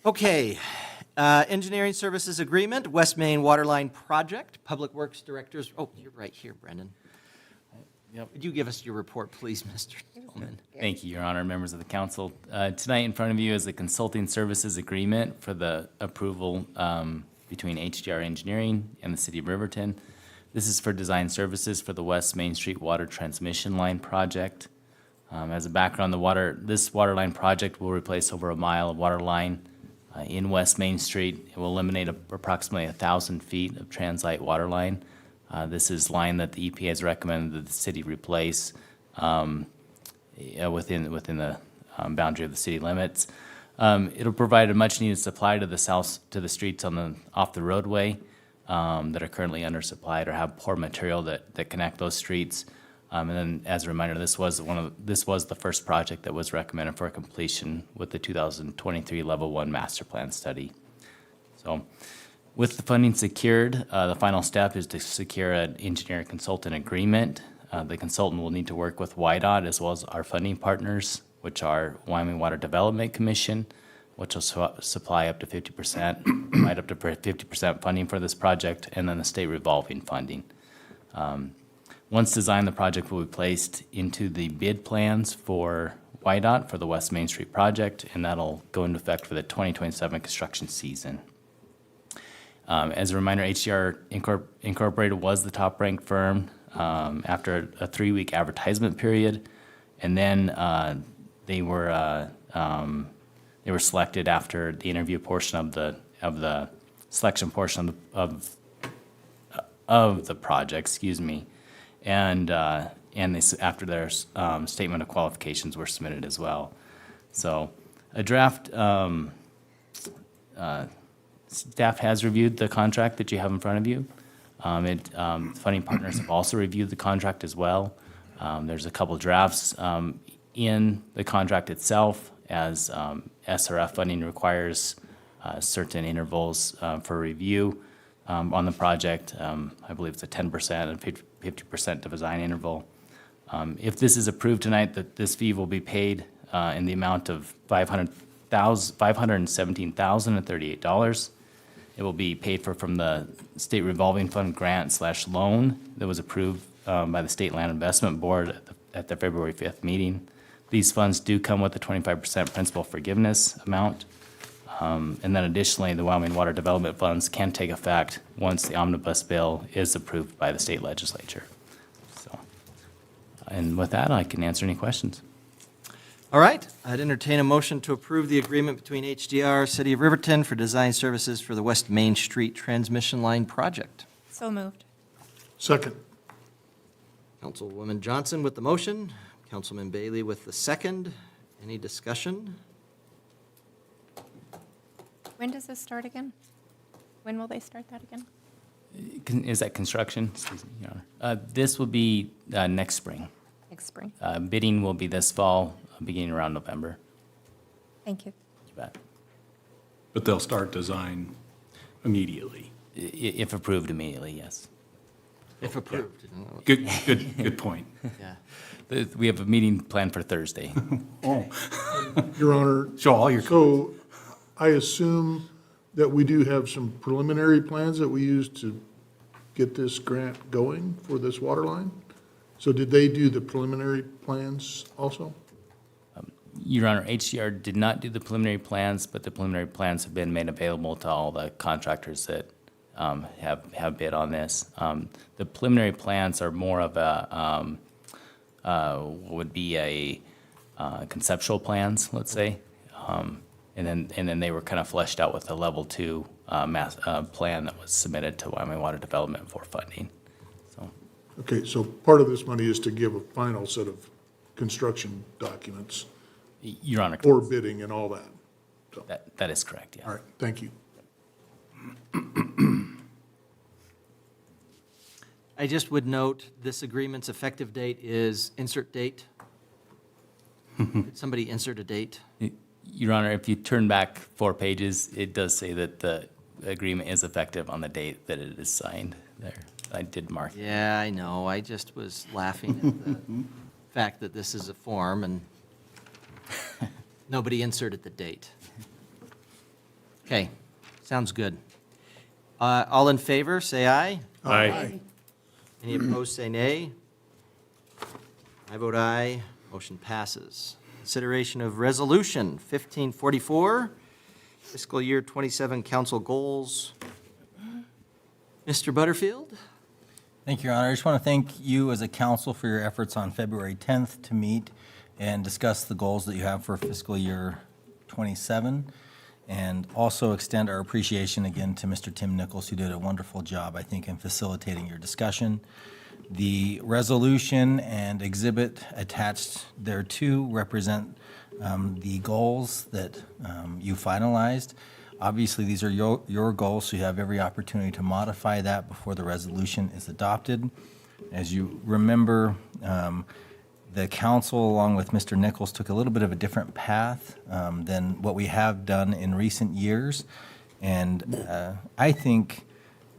Okay, engineering services agreement, West Main Waterline Project, Public Works Directors, oh, you're right here, Brendan. Would you give us your report, please, Mr. Tillman? Thank you, Your Honor, members of the council. Tonight in front of you is the consulting services agreement for the approval between HDR Engineering and the City of Riverton. This is for design services for the West Main Street Water Transmission Line Project. As a background, this water line project will replace over a mile of water line in West Main Street. It will eliminate approximately 1,000 feet of transite water line. This is line that the EPA has recommended that the city replace within the boundary of the city limits. It'll provide a much-needed supply to the streets off the roadway that are currently undersupplied or have poor material that connect those streets. And then, as a reminder, this was the first project that was recommended for completion with the 2023 Level 1 Master Plan study. So, with the funding secured, the final step is to secure an engineer consultant agreement. The consultant will need to work with WYDOT as well as our funding partners, which are Wyoming Water Development Commission, which will supply up to 50%, provide up to 50% funding for this project, and then the state revolving funding. Once designed, the project will be placed into the bid plans for WYDOT for the West Main Street project, and that'll go into effect for the 2027 construction season. As a reminder, HDR Incorporated was the top-ranked firm after a 3-week advertisement period, and then they were selected after the interview portion of the selection portion of the project. Excuse me. And after their statement of qualifications were submitted as well. So a draft, staff has reviewed the contract that you have in front of you. Funding partners have also reviewed the contract as well. There's a couple drafts in the contract itself, as SRF funding requires certain intervals for review on the project. I believe it's a 10% and 50% design interval. If this is approved tonight, that this fee will be paid in the amount of $517,038. It will be paid for from the State Revolving Fund grant/loan that was approved by the State Land Investment Board at the February 5th meeting. These funds do come with a 25% principal forgiveness amount. And then additionally, the Wyoming Water Development Funds can take effect once the omnibus bill is approved by the state legislature. So, and with that, I can answer any questions. All right, I'd entertain a motion to approve the agreement between HDR, City of Riverton for design services for the West Main Street Transmission Line Project. So moved. Second. Councilwoman Johnson with the motion, Councilman Bailey with the second. Any discussion? When does this start again? When will they start that again? Is that construction? Excuse me, Your Honor. This will be next spring. Next spring. Bidding will be this fall, beginning around November. Thank you. You bet. But they'll start design immediately. If approved immediately, yes. If approved. Good point. Yeah. We have a meeting planned for Thursday. Oh. Your Honor. Show all your. So I assume that we do have some preliminary plans that we use to get this grant going for this water line? So did they do the preliminary plans also? Your Honor, HDR did not do the preliminary plans, but the preliminary plans have been made available to all the contractors that have bid on this. The preliminary plans are more of a, would be a conceptual plans, let's say. And then they were kind of fleshed out with a level 2 plan that was submitted to Wyoming Water Development for funding. So. Okay, so part of this money is to give a final set of construction documents. Your Honor. Or bidding and all that. So. That is correct, yes. All right, thank you. I just would note, this agreement's effective date is insert date. Could somebody insert a date? Your Honor, if you turn back 4 pages, it does say that agreement is effective on the date that it is signed there. I did mark. Yeah, I know. I just was laughing at the fact that this is a form and nobody inserted the date. Okay, sounds good. All in favor, say aye. Aye. Any opposed, say nay. I vote aye. Motion passes. Consideration of Resolution 1544, fiscal year 27 council goals. Mr. Butterfield? Thank you, Your Honor. I just want to thank you as a council for your efforts on February 10th to meet and discuss the goals that you have for fiscal year 27, and also extend our appreciation again to Mr. Tim Nichols, who did a wonderful job, I think, in facilitating your discussion. The resolution and exhibit attached thereto represent the goals that you finalized. Obviously, these are your goals, so you have every opportunity to modify that before the resolution is adopted. As you remember, the council, along with Mr. Nichols, took a little bit of a different path than what we have done in recent years, and I think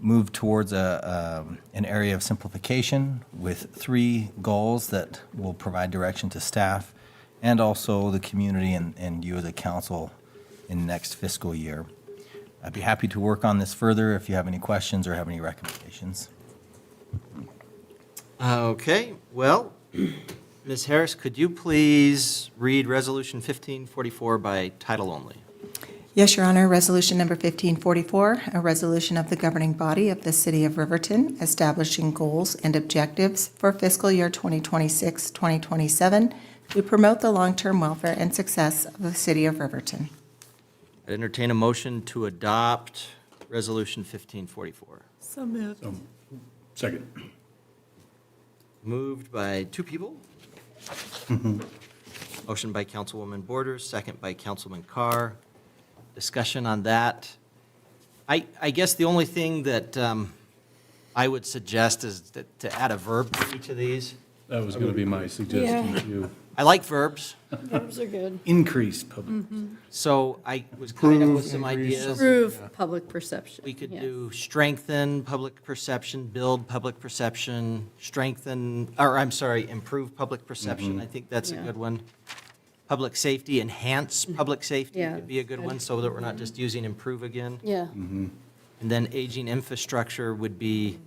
moved towards an area of simplification with 3 goals that will provide direction to staff and also the community and you as a council in next fiscal year. I'd be happy to work on this further if you have any questions or have any recommendations. Okay, well, Ms. Harris, could you please read Resolution 1544 by title only? Yes, Your Honor. Resolution number 1544, a resolution of the governing body of the City of Riverton establishing goals and objectives for fiscal year 2026-2027 to promote the long-term welfare and success of the City of Riverton. I'd entertain a motion to adopt Resolution 1544. So moved. Second. Moved by 2 people. Motion by Councilwoman Borders, second by Councilman Carr. Discussion on that. I guess the only thing that I would suggest is to add a verb to each of these. That was going to be my suggestion to you. I like verbs, Verbs are good. Increase public. so I was coming up with some ideas. Improve public perception. We could Yes. do strengthen public perception, build public perception, improve public perception. I think that's a Yeah. good one. Public safety, enhance public safety Yeah, could be a good good. one, so that we're not just using improve again. Yeah. And then aging infrastructure would be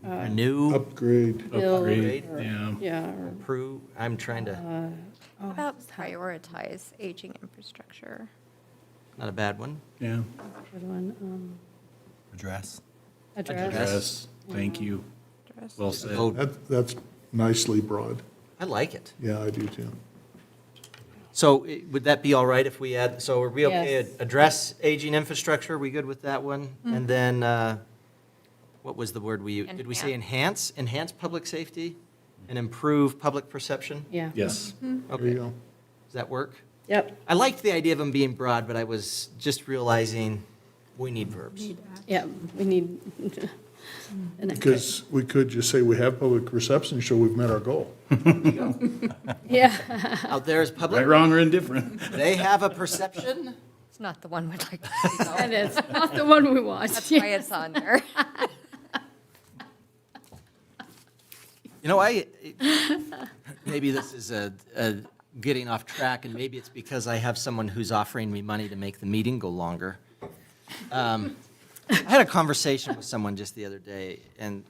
renew, Upgrade. Upgrade, or- yeah. Yeah, or improve. I'm trying to, How about prioritize aging infrastructure? not a bad one. Yeah. good one. Address. Address. Yes, thank you. Address. Well said. Oh, That's nicely broad. I like it. Yeah, I do too. So would that be all right if we add, so are we okay? Yes. Address aging infrastructure, are we good with that one? And then, what was the word did we say enhance? Enhance public safety and improve public perception? Yeah. Yes. There you Okay, go. does that work? Yep. I liked the idea of them being broad, but I was just realizing we need verbs. Yeah, we need. Because we could just say we have public perception, so we've met our goal. Yeah. Out there is public, Right, wrong, or indifferent. they have a perception? It's not the one we'd like to see, though. That is not the one we want. That's why it's on there. You know, maybe this is a getting off track, and maybe it's because I have someone who's offering me money to make the meeting go longer. I had a conversation with someone just the other day, and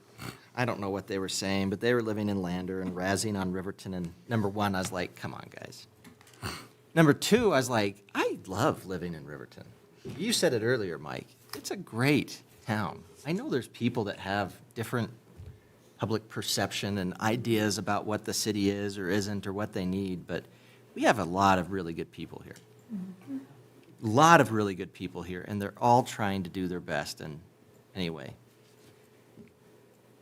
I don't know what they were saying, but they were living in Lander and razzing on Riverton, and number 1, I was like, come on, guys. Number 2, I was like, I love living in Riverton. You said it earlier, Mike. It's a great town. I know there's people that have different public perception and ideas about what the city is or isn't or what they need, but we have a lot of really good people here. A lot of really good people here, and they're all trying to do their best. And anyway,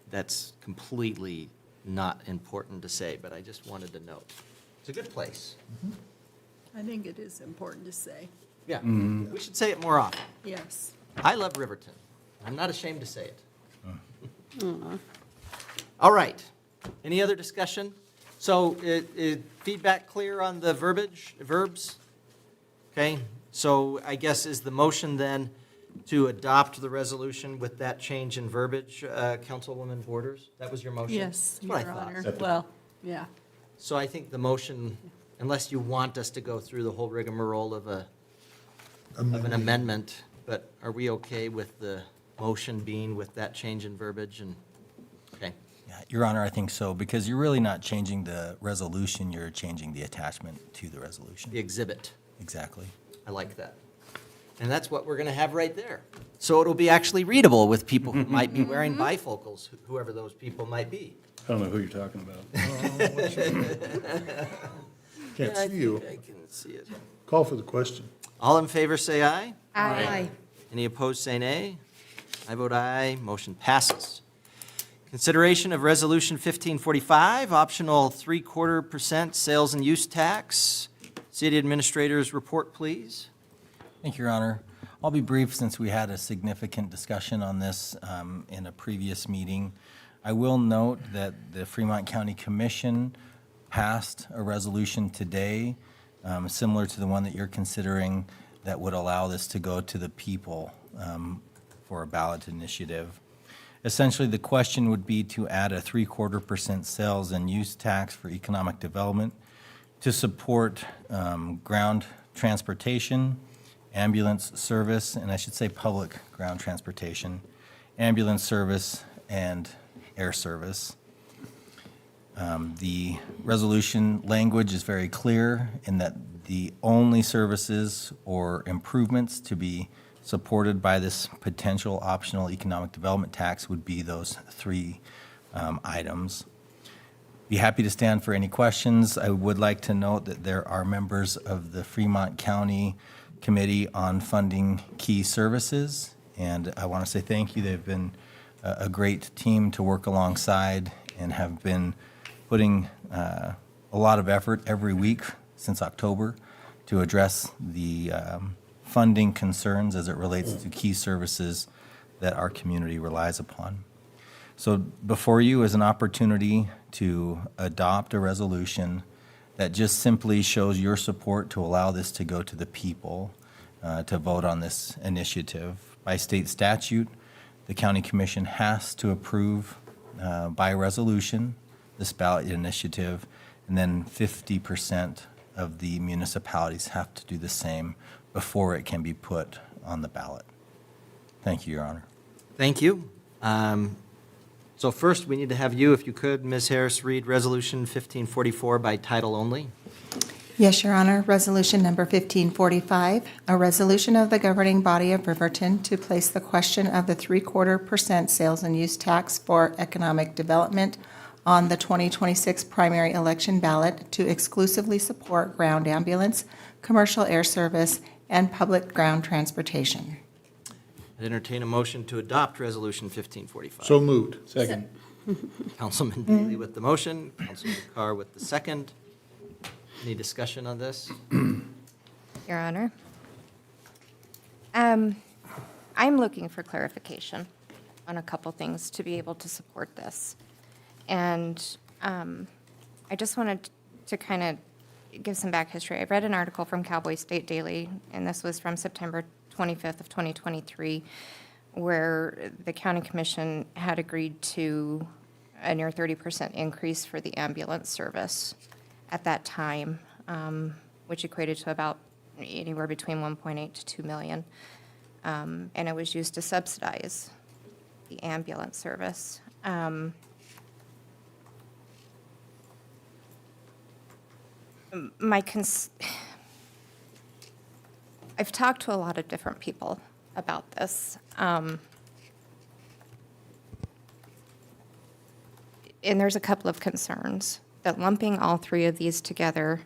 that's completely not important to say, but I just wanted to note. It's a good place. I think it is important to say. Yeah, we should say it more often. Yes. I love Riverton. I'm not ashamed to say it. All right. Any other discussion? So feedback clear on the verbs? Okay. So I guess is the motion then to adopt the resolution with that change in verbiage, Councilwoman Borders? That was your motion? Yes, That's what I Your thought. Honor. Well, yeah. So I think the motion, unless you want us to go through the whole rigmarole of an amendment, but are we okay with the motion being with that change in verbiage and, okay? Yeah, Your Honor, I think so, because you're really not changing the resolution, you're changing the attachment to the resolution. The exhibit. Exactly. I like that. And that's what we're going to have right there. So it'll be actually readable with people who might be wearing bifocals, whoever those people might be. I don't know who you're talking about. Can't I see you. think I can see it. Call for the question. All in favor, say aye. Aye. Any opposed, say nay. I vote aye. Motion passes. Consideration of Resolution 1545, optional 3/4% sales and use tax. City Administrator's report, please. Thank you, Your Honor. I'll be brief since we had a significant discussion on this in a previous meeting. I will note that the Fremont County Commission passed a resolution today, similar to the one that you're considering, that would allow this to go to the people for a ballot initiative. Essentially, the question would be to add a 3/4% sales and use tax for economic development to support ground transportation, ambulance service, and I should say public ground transportation, ambulance service, and air service. The resolution language is very clear in that the only services or improvements to be supported by this potential optional economic development tax would be those three items. Be happy to stand for any questions. I would like to note that there are members of the Fremont County Committee on Funding Key Services, and I want to say thank you. They've been a great team to work alongside and have been putting a lot of effort every week since October to address the funding concerns as it relates to key services that our community relies upon. So before you is an opportunity to adopt a resolution that just simply shows your support to allow this to go to the people to vote on this initiative. By state statute, the county commission has to approve by resolution this ballot initiative, and then 50% of the municipalities have to do the same before it can be put on the ballot. Thank you, Your Honor. Thank you. So first, we need to have you, if you could, Ms. Harris, read Resolution 1544 by title only. Yes, Your Honor. Resolution number 1545, a resolution of the governing body of Riverton to place the question of the 3/4% sales and use tax for economic development on the 2026 primary election ballot to exclusively support ground ambulance, commercial air service, and public ground transportation. I'd entertain a motion to adopt Resolution 1545. So moved. Second. Councilman Bailey with the motion, Councilman Carr with the second. Any discussion on this? Your Honor. I'm looking for clarification on a couple things to be able to support this. And I just wanted to kind of give some back history. I read an article from Cowboy State Daily, and this was from September 25th of 2023, where the county commission had agreed to a near 30% increase for the ambulance service at that time, which equated to about anywhere between 1.8 to 2 million. And it was used to subsidize the ambulance service. I've talked to a lot of different people about this. And there's a couple of concerns that lumping all three of these together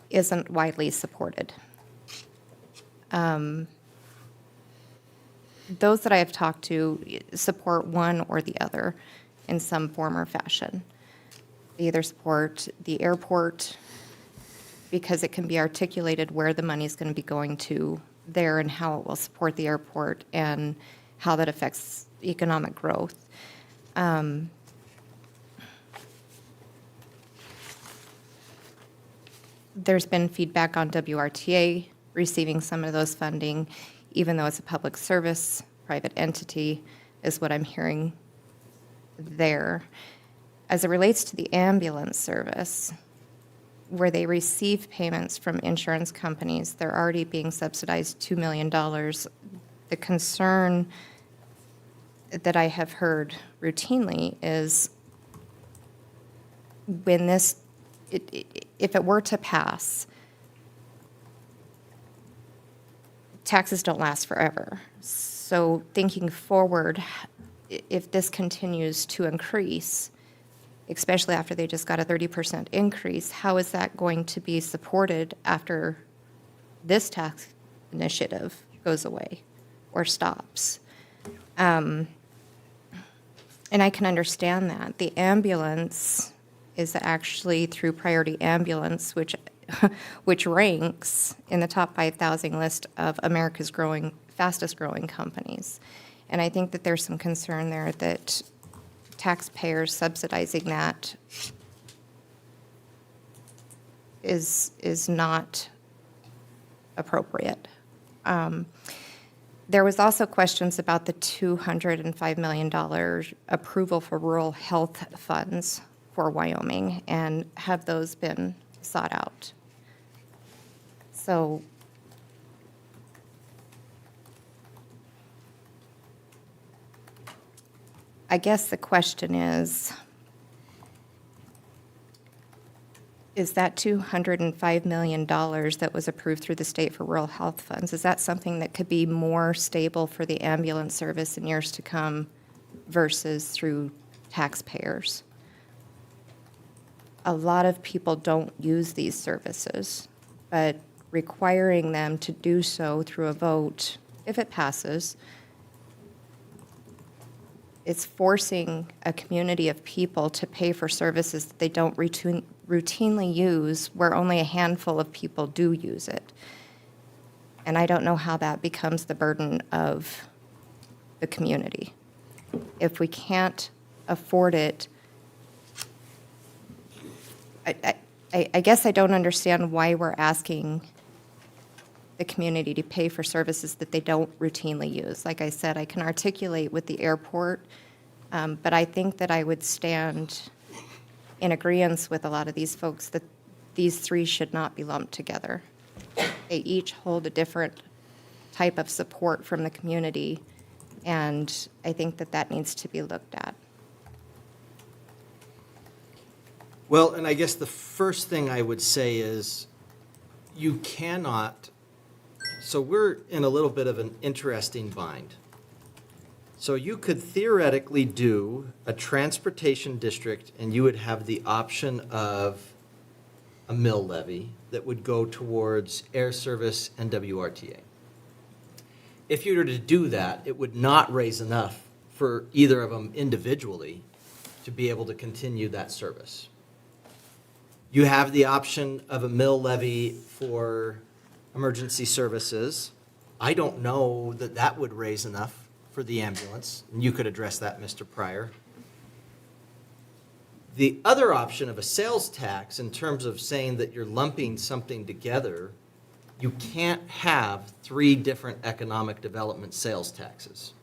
isn't widely supported. Those that I have talked to support one or the other in some form or fashion. They either support the airport because it can be articulated where the money is going to be going to there and how it will support the airport and how that affects economic growth. there's been feedback on WRTA receiving some of those funding, even though it's a public service, private entity, is what I'm hearing there. As it relates to the ambulance service, where they receive payments from insurance companies, they're already being subsidized $2 million. The concern that I have heard routinely is when this, if it were to pass, taxes don't last forever. So thinking forward, if this continues to increase, especially after they just got a 30% increase, how is that going to be supported after this tax initiative goes away or stops? And I can understand that. The ambulance is actually through Priority Ambulance, which ranks in the top 5,000 list of America's fastest growing companies. And I think that there's some concern there that taxpayers subsidizing that is not appropriate. There was also questions about the $205 million approval for rural health funds for Wyoming, and have those been sought out? So I guess the question is that $205 million that was approved through the state for rural health funds, is that something that could be more stable for the ambulance service in years to come versus through taxpayers? A lot of people don't use these services, but requiring them to do so through a vote, if it passes, it's forcing a community of people to pay for services that they don't routinely use, where only a handful of people do use it. And I don't know how that becomes the burden of the community. If we can't afford it, I guess I don't understand why we're asking the community to pay for services that they don't routinely use. Like I said, I can articulate with the airport, but I think that I would stand in agreement with a lot of these folks that these three should not be lumped together. They each hold a different type of support from the community, and I think that that needs to be looked at. Well, and I guess the first thing I would say is you cannot, so we're in a little bit of an interesting bind. So you could theoretically do a transportation district and you would have the option of a mill levy that would go towards air service and WRTA. If you were to do that, it would not raise enough for either of them individually to be able to continue that service. You have the option of a mill levy for emergency services. I don't know that that would raise enough for the ambulance, and you could address that, Mr. Pryor. The other option of a sales tax, in terms of saying that you're lumping something together, you can't have three different economic development sales taxes.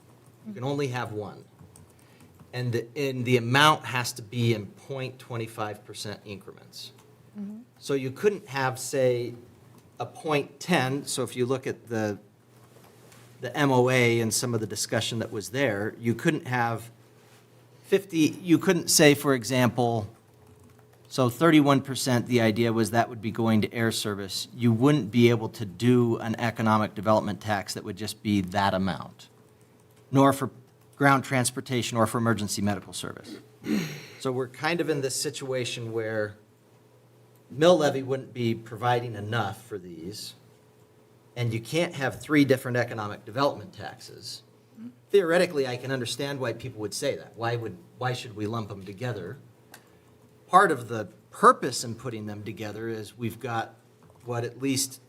You can only have one. And the amount has to be in 0.25% increments. Mm-hmm. So you couldn't have, say, a 0.10, so if you look at the MOA and some of the discussion that was there, you couldn't have 50, you couldn't say, for example, so 31%, the idea was that would be going to air service. You wouldn't be able to do an economic development tax that would just be that amount, nor for ground transportation or for emergency medical service. So we're kind of in this situation where mill levy wouldn't be providing enough for these, and you can't have three different economic development taxes. Theoretically, I can understand why people would say that. Why should we lump them together? Part of the purpose in putting them together is we've got what at least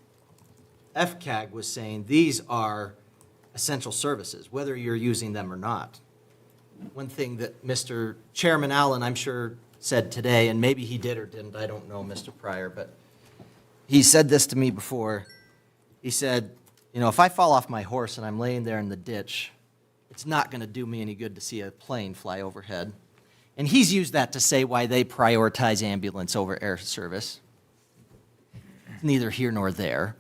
FCAG was saying, these are essential services, whether you're using them or not. One thing that Mr. Chairman Allen, I'm sure, said today, and maybe he did or didn't, I don't know, Mr. Pryor, but he said this to me before. He said, you know, if I fall off my horse and I'm laying there in the ditch, it's not going to do me any good to see a plane fly overhead. And he's used that to say why they prioritize ambulance over air service. It's neither here nor there.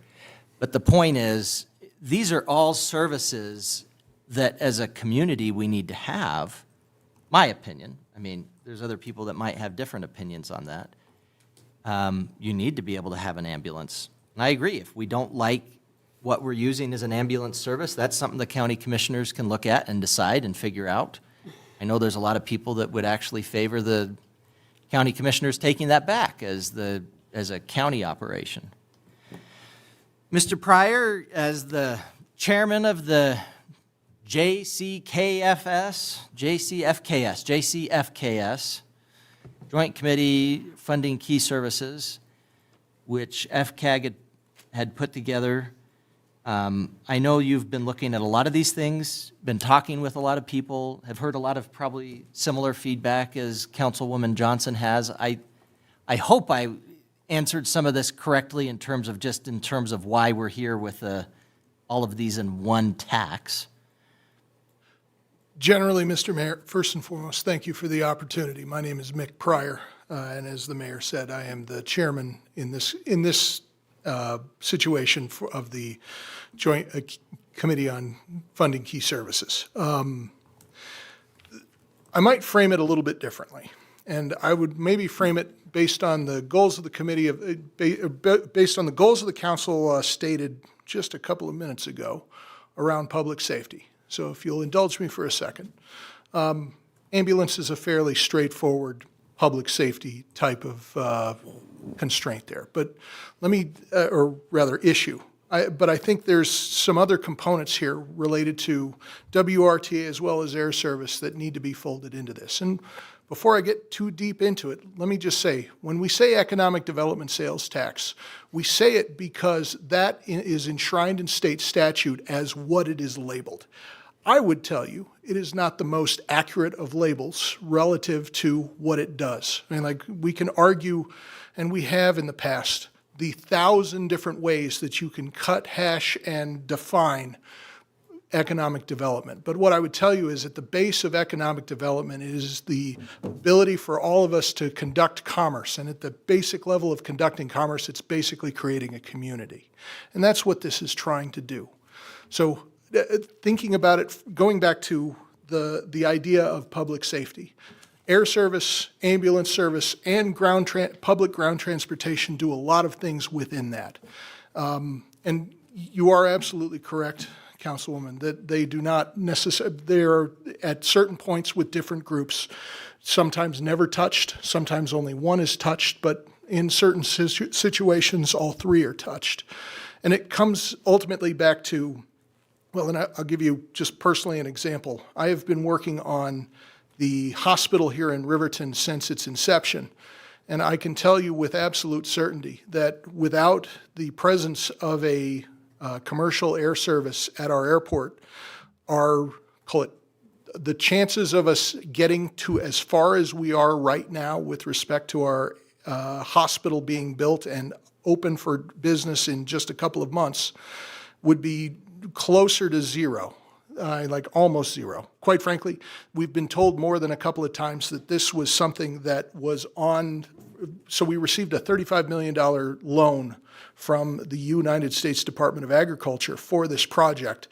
But the point is, these are all services that as a community we need to have, my opinion. I mean, there's other people that might have different opinions on that. You need to be able to have an ambulance. And I agree, if we don't like what we're using as an ambulance service, that's something the county commissioners can look at and decide and figure out. I know there's a lot of people that would actually favor the county commissioners taking that back as a county operation. Mr. Pryor, as the chairman of the JCFKS, Joint Committee Funding Key Services, which FCAG had put together. I know you've been looking at a lot of these things, been talking with a lot of people, have heard a lot of probably similar feedback as Councilwoman Johnson has. I hope I answered some of this correctly in terms of why we're here with all of these in one tax. Generally, Mr. Mayor, first and foremost, thank you for the opportunity. My name is Mick Pryor, and as the mayor said, I am the chairman in this situation of the Joint Committee on Funding Key Services. I might frame it a little bit differently, and I would maybe frame it based on the goals of the committee, based on the goals of the council stated just a couple of minutes ago around public safety. So if you'll indulge me for a second, ambulance is a fairly straightforward public safety type of constraint there. But let me, or rather issue. But I think there's some other components here related to WRTA as well as air service that need to be folded into this. And before I get too deep into it, let me just say, when we say economic development sales tax, we say it because that is enshrined in state statute as what it is labeled. I would tell you it is not the most accurate of labels relative to what it does. I mean, like, we can argue, and we have in the past, the 1,000 different ways that you can cut, hash, and define economic development. But what I would tell you is at the base of economic development is the ability for all of us to conduct commerce. And at the basic level of conducting commerce, it's basically creating a community. And that's what this is trying to do. So thinking about it, going back to the idea of public safety, air service, ambulance service, and public ground transportation do a lot of things within that. And you are absolutely correct, Councilwoman, that they do not necessarily, they're at certain points with different groups, sometimes never touched, sometimes only one is touched, but in certain situations, all three are touched. And it comes ultimately back to, well, and I'll give you just personally an example. I have been working on the hospital here in Riverton since its inception, and I can tell you with absolute certainty that without the presence of a commercial air service at our airport, the chances of us getting to as far as we are right now with respect to our hospital being built and open for business in just a couple of months would be closer to zero, like almost zero. Quite frankly, we've been told more than a couple of times that this was something that was on, so we received a $35 million loan from the United States Department of Agriculture for this project.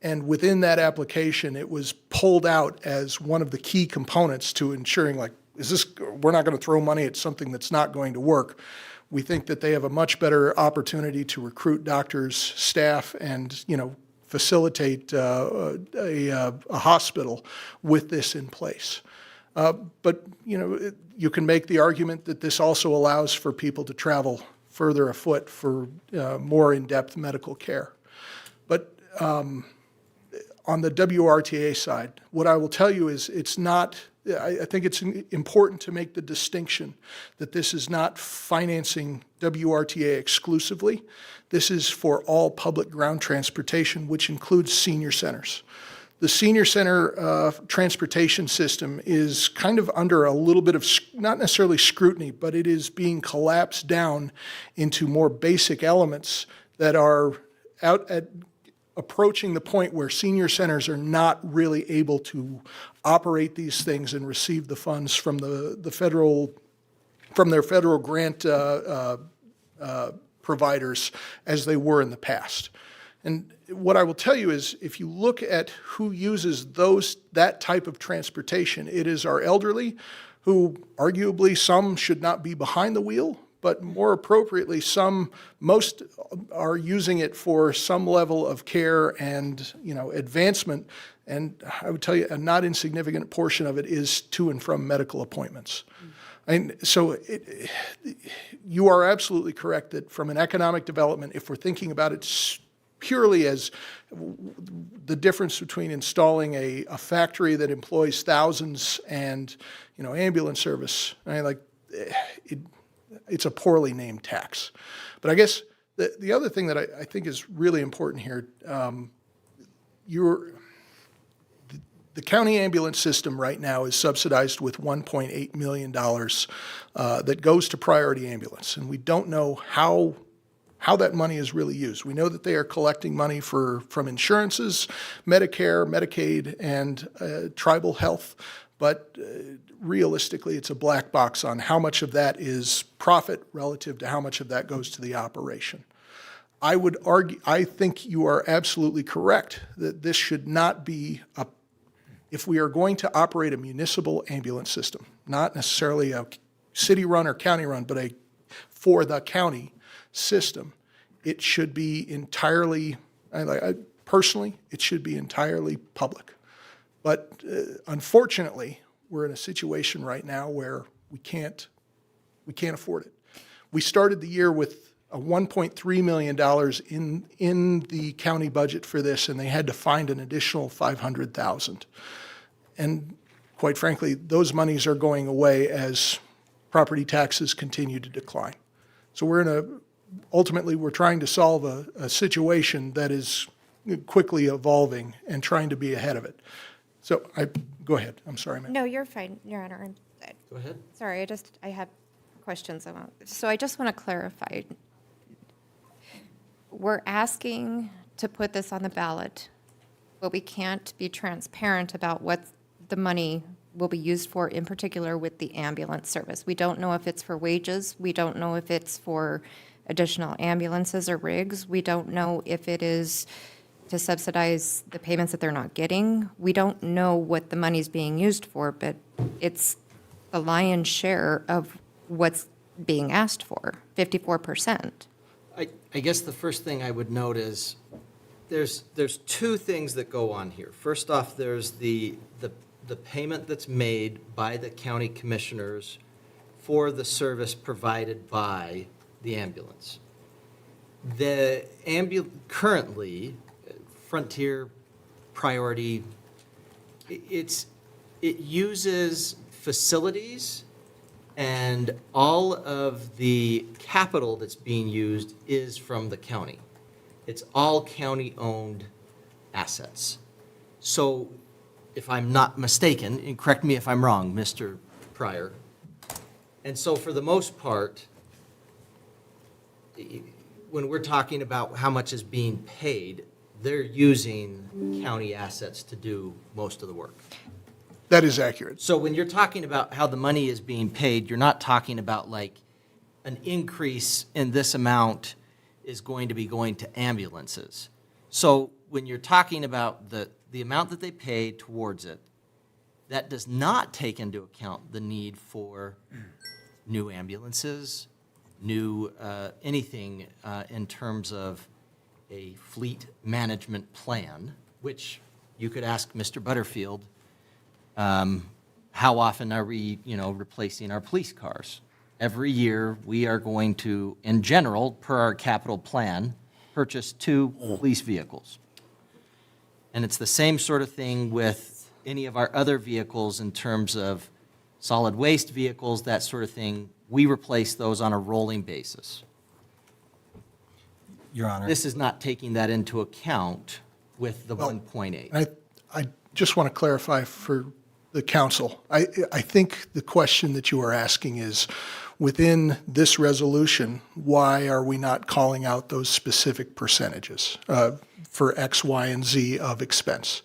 And within that application, it was pulled out as one of the key components to ensuring, like, we're not going to throw money at something that's not going to work. We think that they have a much better opportunity to recruit doctors, staff, and, facilitate a hospital with this in place. But, you can make the argument that this also allows for people to travel further afoot for more in-depth medical care. But on the WRTA side, what I will tell you is it's not, I think it's important to make the distinction that this is not financing WRTA exclusively. This is for all public ground transportation, which includes senior centers. the senior center transportation system is kind of under a little bit of, not necessarily scrutiny, but it is being collapsed down into more basic elements that are out at approaching the point where senior centers are not really able to operate these things and receive the funds from the federal, from their federal grant providers as they were in the past. And what I will tell you is, if you look at who uses that type of transportation, it is our elderly, who arguably some should not be behind the wheel, but more appropriately, most are using it for some level of care and, advancement. And I would tell you, a not insignificant portion of it is to and from medical appointments. And so you are absolutely correct that from an economic development, if we're thinking about it purely as the difference between installing a factory that employs thousands and, ambulance service, it's a poorly named tax. But I guess the other thing that I think is really important here, the county ambulance system right now is subsidized with $1.8 million that goes to Priority Ambulance, and we don't know how that money is really used. We know that they are collecting money from insurances, Medicare, Medicaid, and tribal health, but realistically, it's a black box on how much of that is profit relative to how much of that goes to the operation. I would argue, I think you are absolutely correct that this should not be if we are going to operate a municipal ambulance system, not necessarily a city-run or county-run, but for the county system, it should be entirely, personally, it should be entirely public. But unfortunately, we're in a situation right now where we can't afford it. We started the year with a $1.3 million in the county budget for this, and they had to find an additional $500,000. And quite frankly, those monies are going away as property taxes continue to decline. So ultimately, we're trying to solve a situation that is quickly evolving and trying to be ahead of it. So go ahead. I'm sorry, ma'am. No, you're fine, Your Honor. Go ahead. Sorry, I had questions. So I just want to clarify. We're asking to put this on the ballot, but we can't be transparent about what the money will be used for, in particular with the ambulance service. We don't know if it's for wages. We don't know if it's for additional ambulances or rigs. We don't know if it is to subsidize the payments that they're not getting. We don't know what the money's being used for, but it's the lion's share of what's being asked for, 54%. I guess the first thing I would note is there's two things that go on here. First off, there's the payment that's made by the county commissioners for the service provided by the ambulance. Currently, Frontier, Priority, it uses facilities, and all of the capital that's being used is from the county. It's all county-owned assets. So if I'm not mistaken, and correct me if I'm wrong, Mr. Pryor, and so for the most part, when we're talking about how much is being paid, they're using county assets to do most of the work. That is accurate. So when you're talking about how the money is being paid, you're not talking about like an increase in this amount is going to be going to ambulances. So when you're talking about the amount that they pay towards it, that does not take into account the need for new ambulances, new anything in terms of a fleet management plan, which you could ask Mr. Butterfield, how often are we, replacing our police cars? Every year, we are going to, in general, per our capital plan, purchase 2 police vehicles. And it's the same sort of thing with any of our other vehicles in terms of solid waste vehicles, that sort of thing. We replace those on a rolling basis. Your Honor. This is not taking that into account with the 1.8. I just want to clarify for the council. I think the question that you are asking is, within this resolution, why are we not calling out those specific percentages for X, Y, and Z of expense?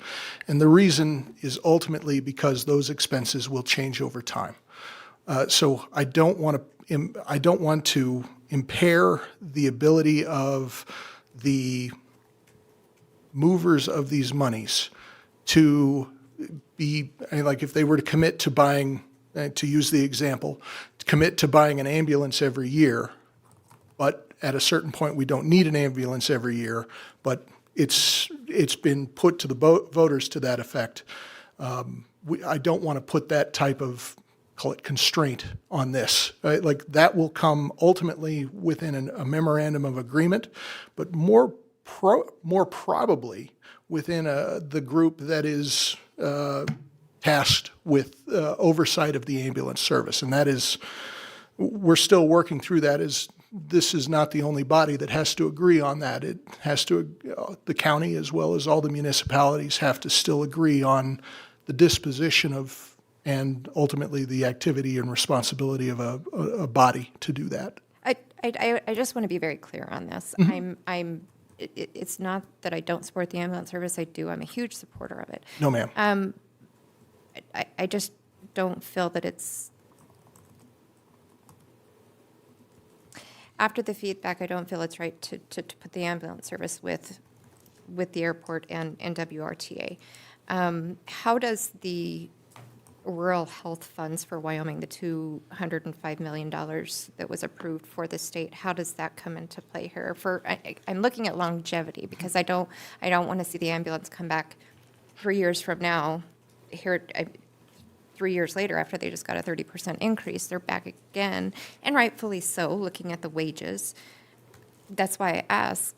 And the reason is ultimately because those expenses will change over time. So I don't want to impair the ability of the movers of these monies to be, like, if they were to commit to buying, to use the example, to commit to buying an ambulance every year, but at a certain point, we don't need an ambulance every year, but it's been put to the voters to that effect. I don't want to put that type of, call it, constraint on this. Right? Like, that will come ultimately within a memorandum of agreement, but more probably within the group that is tasked with oversight of the ambulance service. And that is, we're still working through that. This is not the only body that has to agree on that. It has to, the county as well as all the municipalities have to still agree on the disposition of, and ultimately the activity and responsibility of a body to do that. I just want to be very clear on this. It's not that I don't support the ambulance service. I do. I'm a huge supporter of it. No, ma'am. I just don't feel that it's, after the feedback, I don't feel it's right to put the ambulance service with the airport and WRTA. How does the rural health funds for Wyoming, the $205 million that was approved for the state, how does that come into play here? I'm looking at longevity, because I don't want to see the ambulance come back 3 years from now. Here, 3 years later, after they just got a 30% increase, they're back again, and rightfully so, looking at the wages. That's why I ask,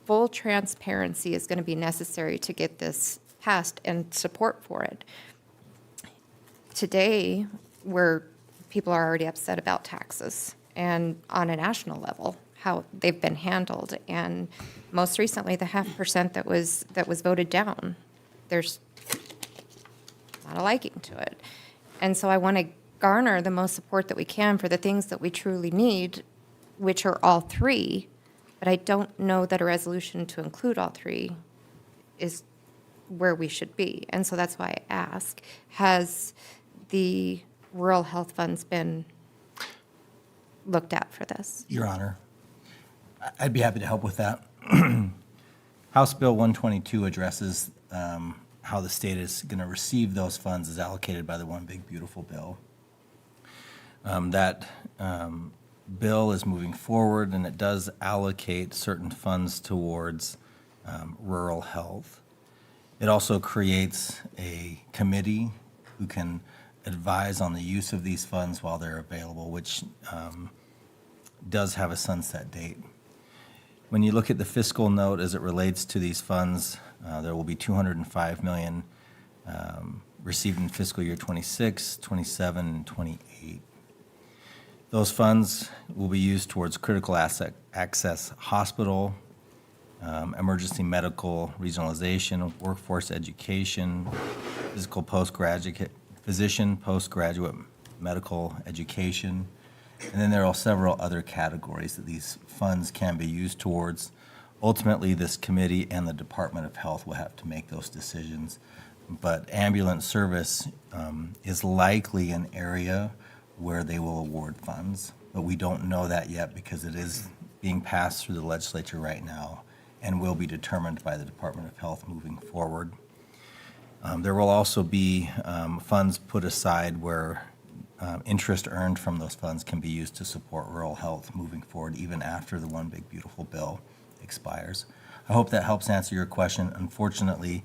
full transparency is going to be necessary to get this passed and support for it. Today, where people are already upset about taxes, and on a national level, how they've been handled, and most recently, the 0.5% that was voted down, there's not a liking to it. And so I want to garner the most support that we can for the things that we truly need, which are all three, but I don't know that a resolution to include all three is where we should be. And so that's why I ask, has the rural health funds been looked at for this? Your Honor, I'd be happy to help with that. House Bill 122 addresses how the state is going to receive those funds as allocated by the One Big Beautiful Bill. That bill is moving forward, and it does allocate certain funds towards rural health. It also creates a committee who can advise on the use of these funds while they're available, which does have a sunset date. When you look at the fiscal note as it relates to these funds, there will be $205 million received in fiscal year 26, 27, and 28. Those funds will be used towards critical access hospital, emergency medical regionalization, workforce education, physician postgraduate medical education, and then there are several other categories that these funds can be used towards. Ultimately, this committee and the Department of Health will have to make those decisions. But ambulance service is likely an area where they will award funds, but we don't know that yet because it is being passed through the legislature right now and will be determined by the Department of Health moving forward. There will also be funds put aside where interest earned from those funds can be used to support rural health moving forward, even after the One Big Beautiful Bill expires. I hope that helps answer your question. Unfortunately,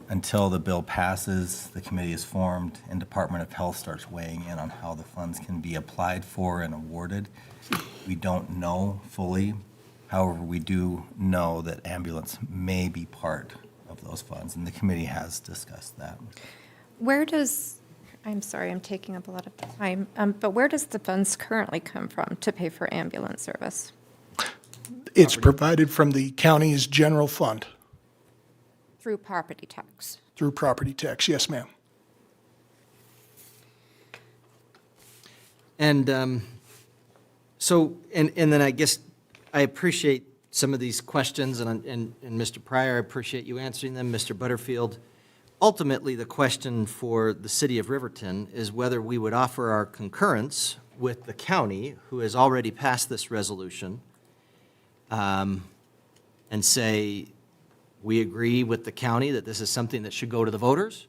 until the bill passes, the committee is formed, and Department of Health starts weighing in on how the funds can be applied for and awarded. We don't know fully. However, we do know that ambulance may be part of those funds, and the committee has discussed that. Where does, I'm sorry, I'm taking up a lot of time, but where does the funds currently come from to pay for ambulance service? It's provided from the county's general fund. through property tax. through property tax. Yes, ma'am. And so, and then I guess I appreciate some of these questions, and Mr. Pryor, I appreciate you answering them, Mr. Butterfield. Ultimately, the question for the city of Riverton is whether we would offer our concurrence with the county, who has already passed this resolution, and say, we agree with the county that this is something that should go to the voters.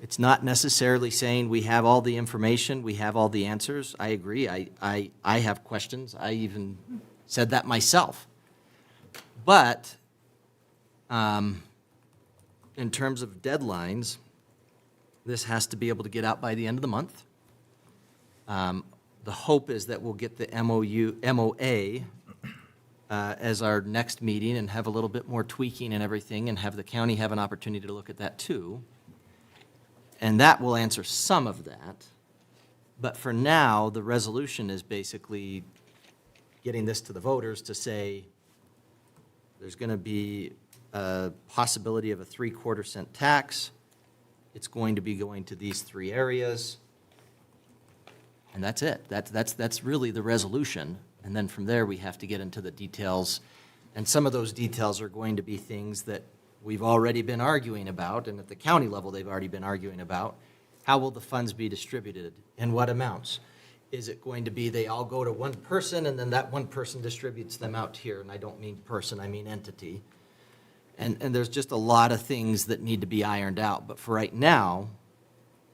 It's not necessarily saying we have all the information, we have all the answers. I agree. I have questions. I even said that myself. But in terms of deadlines, this has to be able to get out by the end of the month. The hope is that we'll get the MOA as our next meeting and have a little bit more tweaking and everything, and have the county have an opportunity to look at that too. And that will answer some of that. But for now, the resolution is basically getting this to the voters to say there's going to be a possibility of a 3/4 cent tax. It's going to be going to these 3 areas. And that's it. That's really the resolution. And then from there, we have to get into the details. And some of those details are going to be things that we've already been arguing about, and at the county level, they've already been arguing about. How will the funds be distributed? In what amounts? Is it going to be they all go to one person, and then that one person distributes them out here? And I don't mean person, I mean entity. And there's just a lot of things that need to be ironed out. But for right now,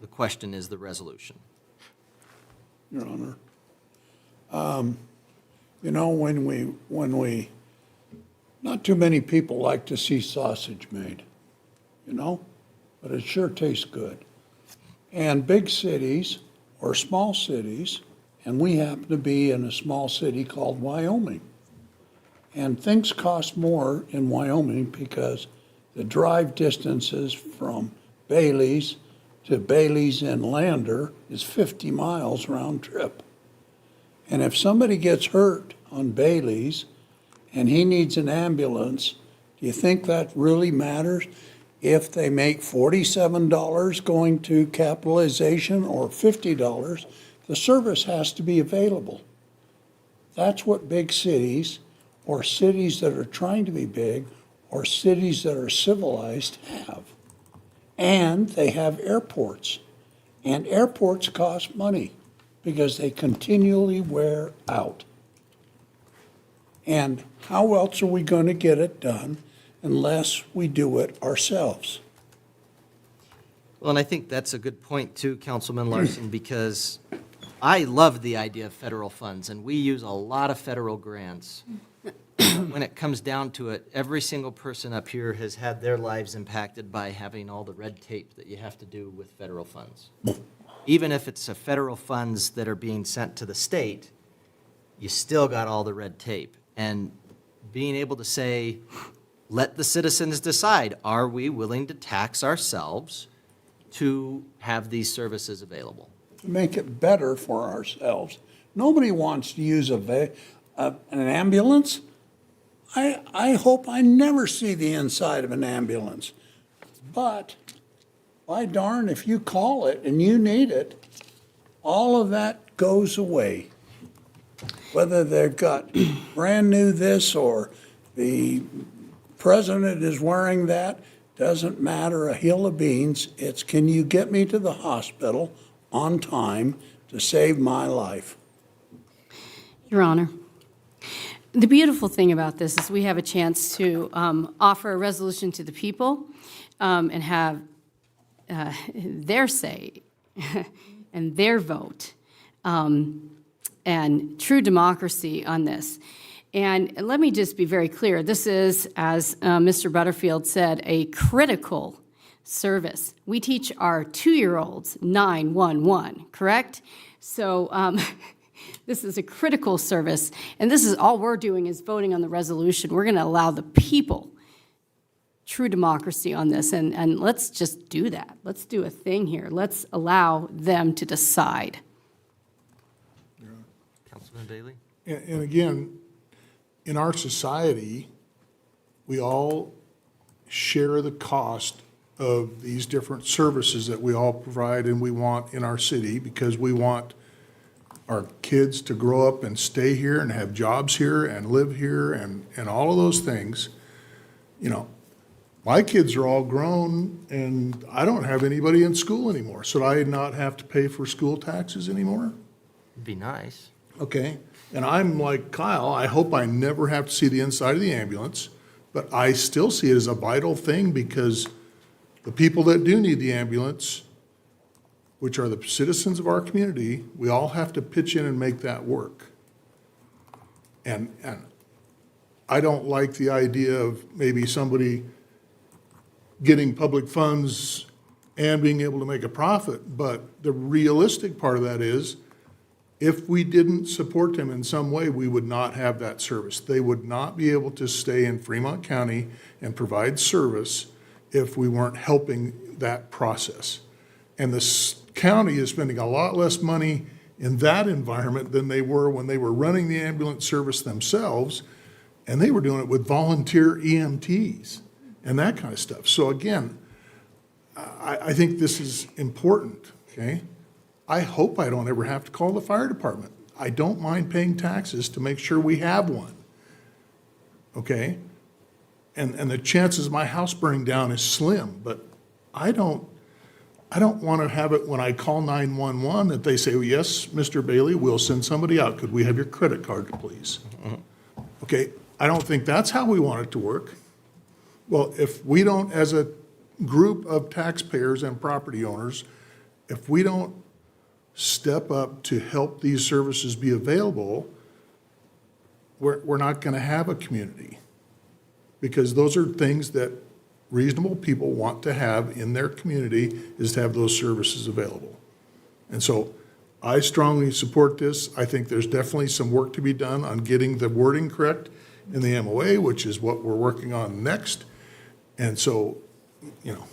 the question is the resolution. Your Honor. You know, when we, not too many people like to see sausage made, you know, but it sure tastes good. And big cities or small cities, and we happen to be in a small city called Wyoming. And things cost more in Wyoming because the drive distances from Bailey's to Bailey's and Lander is 50 miles round trip. And if somebody gets hurt on Bailey's and he needs an ambulance, do you think that really matters if they make $47 going to capitalization or $50? The service has to be available. That's what big cities or cities that are trying to be big or cities that are civilized have. And they have airports. And airports cost money because they continually wear out. And how else are we going to get it done unless we do it ourselves? Well, and I think that's a good point too, Councilman Larson, because I love the idea of federal funds, and we use a lot of federal grants. When it comes down to it, every single person up here has had their lives impacted by having all the red tape that you have to do with federal funds. Even if it's federal funds that are being sent to the state, you still got all the red tape. And being able to say, let the citizens decide, are we willing to tax ourselves to have these services available? To make it better for ourselves. Nobody wants to use an ambulance. I hope I never see the inside of an ambulance. But, by darn, if you call it and you need it, all of that goes away. Whether they've got brand new this or the president is wearing that, doesn't matter a hill of beans. It's, can you get me to the hospital on time to save my life? Your Honor, the beautiful thing about this is we have a chance to offer a resolution to the people and have their say and their vote and true democracy on this. And let me just be very clear. This is, as Mr. Butterfield said, a critical service. We teach our 2-year-olds 911, correct? So this is a critical service, and this is all we're doing is voting on the resolution. We're going to allow the people true democracy on this, and let's just do that. Let's do a thing here. Let's allow them to decide. Councilman Bailey? And again, in our society, we all share the cost of these different services that we all provide and we want in our city, because we want our kids to grow up and stay here and have jobs here and live here and all of those things. You know, my kids are all grown and I don't have anybody in school anymore. So I not have to pay for school taxes anymore? It'd be nice. Okay, and I'm like Kyle, I hope I never have to see the inside of the ambulance, but I still see it as a vital thing, because the people that do need the ambulance, which are the citizens of our community, we all have to pitch in and make that work. And I don't like the idea of maybe somebody getting public funds and being able to make a profit, but the realistic part of that is, if we didn't support them in some way, we would not have that service. They would not be able to stay in Fremont County and provide service if we weren't helping that process. And the county is spending a lot less money in that environment than they were when they were running the ambulance service themselves, and they were doing it with volunteer EMTs and that kind of stuff. So again, I think this is important, okay? I hope I don't ever have to call the fire department. I don't mind paying taxes to make sure we have one, okay? And the chances of my house burning down is slim, but I don't want to have it when I call 911 that they say, yes, Mr. Bailey, we'll send somebody out. Could we have your credit card, please? Okay, I don't think that's how we want it to work. Well, if we don't, as a group of taxpayers and property owners, if we don't step up to help these services be available, we're not going to have a community, because those are things that reasonable people want to have in their community, is to have those services available. And so I strongly support this. I think there's definitely some work to be done on getting the wording correct in the MOA, which is what we're working on next. And so, you know,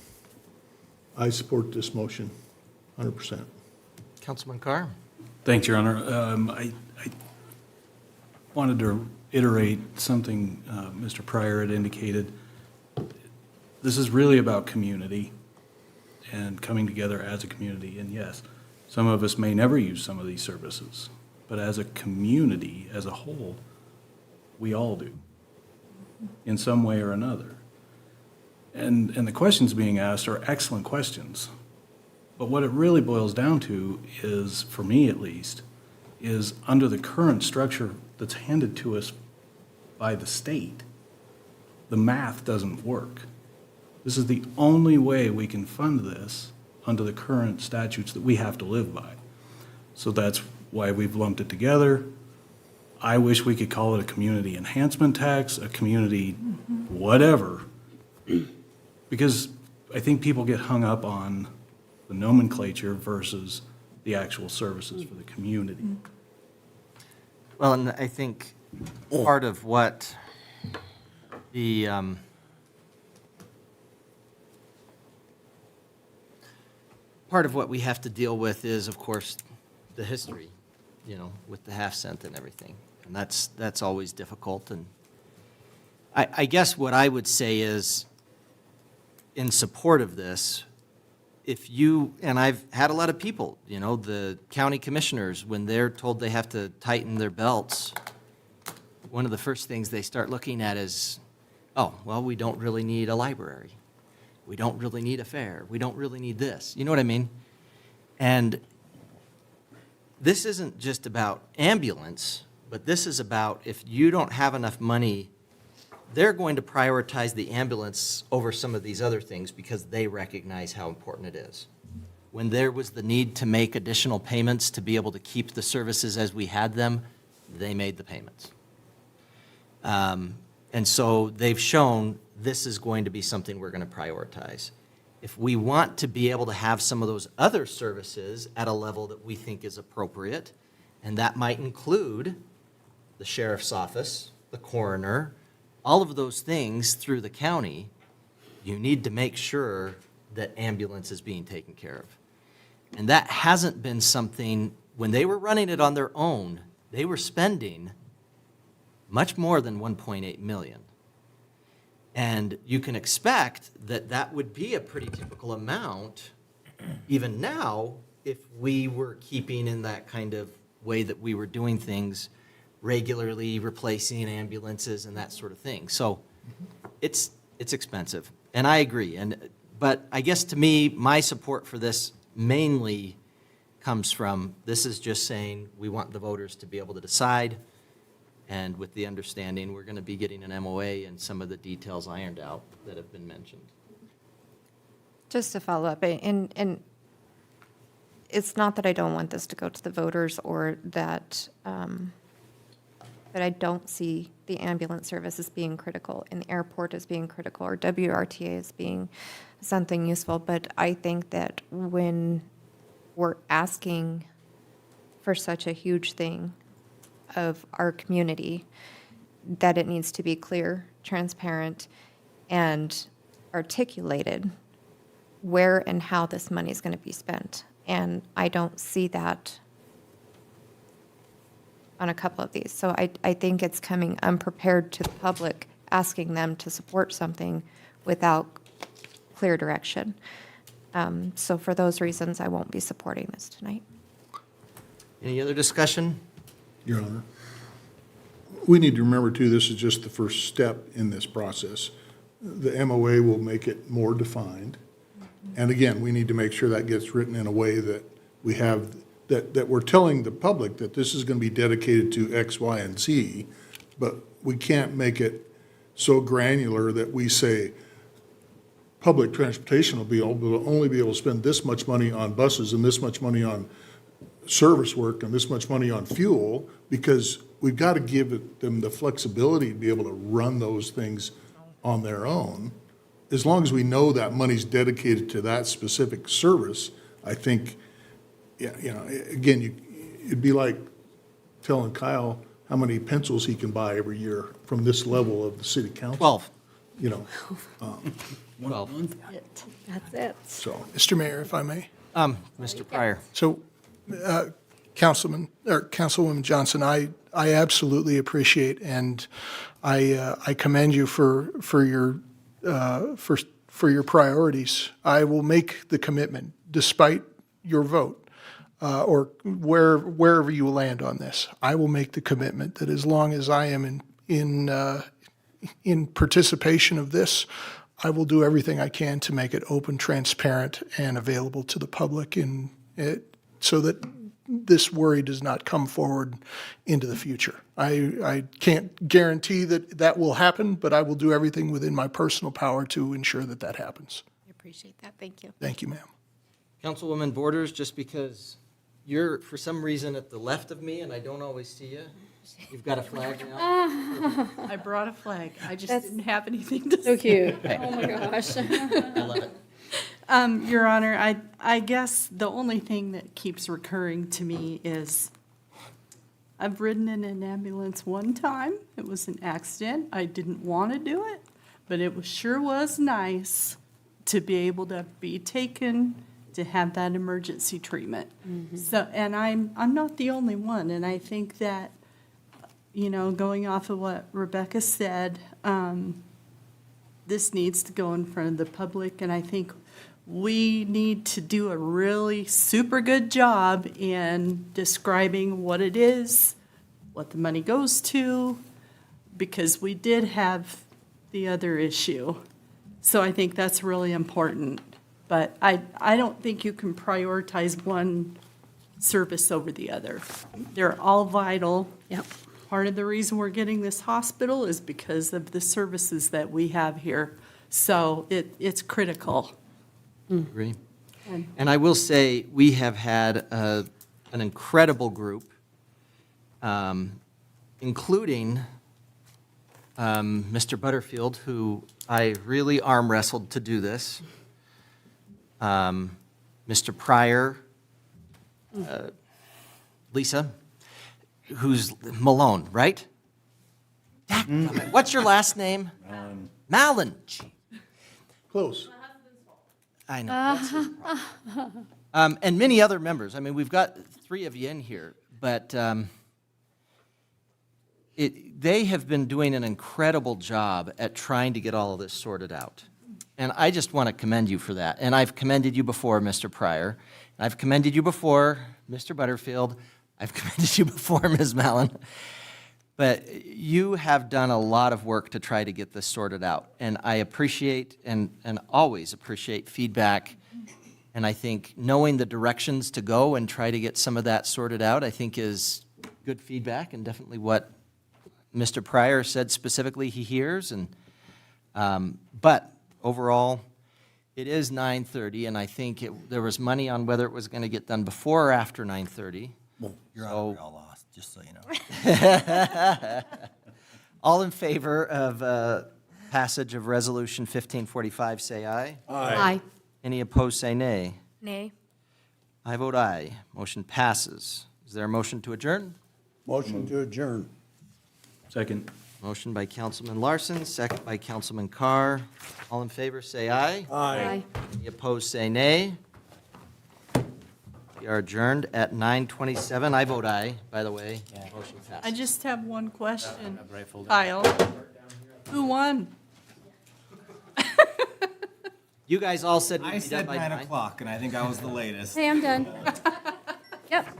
I support this motion 100%. Councilman Carr? Thanks, Your Honor. I wanted to iterate something Mr. Pryor had indicated. This is really about community and coming together as a community. And yes, some of us may never use some of these services, but as a community, as a whole, we all do in some way or another. And the questions being asked are excellent questions. But what it really boils down to is, for me at least, is under the current structure that's handed to us by the state, the math doesn't work. This is the only way we can fund this under the current statutes that we have to live by. So that's why we've lumped it together. I wish we could call it a community enhancement tax, a community whatever, because I think people get hung up on the nomenclature versus the actual services for the community. Well, and I think part of what the part of what we have to deal with is, of course, the history, you know, with the half cent and everything. And that's always difficult. And I guess what I would say is, in support of this, if you, and I've had a lot of people, you know, the county commissioners, when they're told they have to tighten their belts, one of the first things they start looking at is, oh, well, we don't really need a library. We don't really need a fair. We don't really need this. You know what I mean? And this isn't just about ambulance, but this is about, if you don't have enough money, they're going to prioritize the ambulance over some of these other things because they recognize how important it is. When there was the need to make additional payments to be able to keep the services as we had them, they made the payments. And so they've shown this is going to be something we're going to prioritize. If we want to be able to have some of those other services at a level that we think is appropriate, and that might include the sheriff's office, the coroner, all of those things through the county, you need to make sure that ambulance is being taken care of. And that hasn't been something, when they were running it on their own, they were spending much more than 1.8 million. And you can expect that that would be a pretty typical amount, even now, if we were keeping in that kind of way that we were doing things regularly, replacing ambulances and that sort of thing. So it's expensive, and I agree. But I guess to me, my support for this mainly comes from, this is just saying we want the voters to be able to decide, and with the understanding we're going to be getting an MOA and some of the details ironed out that have been mentioned. Just to follow up, and it's not that I don't want this to go to the voters or that, but I don't see the ambulance service as being critical and the airport as being critical or WRTA as being something useful. But I think that when we're asking for such a huge thing of our community, that it needs to be clear, transparent, and articulated where and how this money is going to be spent. And I don't see that on a couple of these. So I think it's coming unprepared to the public, asking them to support something without clear direction. So for those reasons, I won't be supporting this tonight. Any other discussion? Your Honor. We need to remember, too, this is just the first step in this process. The MOA will make it more defined. And again, we need to make sure that gets written in a way that we have, that we're telling the public that this is going to be dedicated to X, Y, and Z, but we can't make it so granular that we say public transportation will be able to only be able to spend this much money on buses and this much money on service work and this much money on fuel, because we've got to give them the flexibility to be able to run those things on their own. As long as we know that money's dedicated to that specific service, I think, yeah, you know, again, it'd be like telling Kyle how many pencils he can buy every year from this level of the city council. 12. You know. 12. That's it. So, Mr. Mayor, if I may. Mr. Pryor. So, Councilwoman Johnson, I absolutely appreciate and I commend you for your priorities. I will make the commitment, despite your vote, or wherever you land on this. I will make the commitment that as long as I am in participation of this, I will do everything I can to make it open, transparent, and available to the public, so that this worry does not come forward into the future. I can't guarantee that will happen, but I will do everything within my personal power to ensure that that happens. I appreciate that. Thank you. Thank you, ma'am. Councilwoman Borders, just because you're for some reason at the left of me and I don't always see you, you've got a flag now. I brought a flag. I just That's didn't have anything to say. So cute. Oh, my gosh. I love it. Your Honor, I guess the only thing that keeps recurring to me is I've ridden in an ambulance one time. It was an accident. I didn't want to do it, but it sure was nice to be able to be taken to have that emergency treatment. So, and I'm not the only one, and I think that, you know, going off of what Rebecca said, this needs to go in front of the public, and I think we need to do a really super good job in describing what it is, what the money goes to, because we did have the other issue. So I think that's really important. But I don't think you can prioritize one service over the other. They're all vital. Yep. Part of the reason we're getting this hospital is because of the services that we have here. So it's critical. Agree. And I will say, we have had an incredible group, including Mr. Butterfield, who I really arm wrestled to do this, Mr. Pryor, Lisa, who's Malone, right? What's your last name? Mallon. close. I know. That's his problem. And many other members. I mean, we've got 3 of you in here, but they have been doing an incredible job at trying to get all of this sorted out. And I just want to commend you for that. And I've commended you before, Mr. Pryor. I've commended you before, Mr. Butterfield. I've commended you before, Ms. Mallon. But you have done a lot of work to try to get this sorted out. And I appreciate and always appreciate feedback. And I think knowing the directions to go and try to get some of that sorted out, I think is good feedback and definitely what Mr. Pryor said specifically he hears. And but overall, it is 9:30, and I think there was money on whether it was going to get done before or after 9:30. You're all lost, just so you know. All in favor of passage of Resolution 1545, say aye. Aye. Any opposed, say nay. Nay. I vote aye. Motion passes. Is there a motion to adjourn? Motion to adjourn. Second. Motion by Councilman Larson, second by Councilman Carr. All in favor, say aye. Aye. Any opposed, say nay. We are adjourned at 9:27. I vote aye, by the way. Motion I passes. just have one question, Kyle. Who won? You guys all said we'd I be done said by 9 o'clock, and I think I was the latest. Hey, I'm done. Yep.